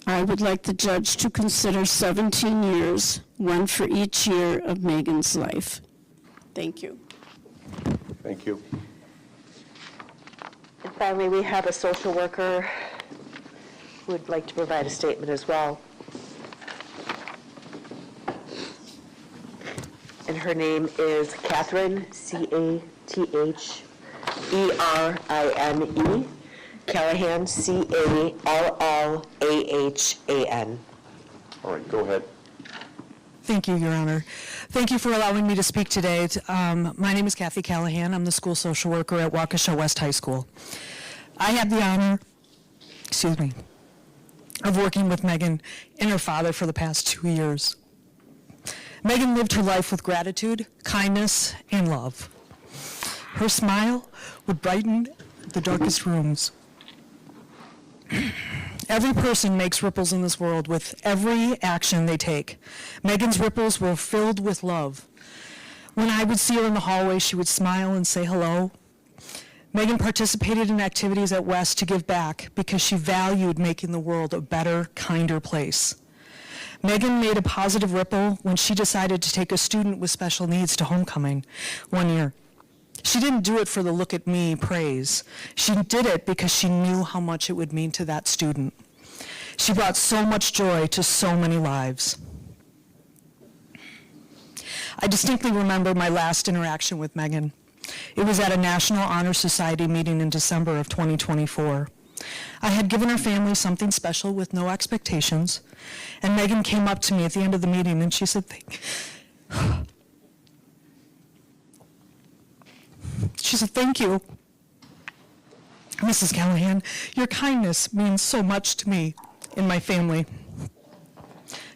I would like the judge to consider 17 years, one for each year of Megan's life. Thank you. Thank you. And finally, we have a social worker who would like to provide a statement as well. And her name is Catherine, C-A-T-H-E-R-I-N-E, Callahan, C-A-L-L-A-H-A-N. All right, go ahead. Thank you, Your Honor. Thank you for allowing me to speak today. My name is Kathy Callahan. I'm the school social worker at Waukesha West High School. I had the honor, of working with Megan and her father for the past 2 years. Megan lived her life with gratitude, kindness, and love. Her smile would brighten the darkest rooms. Every person makes ripples in this world with every action they take. Megan's ripples were filled with love. When I would see her in the hallway, she would smile and say hello. Megan participated in activities at West to give back because she valued making the world a better, kinder place. Megan made a positive ripple when she decided to take a student with special needs to homecoming one year. She didn't do it for the look at me praise. She did it because she knew how much it would mean to that student. She brought so much joy to so many lives. I distinctly remember my last interaction with Megan. It was at a National Honor Society meeting in December of 2024. I had given her family something special with no expectations, and Megan came up to me at the end of the meeting and she said, thank you. Mrs. Callahan, your kindness means so much to me and my family.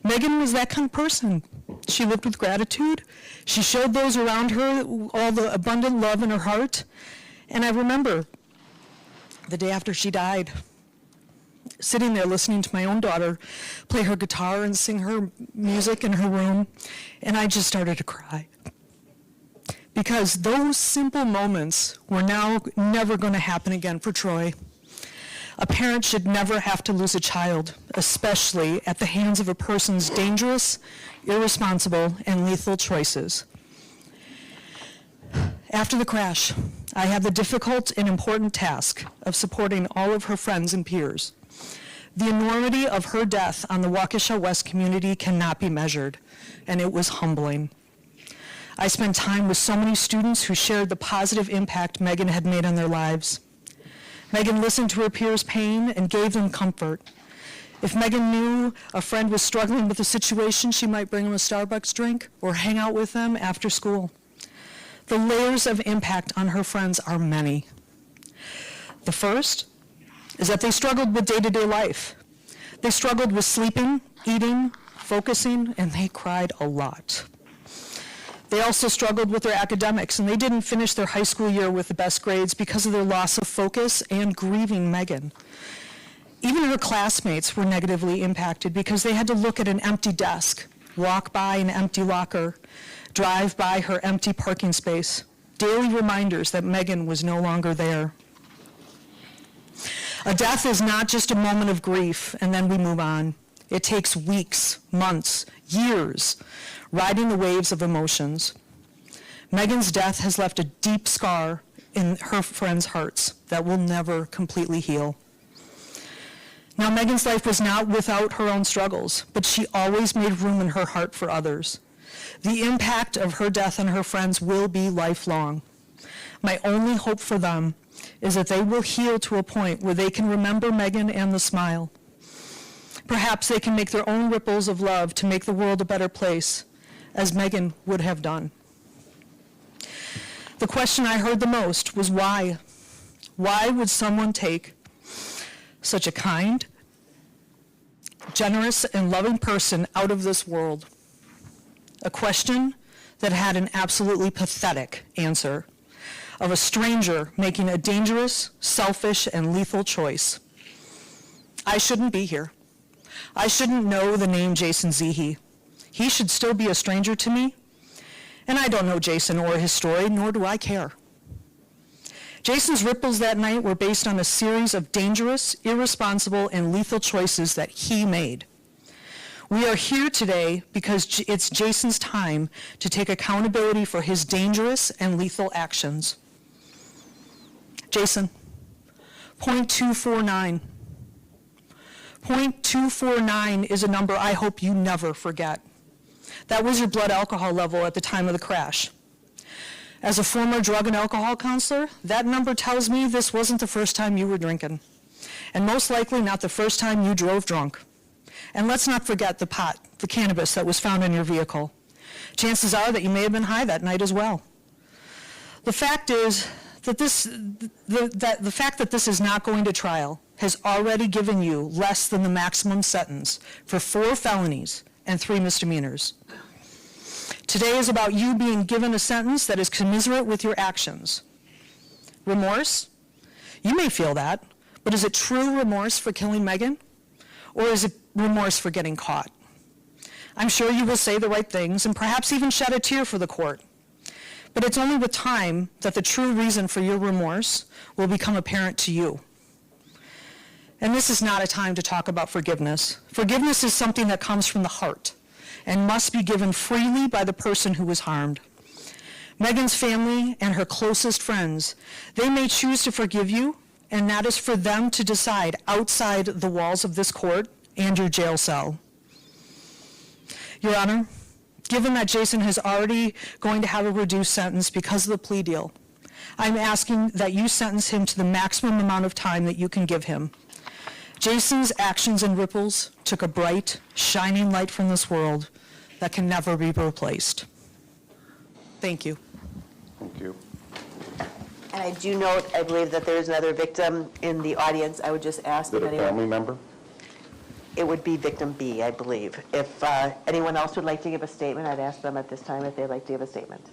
Megan was that kind of person. She lived with gratitude. She showed those around her all the abundant love in her heart. And I remember the day after she died, sitting there listening to my own daughter play her guitar and sing her music in her room, and I just started to cry. Because those simple moments were now never going to happen again for Troy. A parent should never have to lose a child, especially at the hands of a person's dangerous, irresponsible, and lethal choices. After the crash, I had the difficult and important task of supporting all of her friends and peers. The enormity of her death on the Waukesha West community cannot be measured, and it was humbling. I spent time with so many students who shared the positive impact Megan had made on their lives. Megan listened to her peers' pain and gave them comfort. If Megan knew a friend was struggling with a situation, she might bring them a Starbucks drink or hang out with them after school. The layers of impact on her friends are many. The first is that they struggled with day-to-day life. They struggled with sleeping, eating, focusing, and they cried a lot. They also struggled with their academics, and they didn't finish their high school year with the best grades because of their loss of focus and grieving Megan. Even her classmates were negatively impacted because they had to look at an empty desk, walk by an empty locker, drive by her empty parking space, daily reminders that Megan was no longer there. A death is not just a moment of grief and then we move on. It takes weeks, months, years, riding the waves of emotions. Megan's death has left a deep scar in her friends' hearts that will never completely heal. Now, Megan's life was not without her own struggles, but she always made room in her heart for others. The impact of her death on her friends will be lifelong. My only hope for them is that they will heal to a point where they can remember Megan and the smile. Perhaps they can make their own ripples of love to make the world a better place, as Megan would have done. The question I heard the most was why? Why would someone take such a kind, generous, and loving person out of this world? A question that had an absolutely pathetic answer of a stranger making a dangerous, selfish, and lethal choice. I shouldn't be here. I shouldn't know the name Jason Zehe. He should still be a stranger to me. And I don't know Jason or his story, nor do I care. Jason's ripples that night were based on a series of dangerous, irresponsible, and lethal choices that he made. We are here today because it's Jason's time to take accountability for his dangerous and lethal actions. Jason, .249. .249 is a number I hope you never forget. That was your blood alcohol level at the time of the crash. As a former drug and alcohol counselor, that number tells me this wasn't the first time you were drinking, and most likely not the first time you drove drunk. And let's not forget the pot, the cannabis that was found in your vehicle. Chances are that you may have been high that night as well. The fact is that the fact that this is not going to trial has already given you less than the maximum sentence for 4 felonies and 3 misdemeanors. Today is about you being given a sentence that is commiserate with your actions. Remorse? You may feel that, but is it true remorse for killing Megan? Or is it remorse for getting caught? I'm sure you will say the right things and perhaps even shed a tear for the court. But it's only with time that the true reason for your remorse will become apparent to you. And this is not a time to talk about forgiveness. Forgiveness is something that comes from the heart and must be given freely by the person who was harmed. Megan's family and her closest friends, they may choose to forgive you, and that is for them to decide outside the walls of this court and your jail cell. Your Honor, given that Jason is already going to have a reduced sentence because of the plea deal, I'm asking that you sentence him to the maximum amount of time that you can give him. Jason's actions and ripples took a bright, shining light from this world that can never be replaced. Thank you. Thank you. And I do note, I believe that there is another victim in the audience. I would just ask Is if it a anyone... family member? It would be victim B, I believe. If anyone else would like to give a statement, I'd ask them at this time if they'd like to give a statement.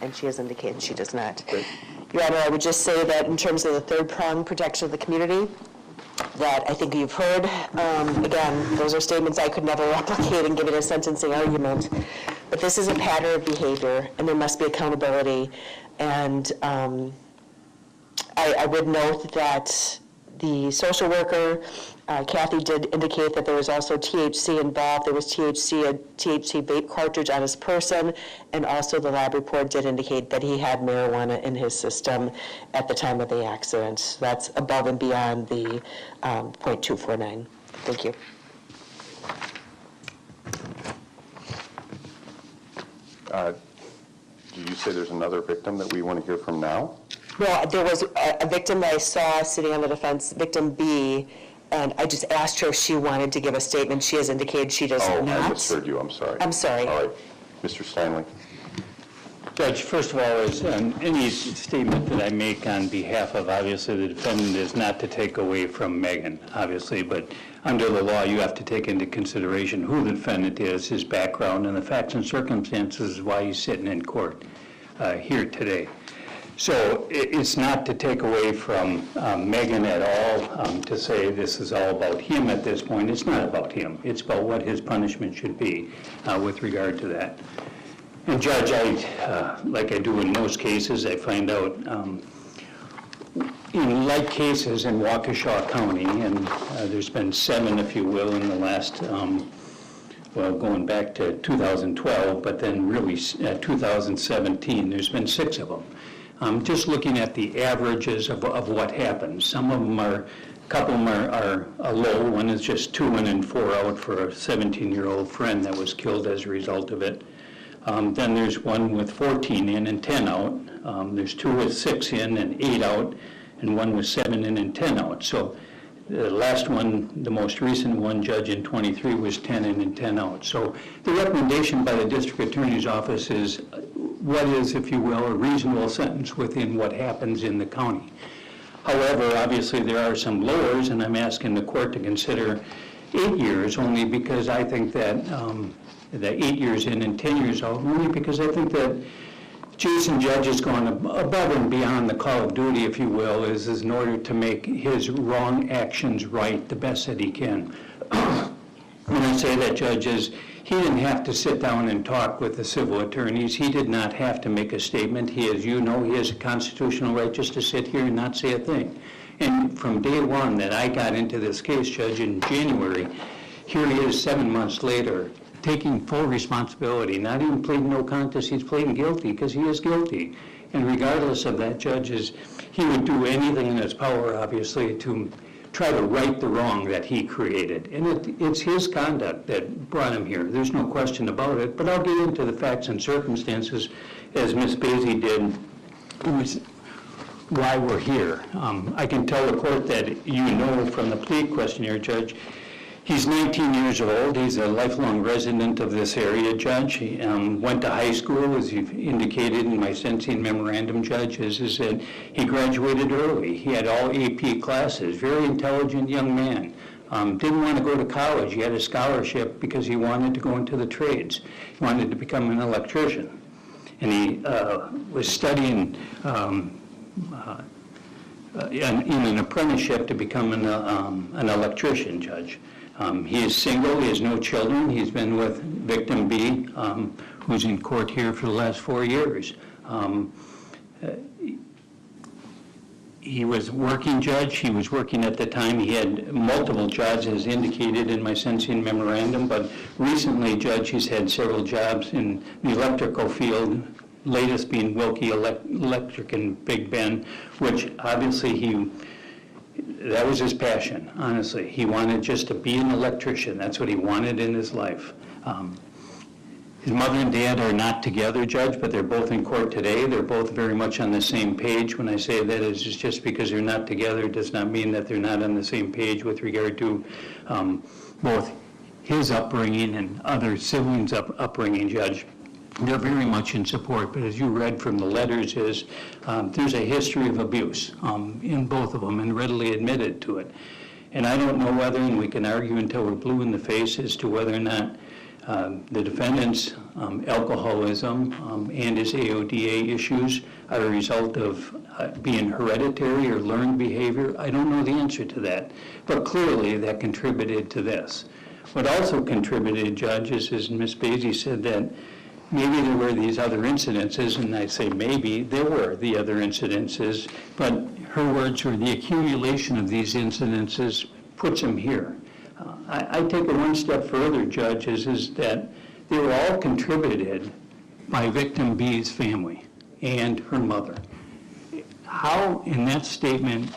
And she has indicated she does not. Great. Your Honor, I would just say that in terms of the third prong, protection of the community, that I think you've heard. Again, those are statements I could never replicate and give it a sentencing argument. But this is a pattern of behavior, and there must be accountability. And I would note that the social worker, Kathy, did indicate that there was also THC involved. There was a THC vape cartridge on his person, and also the lab report did indicate that he had marijuana in his system at the time of the accident. So that's above and beyond the .249. Thank you. Did you say there's another victim that we want to hear from now? Well, there was a victim that I saw sitting on the defense, victim B, and I just asked her if she wanted to give a statement. She has indicated she does not. I misheard you. I'm sorry. I'm sorry. All right. Mr. Steinle. Judge, first of all, any statement that I make on behalf of, obviously, the defendant is not to take away from Megan, obviously, but under the law, you have to take into consideration who the defendant is, his background, and the facts and circumstances why he's sitting in court here today. So it's not to take away from Megan at all, to say this is all about him at this point. It's not about him. It's about what his punishment should be with regard to that. And Judge, like I do in most cases, I find out in like cases in Waukesha County, and there's been 7, if you will, in the last, well, going back to 2012, but then really 2017, there's been 6 of them. Just looking at the averages of what happens. Some of them are, a couple of them are low. One is just 2 in and 4 out for a 17-year-old friend that was killed as a result of it. Then there's one with 14 in and 10 out. There's 2 with 6 in and 8 out, and 1 with 7 in and 10 out. So the last one, the most recent one, Judge, in 23 was 10 in and 10 out. So the recommendation by the District Attorney's Office is what is, if you will, a reasonable sentence within what happens in the county. However, obviously there are some lowers, and I'm asking the court to consider 8 years only because I think that the 8 years in and 10 years out, only because I think that Jason Judge has gone above and beyond the call of duty, if you will, is in order to make his wrong actions right the best that he can. When I say that, Judge, is he didn't have to sit down and talk with the civil attorneys. He did not have to make a statement. He, as you know, he has a constitutional right just to sit here and not say a thing. And from day one that I got into this case, Judge, in January, here he is 7 months later, taking full responsibility, not even pleading no contest, he's pleading guilty because he is guilty. And regardless of that, judges, he would do anything in his power, obviously, to try to right the wrong that he created. And it's his conduct that brought him here. There's no question about it. But I'll get into the facts and circumstances, as Ms. Basie did, why we're here. I can tell the court that you know from the plea questionnaire, Judge, he's 19 years old. He's a lifelong resident of this area, Judge. He went to high school, as you've indicated in my sentencing memorandum, Judge, is that he graduated early. He had all AP classes, very intelligent young man. Didn't want to go to college. He had a scholarship because he wanted to go into the trades. He wanted to become an electrician. And he was studying in an apprenticeship to become an electrician, Judge. He is single, he has no children. He's been with victim B, who's in court here for the last 4 years. He was working, Judge. He was working at the time. He had multiple jobs, as indicated in my sentencing memorandum, but recently, Judge, he's had several jobs in the electrical field, latest being Wilkie Electric in Big Bend, which obviously that was his passion, honestly. He wanted just to be an electrician. That's what he wanted in his life. His mother and dad are not together, Judge, but they're both in court today. They're both very much on the same page. When I say that, it's just because they're not together does not mean that they're not on the same page with regard to both his upbringing and other siblings' upbringing, Judge. They're very much in support, but as you read from the letters, there's a history of abuse in both of them and readily admitted to it. And I don't know whether, and we can argue until we're blue in the face as to whether or not the defendant's alcoholism and his AODA issues are a result of being hereditary or learned behavior. I don't know the answer to that, but clearly that contributed to this. What also contributed, Judge, is as Ms. Basie said, that maybe there were these other incidences, and I say maybe there were the other incidences, but her words were the accumulation of these incidences puts him here. I take it one step further, Judge, is that they were all contributed by victim B's family and her mother. How, in that statement,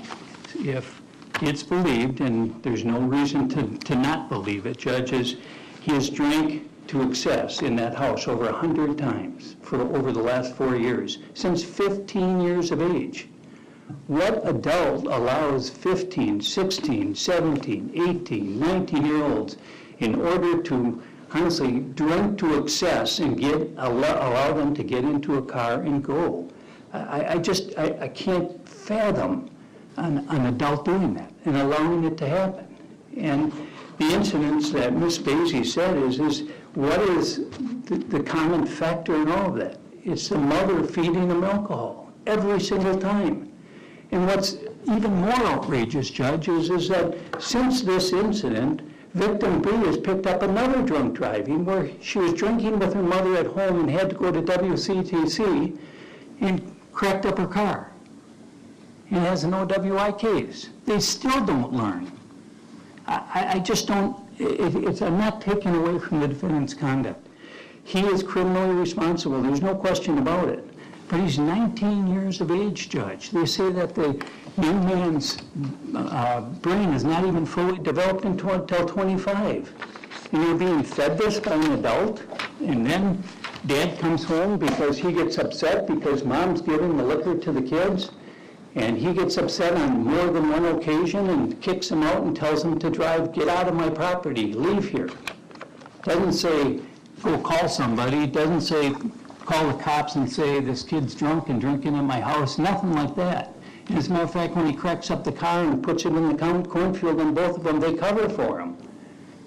if it's believed, and there's no reason to not believe it, Judge, is he has drank to excess in that house over 100 times for over the last 4 years, since 15 years of age. What adult allows 15, 16, 17, 18, 19-year-olds in order to, honestly, drink to excess and allow them to get into a car and go? I can't fathom an adult doing that and allowing it to happen. And the incidents that Ms. Basie said is what is the common factor in all of that? It's the mother feeding them alcohol every single time. And what's even more outrageous, Judge, is that since this incident, Victim B has picked up another drunk driving where she was drinking with her mother at home and had to go to WCTC and cracked up her car and has an OWI case. They still don't learn. I just don't, I'm not taking away from the defendant's conduct. He is criminally responsible, there's no question about it. But he's 19 years of age, Judge. They say that the young man's brain is not even fully developed until 25. And you're being fed this by an adult, and then dad comes home because he gets upset because mom's giving the liquor to the kids, and he gets upset on more than one occasion and kicks him out and tells him to drive, get out of my property, leave here. Doesn't say, go call somebody, doesn't say, call the cops and say, this kid's drunk and drinking in my house, nothing like that. And as a matter of fact, when he cracks up the car and puts it in the cornfield, and both of them, they cover for him.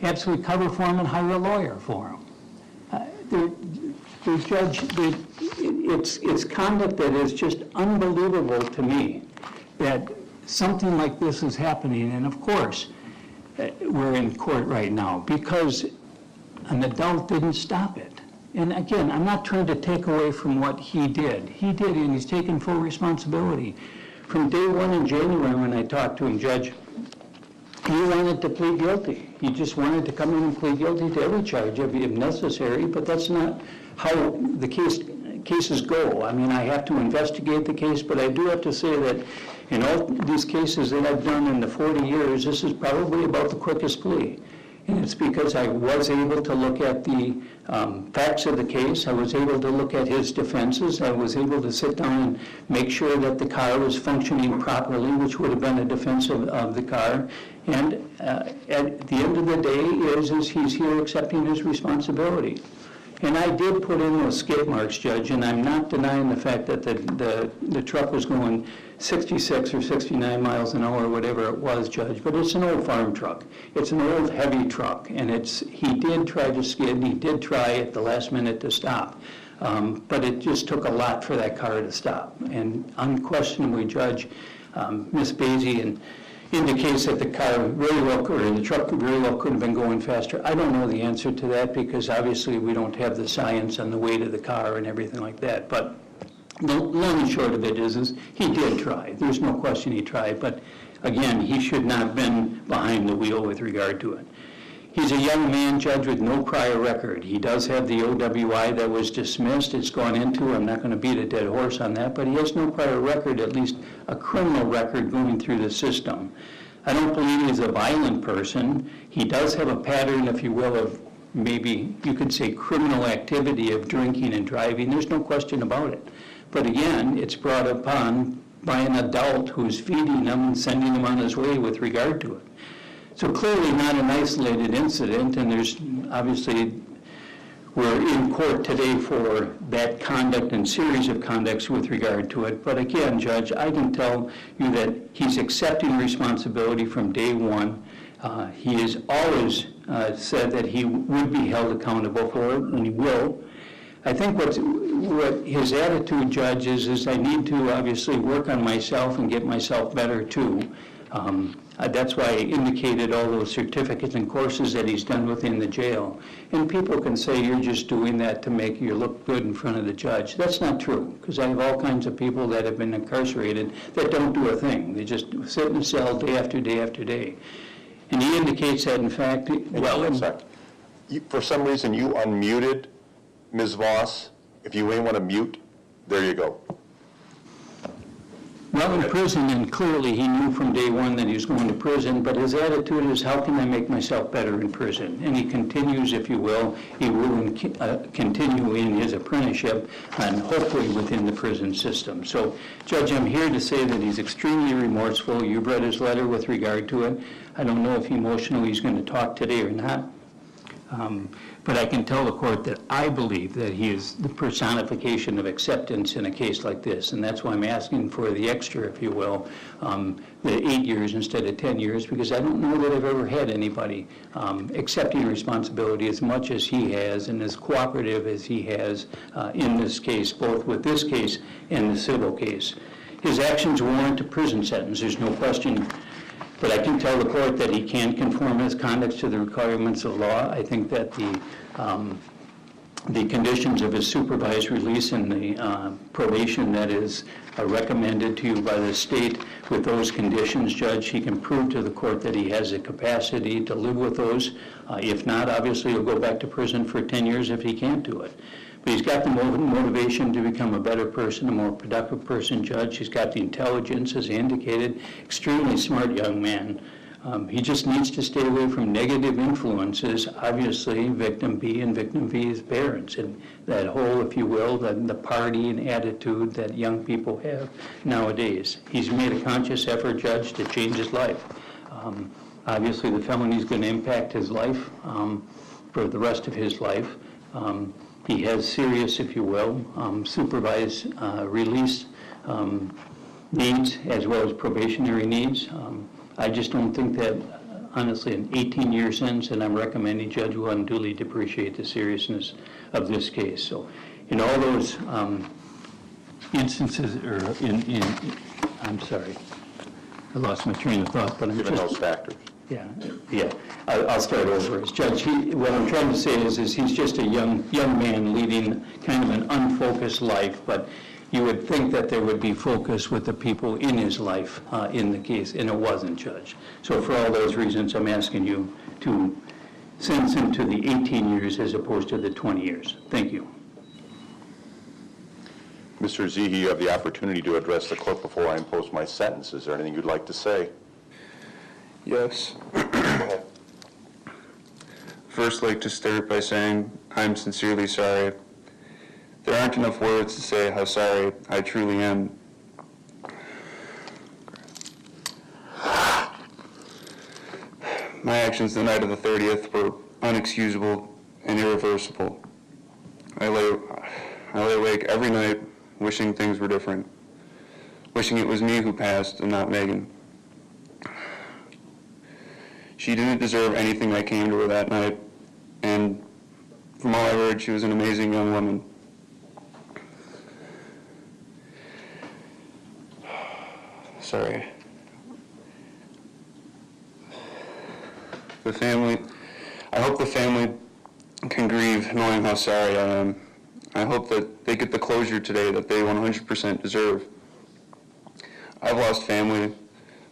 Absolutely cover for him and hire a lawyer for him. The judge, it's conduct that is just unbelievable to me that something like this is happening. And of course, we're in court right now because an adult didn't stop it. And again, I'm not trying to take away from what he did. He did, and he's taken full responsibility. From day one in January when I talked to him, Judge, he wanted to plead guilty. He just wanted to come in and plead guilty to every charge if necessary, but that's not how the cases go. I mean, I have to investigate the case, but I do have to say that in all these cases that I've done in the 40 years, this is probably about the quickest plea. And it's because I was able to look at the facts of the case. I was able to look at his defenses. I was able to sit down and make sure that the car was functioning properly, which would have been a defense of the car. And at the end of the day is he's here accepting his responsibility. And I did put in those skid marks, Judge, and I'm not denying the fact that the truck was going 66 or 69 miles an hour, whatever it was, Judge, but it's an old farm truck. It's an old heavy truck, and he did try to skid, and he did try at the last minute to stop. But it just took a lot for that car to stop. And unquestionably, Judge, Ms. Basie indicates that the car very well could, or the truck very well could have been going faster. I don't know the answer to that because obviously we don't have the science on the weight of the car and everything like that. But the long and short of it is he did try. There's no question he tried. But again, he should not have been behind the wheel with regard to it. He's a young man, Judge, with no prior record. He does have the OWI that was dismissed. It's gone into, I'm not going to beat a dead horse on that, but he has no prior record, at least a criminal record going through the system. I don't believe he's a violent person. He does have a pattern, if you will, of maybe you could say criminal activity of drinking and driving. There's no question about it. But again, it's brought upon by an adult who's feeding him and sending him on his way with regard to it. So clearly not an isolated incident, and there's obviously, we're in court today for that conduct and series of conducts with regard to it. But again, Judge, I can tell you that he's accepting responsibility from day one. He has always said that he would be held accountable for it, and he will. I think what his attitude, Judge, is I need to obviously work on myself and get myself better too. That's why I indicated all those certificates and courses that he's done within the jail. And people can say you're just doing that to make you look good in front of the judge. That's not true, because I have all kinds of people that have been incarcerated that don't do a thing. They just sit in a cell day after day after day. And he indicates that, in fact, for some reason you unmuted Ms. Voss. If you may want to mute, there you go. Well, in prison, and clearly he knew from day one that he was going to prison, but his attitude is, how can I make myself better in prison? And he continues, if you will, he will continue in his apprenticeship and hopefully within the prison system. So, Judge, I'm here to say that he's extremely remorseful. You've read his letter with regard to it. I don't know if emotionally he's going to talk today or not. But I can tell the court that I believe that he is the personification of acceptance in a case like this, and that's why I'm asking for the extra, if you will, the 8 years instead of 10 years, because I don't know that I've ever had anybody accepting responsibility as much as he has and as cooperative as he has in this case, both with this case and the civil case. His actions warrant a prison sentence. There's no question But I can tell the court that he can conform his conduct to the requirements of law. I think that the conditions of his supervised release and the probation that is recommended to you by the state, with those conditions, Judge, he can prove to the court that he has the capacity to live with those. If not, obviously, he'll go back to prison for 10 years if he can't do it. But he's got the motivation to become a better person, a more productive person, Judge. He's got the intelligence, as indicated, extremely smart young man. He just needs to stay away from negative influences, obviously, victim B and victim V's parents, and that whole, if you will, the partying attitude that young people have nowadays. He's made a conscious effort, Judge, to change his life. Obviously, the felony is going to impact his life for the rest of his life. He has serious, if you will, supervised release needs as well as probationary needs. I just don't think that, honestly, an 18-year sentence, and I'm recommending, Judge, will unduly depreciate the seriousness of this case. So in all those instances, or I'm sorry, I lost my train of thought, but I'm given those factors. Yeah. I'll start over. Judge, what I'm trying to say is he's just a young man leading kind of an unfocused life, but you would think that there would be focus with the people in his life in the case, and it wasn't, Judge. So for all those reasons, I'm asking you to sentence him to the 18 years as opposed to the 20 years. Thank you. Mr. Zehe, you have the opportunity to address the court before I impose my sentence. Is there anything you'd like to say? Yes. First, I'd like to start by saying I'm sincerely sorry. There aren't enough words to say how sorry I truly am. My actions the night of the 30th were unexcusable and irreversible. I lay awake every night wishing things were different, wishing it was me who passed and not Megan. She didn't deserve anything that came to her that night, and from all I heard, she was an amazing young woman. Sorry. I hope the family can grieve knowing how sorry I am. I hope that they get the closure today that they 100% deserve. I've lost family,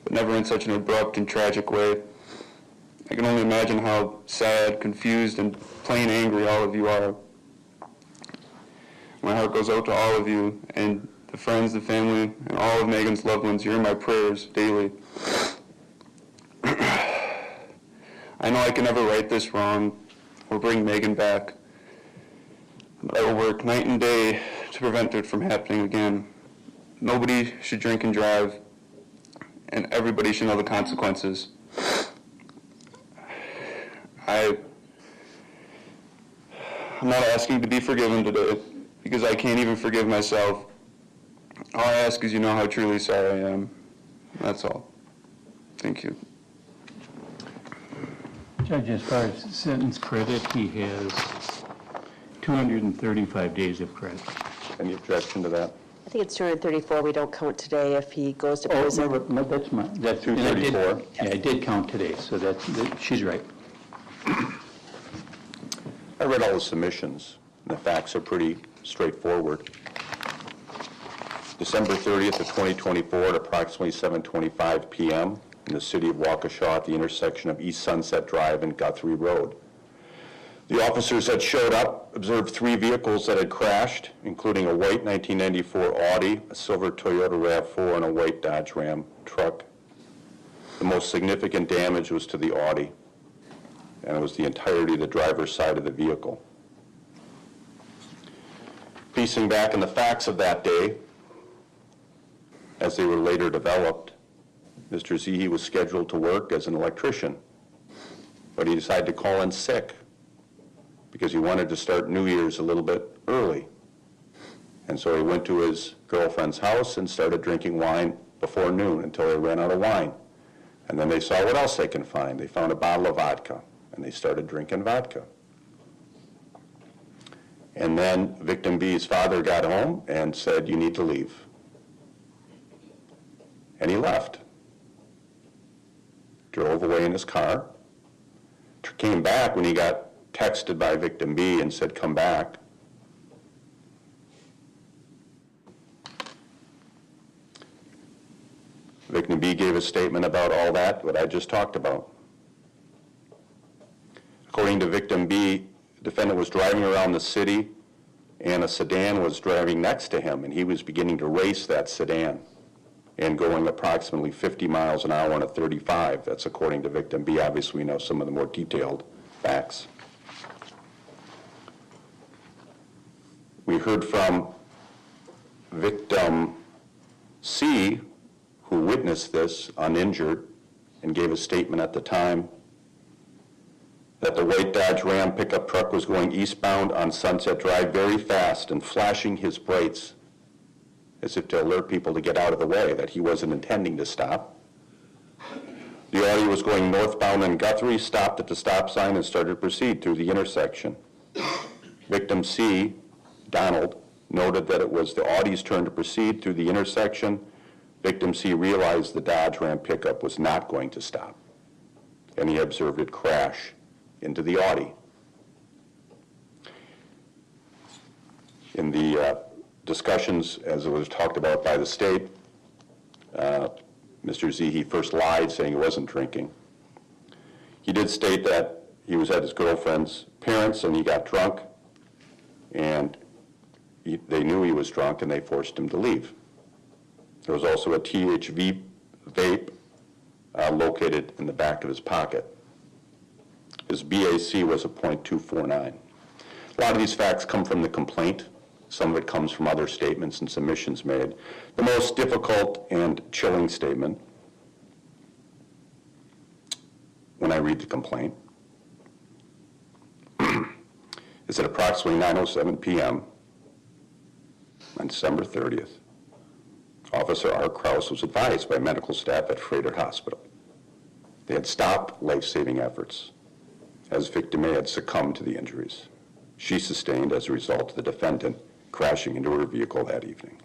but never in such an abrupt and tragic way. I can only imagine how sad, confused, and plain angry all of you are. My heart goes out to all of you, and the friends, the family, and all of Megan's loved ones. You're in my prayers daily. I know I can never right this wrong or bring Megan back, but I will work night and day to prevent it from happening again. Nobody should drink and drive, and everybody should know the consequences. I'm not asking to be forgiven today, because I can't even forgive myself. All I ask is you know how truly sorry I am. That's all. Thank you. Judge, as far as sentence credit, he has 235 days of credit. Any objection to that? I think it's 234. We don't count today if he goes to prison. No, that's mine. That's 234. I did count today, so she's right. I read all the submissions, and the facts are pretty straightforward. December 30th of 2024 at approximately 7:25 p.m. in the city of Waukesha at the intersection of East Sunset Drive and Guthrie Road. The officers that showed up observed 3 vehicles that had crashed, including a white 1994 Audi, a silver Toyota RAV4, and a white Dodge Ram truck. The most significant damage was to the Audi, and it was the entirety of the driver's side of the vehicle. Piecing back in the facts of that day, as they were later developed, Mr. Zehe was scheduled to work as an electrician, but he decided to call in sick because he wanted to start New Year's a little bit early. And so he went to his girlfriend's house and started drinking wine before noon until they ran out of wine. And then they saw what else they can find. They found a bottle of vodka, and they started drinking vodka. And then victim B's father got home and said, "You need to leave." And he left. drove away in his car, came back when he got texted by victim B and said, come back. Victim B gave a statement about all that, what I just talked about. According to victim B, the defendant was driving around the city and a sedan was driving next to him, and he was beginning to race that sedan and going approximately 50 miles an hour on a 35. That's according to victim B. Obviously, we know some of the more detailed facts. We heard from victim C, who witnessed this uninjured and gave a statement at the time that the white Dodge Ram pickup truck was going eastbound on Sunset Drive very fast and flashing his brights as if to alert people to get out of the way, that he wasn't intending to stop. The Audi was going northbound on Guthrie, stopped at the stop sign and started to proceed through the intersection. Victim C, Donald, noted that it was the Audi's turn to proceed through the intersection. Victim C realized the Dodge Ram pickup was not going to stop, and he observed it crash into the Audi. In the discussions, as it was talked about by the state, Mr. Z, he first lied, saying he wasn't drinking. He did state that he was at his girlfriend's parents and he got drunk, and they knew he was drunk and they forced him to leave. There was also a THV vape located in the back of his pocket. His BAC was a .249. A lot of these facts come from the complaint. Some of it comes from other statements and submissions made. The most difficult and chilling statement, when I read the complaint, is at approximately 9:07 p.m. on December 30th, Officer R. Krause was advised by medical staff at Freighter Hospital. They had stopped life-saving efforts as victim A had succumbed to the injuries she sustained as a result of the defendant crashing into her vehicle that evening.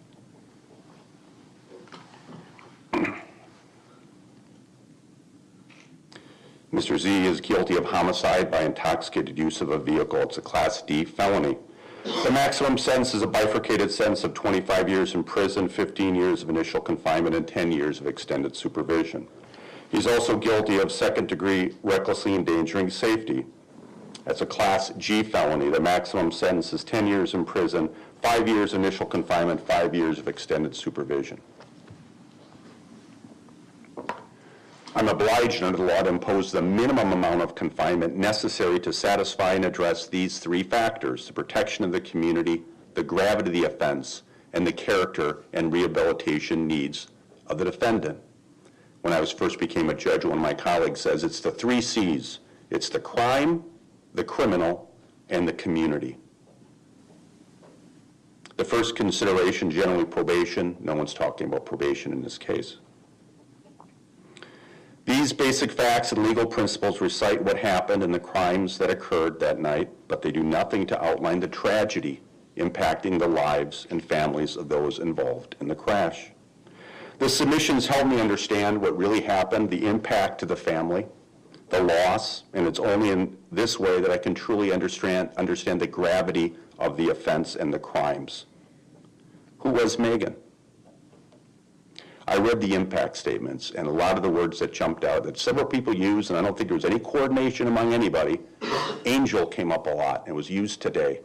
Mr. Z is guilty of homicide by intoxicated use of a vehicle. It's a Class D felony. The maximum sentence is a bifurcated sentence of 25 years in prison, 15 years of initial confinement, and 10 years of extended supervision. He's also guilty of second-degree recklessly endangering safety. That's a Class G felony. The maximum sentence is 10 years in prison, 5 years initial confinement, 5 years of extended supervision. I'm obliged under the law to impose the minimum amount of confinement necessary to satisfy and address these three factors: the protection of the community, the gravity of the offense, and the character and rehabilitation needs of the defendant. When I first became a judge, one of my colleagues says it's the 3 C's. It's the crime, the criminal, and the community. The first consideration, generally probation. No one's talking about probation in this case. These basic facts and legal principles recite what happened and the crimes that occurred that night, but they do nothing to outline the tragedy impacting the lives and families of those involved in the crash. The submissions help me understand what really happened, the impact to the family, the loss, and it's only in this way that I can truly understand the gravity of the offense and the crimes. Who was Megan? I read the impact statements, and a lot of the words that jumped out that several people used, and I don't think there was any coordination among anybody. Angel came up a lot, and it was used today.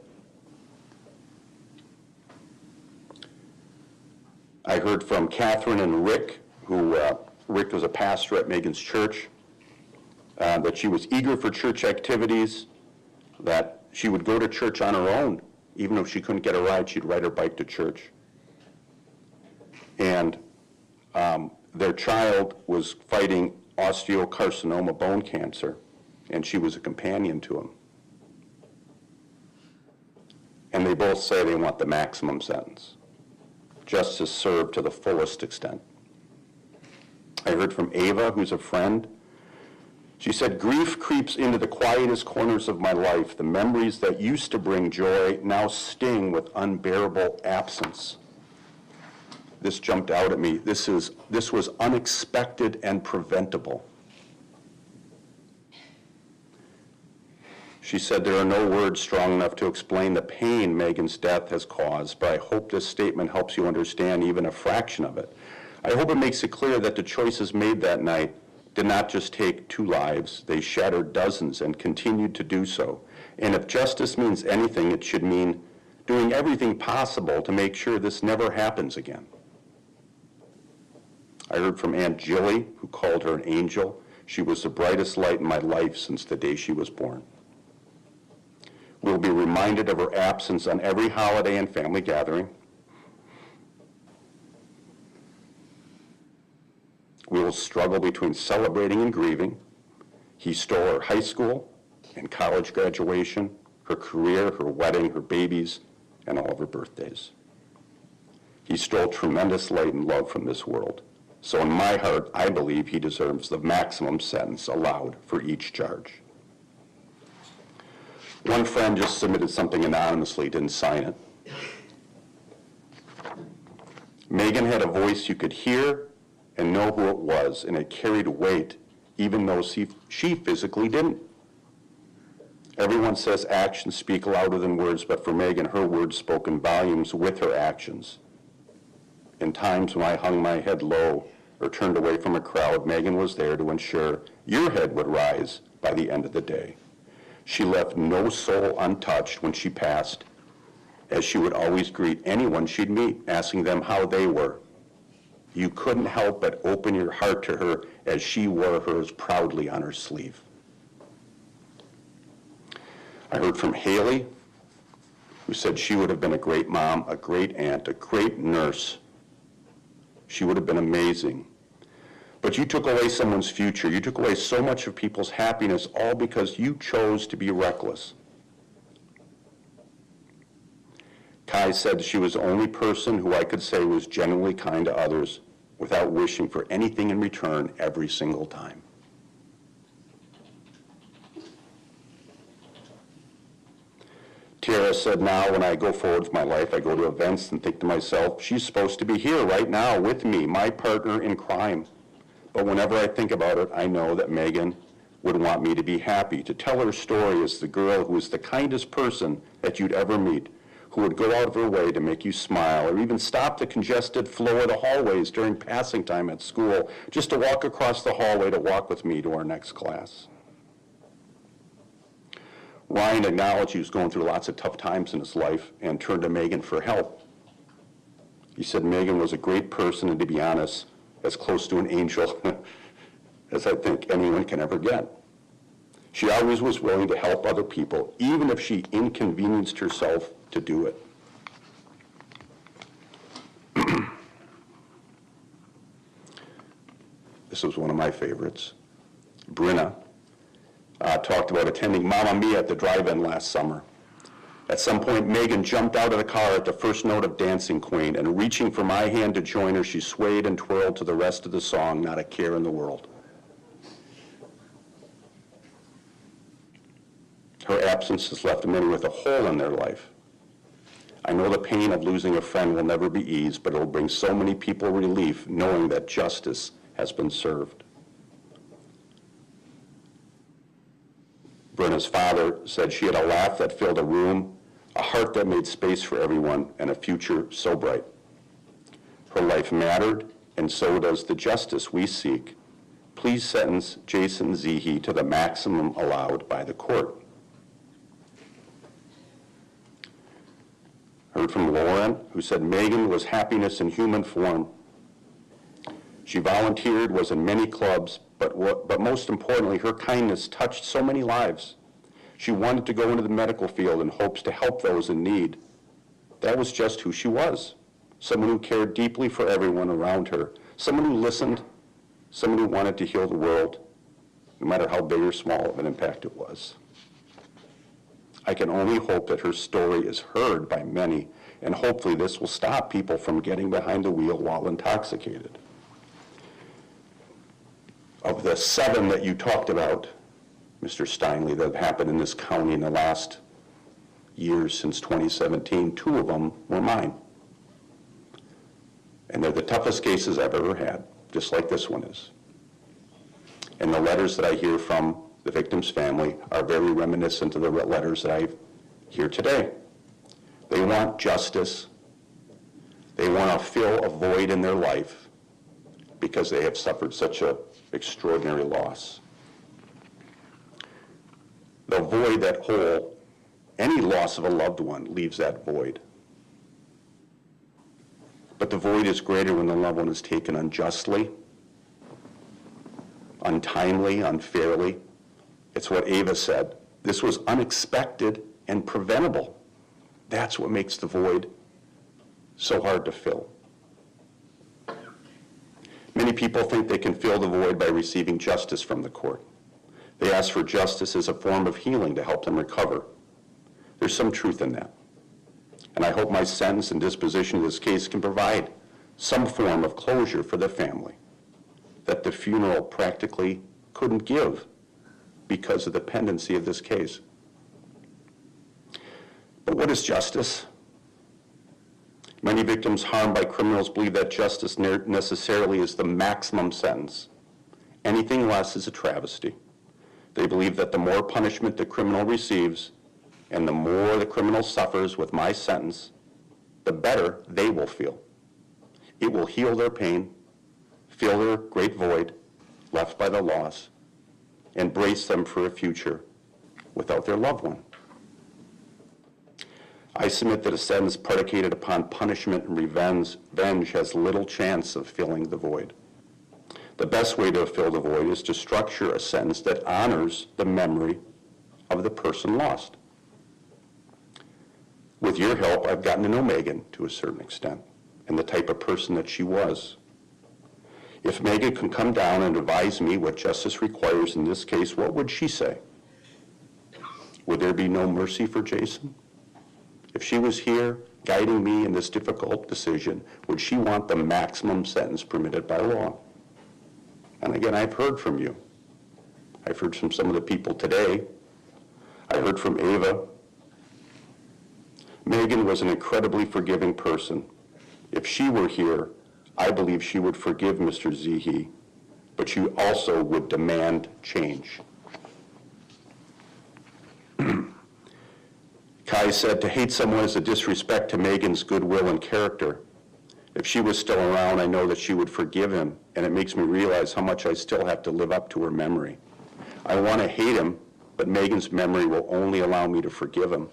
I heard from Catherine and Rick, who Rick was a pastor at Megan's church, that she was eager for church activities, that she would go to church on her own. Even if she couldn't get a ride, she'd ride her bike to church. And their child was fighting osteocarcinoma bone cancer, and she was a companion to him. And they both say they want the maximum sentence. Justice served to the fullest extent. I heard from Ava, who's a friend. She said, grief creeps into the quietest corners of my life. The memories that used to bring joy now sting with unbearable absence. This jumped out at me. This was unexpected and preventable. She said, "There are no words strong enough to explain the pain Megan's death has caused, but I hope this statement helps you understand even a fraction of it. I hope it makes it clear that the choices made that night did not just take 2 lives, they shattered dozens and continued to do so. And if justice means anything, it should mean doing everything possible to make sure this never happens again." I heard from Aunt Jilly, who called her an angel. She was the brightest light in my life since the day she was born. We'll be reminded of her absence on every holiday and family gathering. We will struggle between celebrating and grieving. He stole her high school and college graduation, her career, her wedding, her babies, and all of her birthdays. He stole tremendous light and love from this world. So in my heart, I believe he deserves the maximum sentence allowed for each charge. One friend just submitted something anonymously, didn't sign it. Megan had a voice you could hear and know who it was, and it carried weight, even though she physically didn't. Everyone says actions speak louder than words, but for Megan, her words spoke in volumes with her actions. In times when I hung my head low or turned away from a crowd, Megan was there to ensure your head would rise by the end of the day. She left no soul untouched when she passed, as she would always greet anyone she'd meet, asking them how they were. You couldn't help but open your heart to her as she wore hers proudly on her sleeve. I heard from Haley, who said she would have been a great mom, a great aunt, a great nurse. She would have been amazing. But you took away someone's future. You took away so much of people's happiness, all because you chose to be reckless. Kai said she was the only person who I could say was genuinely kind to others without wishing for anything in return every single time. Tara said, now when I go forward with my life, I go to events and think to myself, she's supposed to be here right now with me, my partner in crime. But whenever I think about it, I know that Megan would want me to be happy, to tell her story as the girl who is the kindest person that you'd ever meet, who would go out of her way to make you smile, or even stop the congested flow of the hallways during passing time at school, just to walk across the hallway to walk with me to our next class. Ryan acknowledged he was going through lots of tough times in his life and turned to Megan for help. He said Megan was a great person, and to be honest, as close to an angel as I think anyone can ever get. She always was willing to help other people, even if she inconvenienced herself to do it. This was one of my favorites. Brenna talked about attending Mamma Mia at the drive-in last summer. At some point, Megan jumped out of the car at the first note of Dancing Queen, and reaching for my hand to join her, she swayed and twirled to the rest of the song, not a care in the world. Her absence has left many with a hole in their life. I know the pain of losing a friend will never be eased, but it will bring so many people relief knowing that justice has been served. Brenna's father said she had a laugh that filled a room, a heart that made space for everyone, and a future so bright. Her life mattered, and so does the justice we seek. Please sentence Jason Zehe to the maximum allowed by the court. Heard from Lauren, who said Megan was happiness in human form. She volunteered, was in many clubs, but most importantly, her kindness touched so many lives. She wanted to go into the medical field in hopes to help those in need. That was just who she was. Someone who cared deeply for everyone around her. Someone who listened. Someone who wanted to heal the world, no matter how big or small of an impact it was. I can only hope that her story is heard by many, and hopefully this will stop people from getting behind the wheel while intoxicated. Of the 7 that you talked about, Mr. Steinley, that have happened in this county in the last years since 2017, 2 of them were mine. And they're the toughest cases I've ever had, just like this one is. And the letters that I hear from the victim's family, are very reminiscent of the letters that I hear today. They want justice. They want to fill a void in their life because they have suffered such an extraordinary loss. The void, that hole, any loss of a loved one leaves that void. But the void is greater when the loved one is taken unjustly, untimely, unfairly. It's what Ava said. This was unexpected and preventable. That's what makes the void so hard to fill. Many people think they can fill the void by receiving justice from the court. They ask for justice as a form of healing to help them recover. There's some truth in that. And I hope my sentence and disposition of this case can provide some form of closure for the family that the funeral practically couldn't give because of the pendency of this case. But what is justice? Many victims harmed by criminals believe that justice necessarily is the maximum sentence. Anything less is a travesty. They believe that the more punishment the criminal receives and the more the criminal suffers with my sentence, the better they will feel. It will heal their pain, fill their great void left by the loss, and brace them for a future without their loved one. I submit that a sentence predicated upon punishment and revenge has little chance of filling the void. The best way to fill the void is to structure a sentence that honors the memory of the person lost. With your help, I've gotten to know Megan to a certain extent and the type of person that she was. If Megan can come down and advise me what justice requires in this case, what would she say? Would there be no mercy for Jason? If she was here guiding me in this difficult decision, would she want the maximum sentence permitted by law? And again, I've heard from you. I've heard from some of the people today. I heard from Ava. Megan was an incredibly forgiving person. If she were here, I believe she would forgive Mr. Zehe, but she also would demand change. Kai said, to hate someone is a disrespect to Megan's goodwill and character. If she was still around, I know that she would forgive him, and it makes me realize how much I still have to live up to her memory. I want to hate him, but Megan's memory will only allow me to forgive him.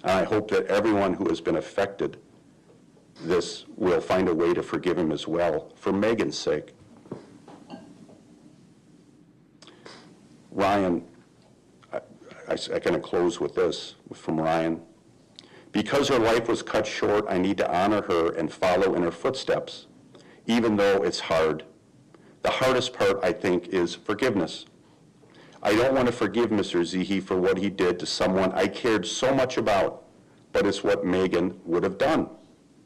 And I hope that everyone who has been affected this will find a way to forgive him as well, for Megan's sake. Ryan, I kind of close with this from Ryan. Because her life was cut short, I need to honor her and follow in her footsteps, even though it's hard. The hardest part, I think, is forgiveness. I don't want to forgive Mr. Zehe for what he did to someone I cared so much about, but it's what Megan would have done,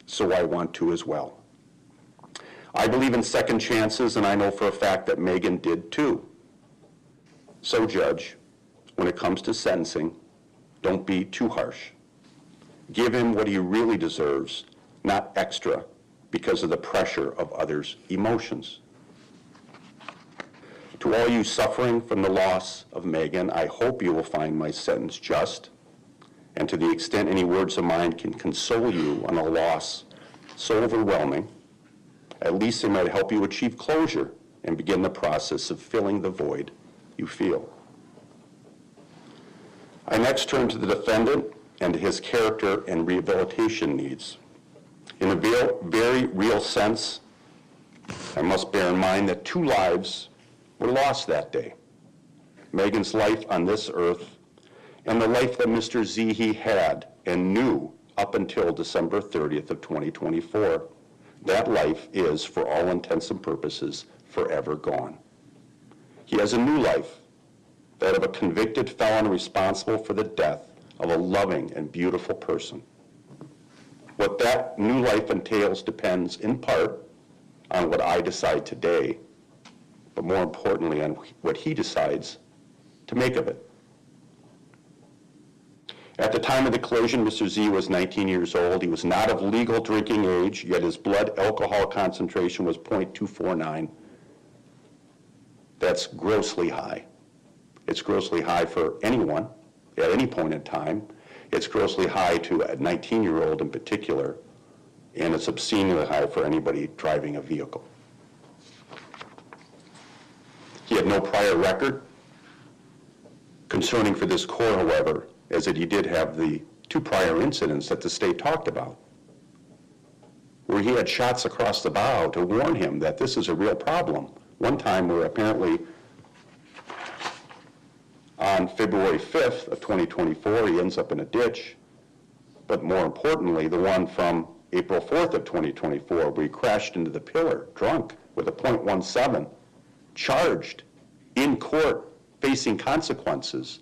so I want to as well. I believe in second chances, and I know for a fact that Megan did too. So, Judge, when it comes to sentencing, don't be too harsh. Give him what he really deserves, not extra, because of the pressure of others' emotions. To all you suffering from the loss of Megan, I hope you will find my sentence just, and to the extent any words of mine can console you on a loss so overwhelming, at least they might help you achieve closure and begin the process of filling the void you feel. I next turn to the defendant and his character and rehabilitation needs. In a very real sense, I must bear in mind that 2 lives were lost that day. Megan's life on this earth and the life that Mr. Zehe had and knew up until December 30th of 2024. That life is, for all intents and purposes, forever gone. He has a new life, that of a convicted felon responsible for the death of a loving and beautiful person. What that new life entails depends in part on what I decide today, but more importantly on what he decides to make of it. At the time of the collision, Mr. Z was 19 years old. He was not of legal drinking age, yet his blood alcohol concentration was .249. That's grossly high. It's grossly high for anyone at any point in time. It's grossly high to a 19-year-old in particular, and it's obscenely high for anybody driving a vehicle. He had no prior record. Concerning for this court, however, is that he did have the 2 prior incidents that the state talked about, where he had shots across the bow to warn him that this is a real problem. One time where apparently on February 5th of 2024, he ends up in a ditch. But more importantly, the one from April 4th of 2024, where he crashed into the pillar, drunk, with a .17, charged in court, facing consequences,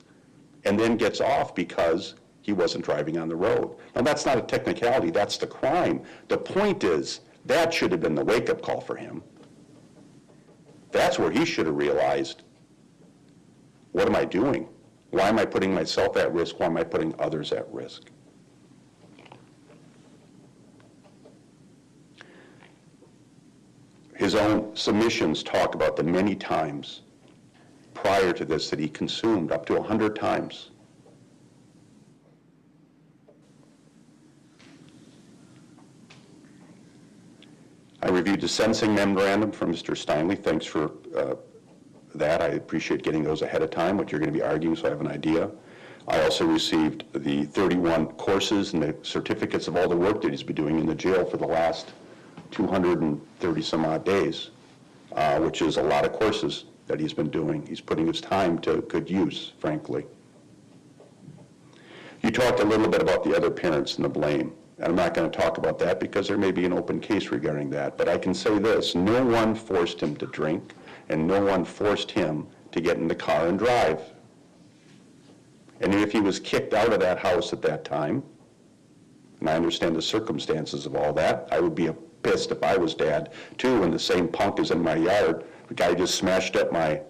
and then gets off because he wasn't driving on the road. Now, that's not a technicality, that's the crime. The point is, that should have been the wake-up call for him. That's where he should have realized, what am I doing? Why am I putting myself at risk? Why am I putting others at risk? His own submissions talk about the many times prior to this that he consumed, up to 100 times. I reviewed the sentencing memorandum from Mr. Steinle. Thanks for that. I appreciate getting those ahead of time, what you're going to be arguing, so I have an idea. I also received the 31 courses and the certificates of all the work that he's been doing in the jail for the last 230 some odd days, which is a lot of courses that he's been doing. He's putting his time to good use, frankly. You talked a little bit about the other parents and the blame. And I'm not going to talk about that because there may be an open case regarding that. But I can say this, no one forced him to drink, and no one forced him to get in the car and drive. And if he was kicked out of that house at that time, and I understand the circumstances of all that, I would be pissed if I was dad, too, when the same punk is in my yard. The guy just smashed up my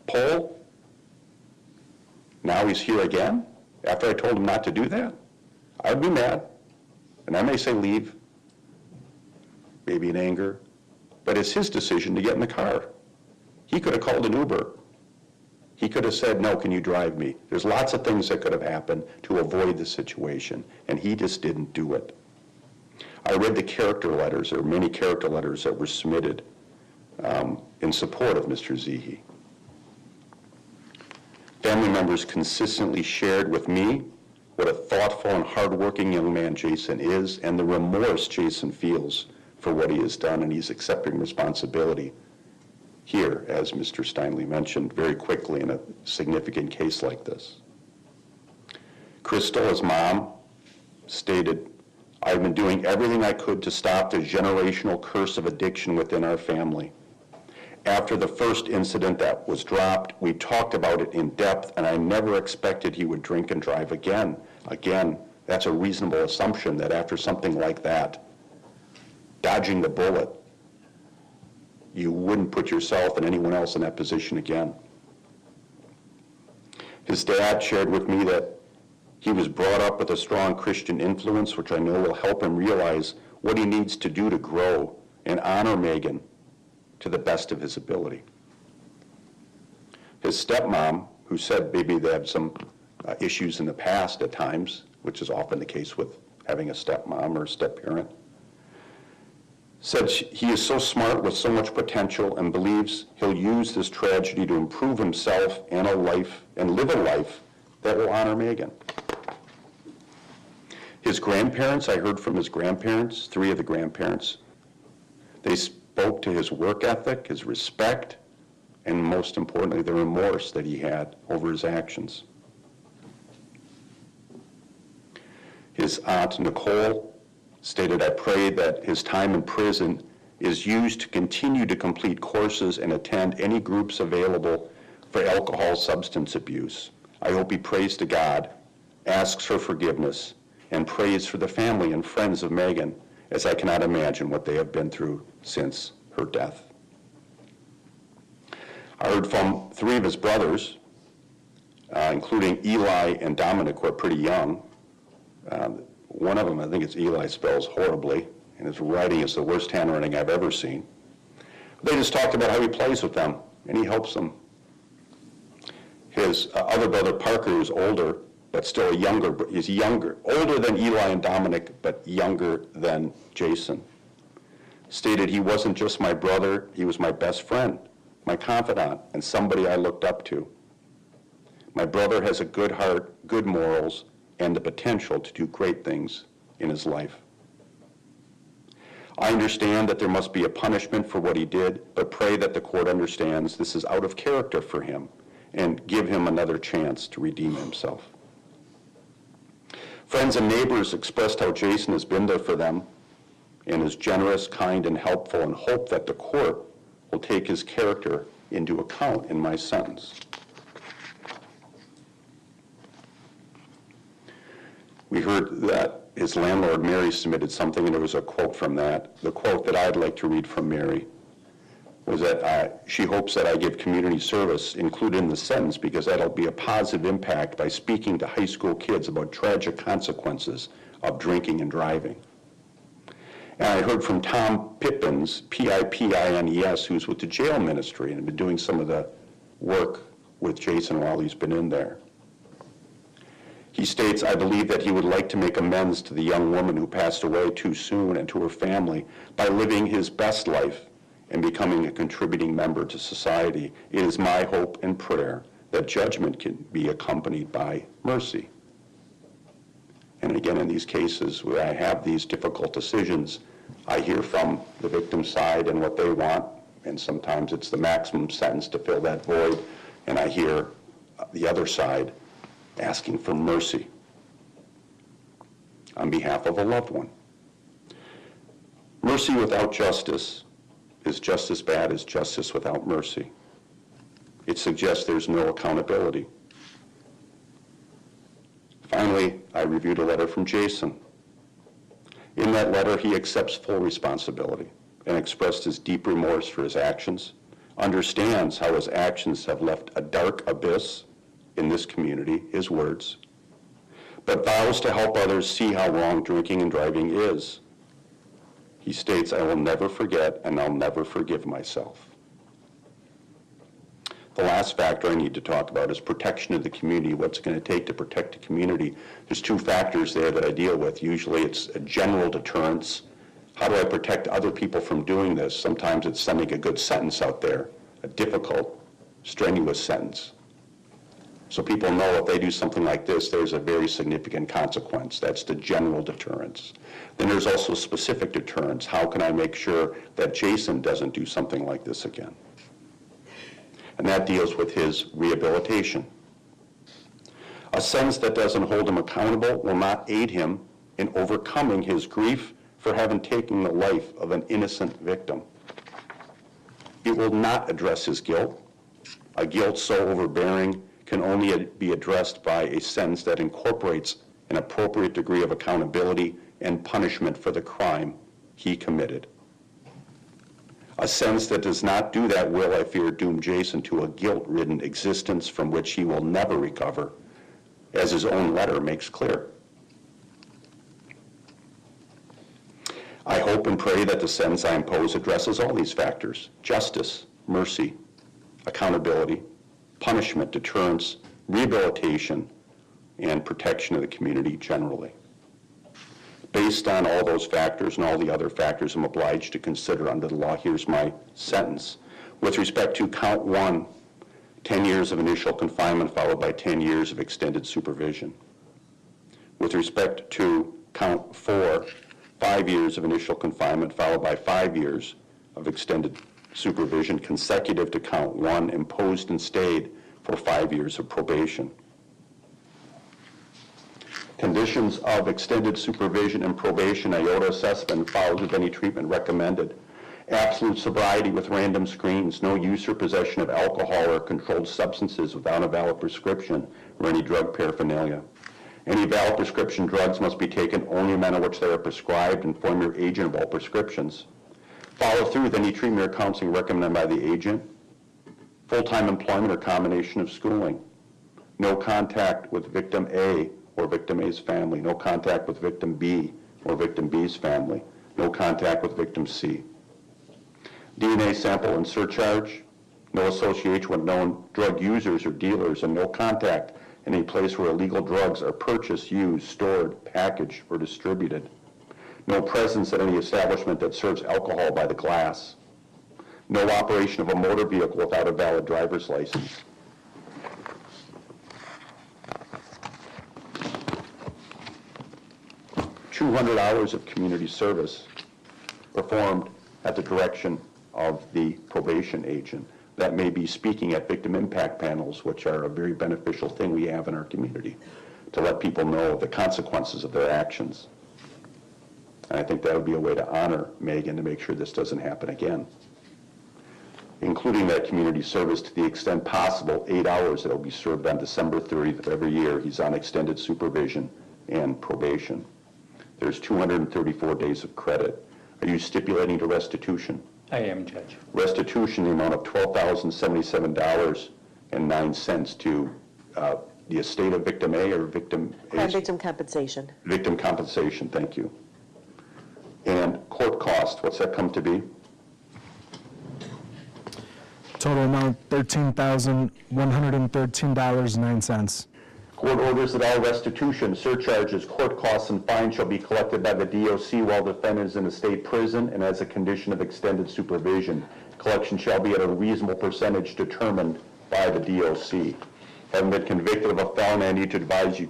pole. Now he's here again, after I told him not to do that. I'd be mad, and I may say leave, maybe in anger, but it's his decision to get in the car. He could have called an Uber. He could have said, no, can you drive me? There's lots of things that could have happened to avoid the situation, and he just didn't do it. I read the character letters. There were many character letters that were submitted in support of Mr. Zehe. Family members consistently shared with me what a thoughtful and hardworking young man Jason is, and the remorse Jason feels for what he has done, and he's accepting responsibility here, as Mr. Steinle mentioned, very quickly in a significant case like this. Crystal, his mom, stated, I've been doing everything I could to stop the generational curse of addiction within our family. After the first incident that was dropped, we talked about it in depth, and I never expected he would drink and drive again. Again, that's a reasonable assumption that after something like that, dodging the bullet, you wouldn't put yourself and anyone else in that position again. His dad shared with me that he was brought up with a strong Christian influence, which I know will help him realize what he needs to do to grow and honor Megan to the best of his ability. His stepmom, who said maybe they had some issues in the past at times, which is often the case with having a stepmom or a step-parent, said he is so smart with so much potential and believes he'll use this tragedy to improve himself and live a life that will honor Megan. His grandparents, I heard from his grandparents, 3 of the grandparents, they spoke to his work ethic, his respect, and most importantly, the remorse that he had over his actions. His aunt, Nicole, stated, I pray that his time in prison is used to continue to complete courses and attend any groups available for alcohol substance abuse. I hope he prays to God, asks for forgiveness, and prays for the family and friends of Megan, as I cannot imagine what they have been through since her death. I heard from 3 of his brothers, including Eli and Dominic, who are pretty young. One of them, I think it's Eli, spells horribly, and his writing is the worst handwriting I've ever seen. They just talked about how he plays with them, and he helps them His other brother, Parker, is older, but still older than Eli and Dominic, but younger than Jason. Stated he wasn't just my brother, he was my best friend, my confidant, and somebody I looked up to. My brother has a good heart, good morals, and the potential to do great things in his life. I understand that there must be a punishment for what he did, but pray that the court understands this is out of character for him and give him another chance to redeem himself. Friends and neighbors expressed how Jason has been there for them and is generous, kind, and helpful, and hope that the court will take his character into account in my sentence. We heard that his landlord, Mary, submitted something, and there was a quote from that. The quote that I'd like to read from Mary was that she hopes that I give community service included in the sentence because that'll be a positive impact by speaking to high school kids about tragic consequences of drinking and driving. And I heard from Tom Pippins, P-I-P-I-N-E-S, who's with the jail ministry and been doing some of the work with Jason while he's been in there. He states, I believe that he would like to make amends to the young woman who passed away too soon and to her family by living his best life and becoming a contributing member to society. It is my hope and prayer that judgment can be accompanied by mercy. And again, in these cases where I have these difficult decisions, I hear from the victim side and what they want, and sometimes it's the maximum sentence to fill that void, and I hear the other side asking for mercy on behalf of a loved one. Mercy without justice is just as bad as justice without mercy. It suggests there's no accountability. Finally, I reviewed a letter from Jason. In that letter, he accepts full responsibility and expressed his deep remorse for his actions, understands how his actions have left a dark abyss in this community, his words, but vows to help others see how wrong drinking and driving is. He states, I will never forget and I'll never forgive myself. The last factor I need to talk about is protection of the community, what's it going to take to protect the community. There's two factors there that I deal with. Usually it's a general deterrence. How do I protect other people from doing this? Sometimes it's sending a good sentence out there, a difficult, strenuous sentence. So people know if they do something like this, there's a very significant consequence. That's the general deterrence. Then there's also specific deterrence. How can I make sure that Jason doesn't do something like this again? And that deals with his rehabilitation. A sentence that doesn't hold him accountable will not aid him in overcoming his grief for having taken the life of an innocent victim. It will not address his guilt. A guilt so overbearing can only be addressed by a sentence that incorporates an appropriate degree of accountability and punishment for the crime he committed. A sentence that does not do that will, I fear, doom Jason to a guilt-ridden existence from which he will never recover, as his own letter makes clear. I hope and pray that the sentence I impose addresses all these factors: justice, mercy, accountability, punishment, deterrence, rehabilitation, and protection of the community generally. Based on all those factors and all the other factors I'm obliged to consider under the law, here's my sentence. With respect to count 1, 10 years of initial confinement followed by 10 years of extended supervision. With respect to count 4, 5 years of initial confinement followed by 5 years of extended supervision consecutive to count 1, imposed and stayed for 5 years of probation. Conditions of extended supervision and probation: iota assessment followed with any treatment recommended. Absolute sobriety with random screens, no use or possession of alcohol or controlled substances without a valid prescription or any drug paraphernalia. Any valid prescription drugs must be taken only in the manner which they are prescribed. Inform your agent of all prescriptions. Follow through with any treatment or counseling recommended by the agent. Full-time employment or combination of schooling. No contact with victim A or victim A's family. No contact with victim B or victim B's family. No contact with victim C. DNA sample and surcharge. no association with known drug users or dealers, and no contact in a place where illegal drugs are purchased, used, stored, packaged, or distributed. No presence at any establishment that serves alcohol by the glass. No operation of a motor vehicle without a valid driver's license. $200 hours of community service performed at the direction of the probation agent. That may be speaking at victim impact panels, which are a very beneficial thing we have in our community, to let people know the consequences of their actions. And I think that would be a way to honor Megan to make sure this doesn't happen again. Including that community service to the extent possible, 8 hours that will be served on December 30th of every year. He's on extended supervision and probation. There's 234 days of credit. Are you stipulating to restitution? I am, Judge. Restitution, the amount of $12,077.09 to the estate of victim A or victim A's? Victim compensation. Victim compensation, thank you. And court cost, what's that come to be? Total amount $13,113.09. Court orders that all restitution, surcharges, court costs, and fines shall be collected by the DOC while defendant is in a state prison and as a condition of extended supervision. Collection shall be at a reasonable percentage determined by the DOC. Having been convicted of a felony, I need to advise you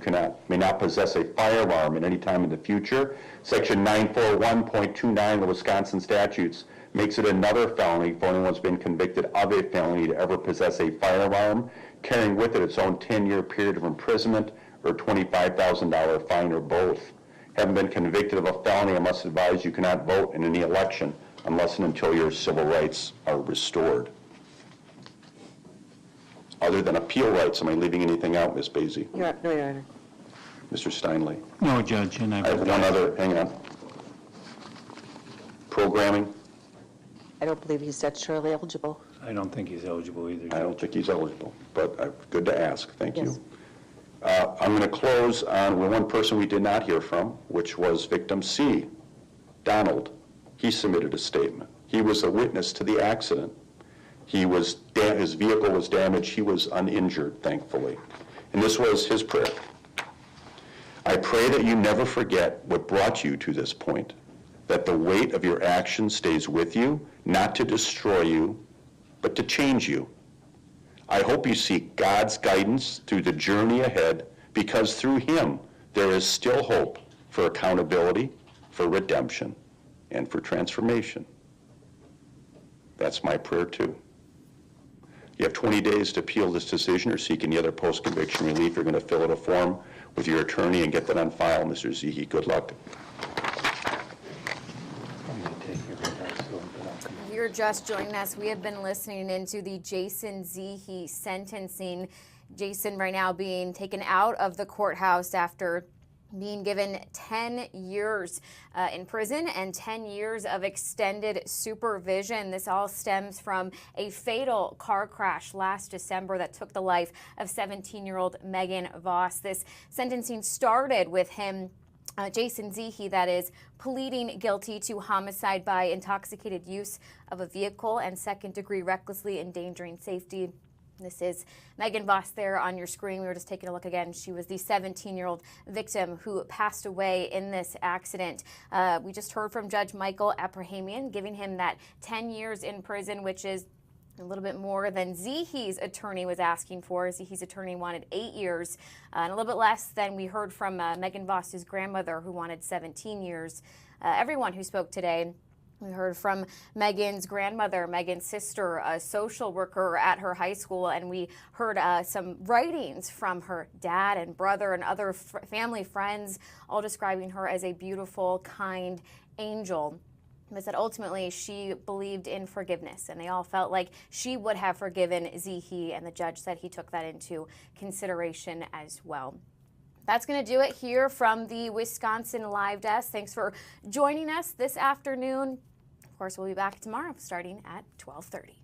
may not possess a firearm at any time in the future. Section 941.29 of the Wisconsin statutes makes it another felony for anyone who's been convicted of a felony to ever possess a firearm, carrying with it its own 10-year period of imprisonment or $25,000 fine or both. Having been convicted of a felony, I must advise you cannot vote in any election unless and until your civil rights are restored. Other than appeal rights, am I leaving anything out, Ms. Basie? No, Your Honor. Mr. Steinle? No, Judge, and I have one other, hang on. Programming? I don't believe he's statutorily eligible. I don't think he's eligible either. I don't think he's eligible, but good to ask. Thank Yes. you. I'm going to close on one person we did not hear from, which was victim C, Donald. He submitted a statement. He was a witness to the accident. His vehicle was damaged. He was uninjured, thankfully. And this was his prayer. I pray that you never forget what brought you to this point, that the weight of your actions stays with you, not to destroy you, but to change you. I hope you seek God's guidance through the journey ahead, because through Him there is still hope for accountability, for redemption, and for transformation. That's my prayer too. You have 20 days to appeal this decision or seek any other post-conviction relief. You're going to fill out a form with your attorney and get that on file, Mr. Zehe. Good luck. If you're just joining us, we have been listening into the Jason Zehe sentencing. Jason right now being taken out of the courthouse after being given 10 years in prison and 10 years of extended supervision. This all stems from a fatal car crash last December that took the life of 17-year-old Megan Voss. This sentencing started with him, Jason Zehe, that is, pleading guilty to homicide by intoxicated use of a vehicle and second-degree recklessly endangering safety. This is Megan Voss there on your screen. We were just taking a look again. She was the 17-year-old victim who passed away in this accident. We just heard from Judge Michael Abrahamian, giving him that 10 years in prison, which is a little bit more than Zehe's attorney was asking for. Zehe's attorney wanted 8 years, and a little bit less than we heard from Megan Voss's grandmother, who wanted 17 years. Everyone who spoke today. We heard from Megan's grandmother, Megan's sister, a social worker at her high school, and we heard some writings from her dad and brother and other family friends, all describing her as a beautiful, kind angel. But said ultimately she believed in forgiveness, and they all felt like she would have forgiven Zehe, and the judge said he took that into consideration as well. That's going to do it here from the Wisconsin Live Desk. Thanks for joining us this afternoon. Of course, we'll be back tomorrow starting at 12:30.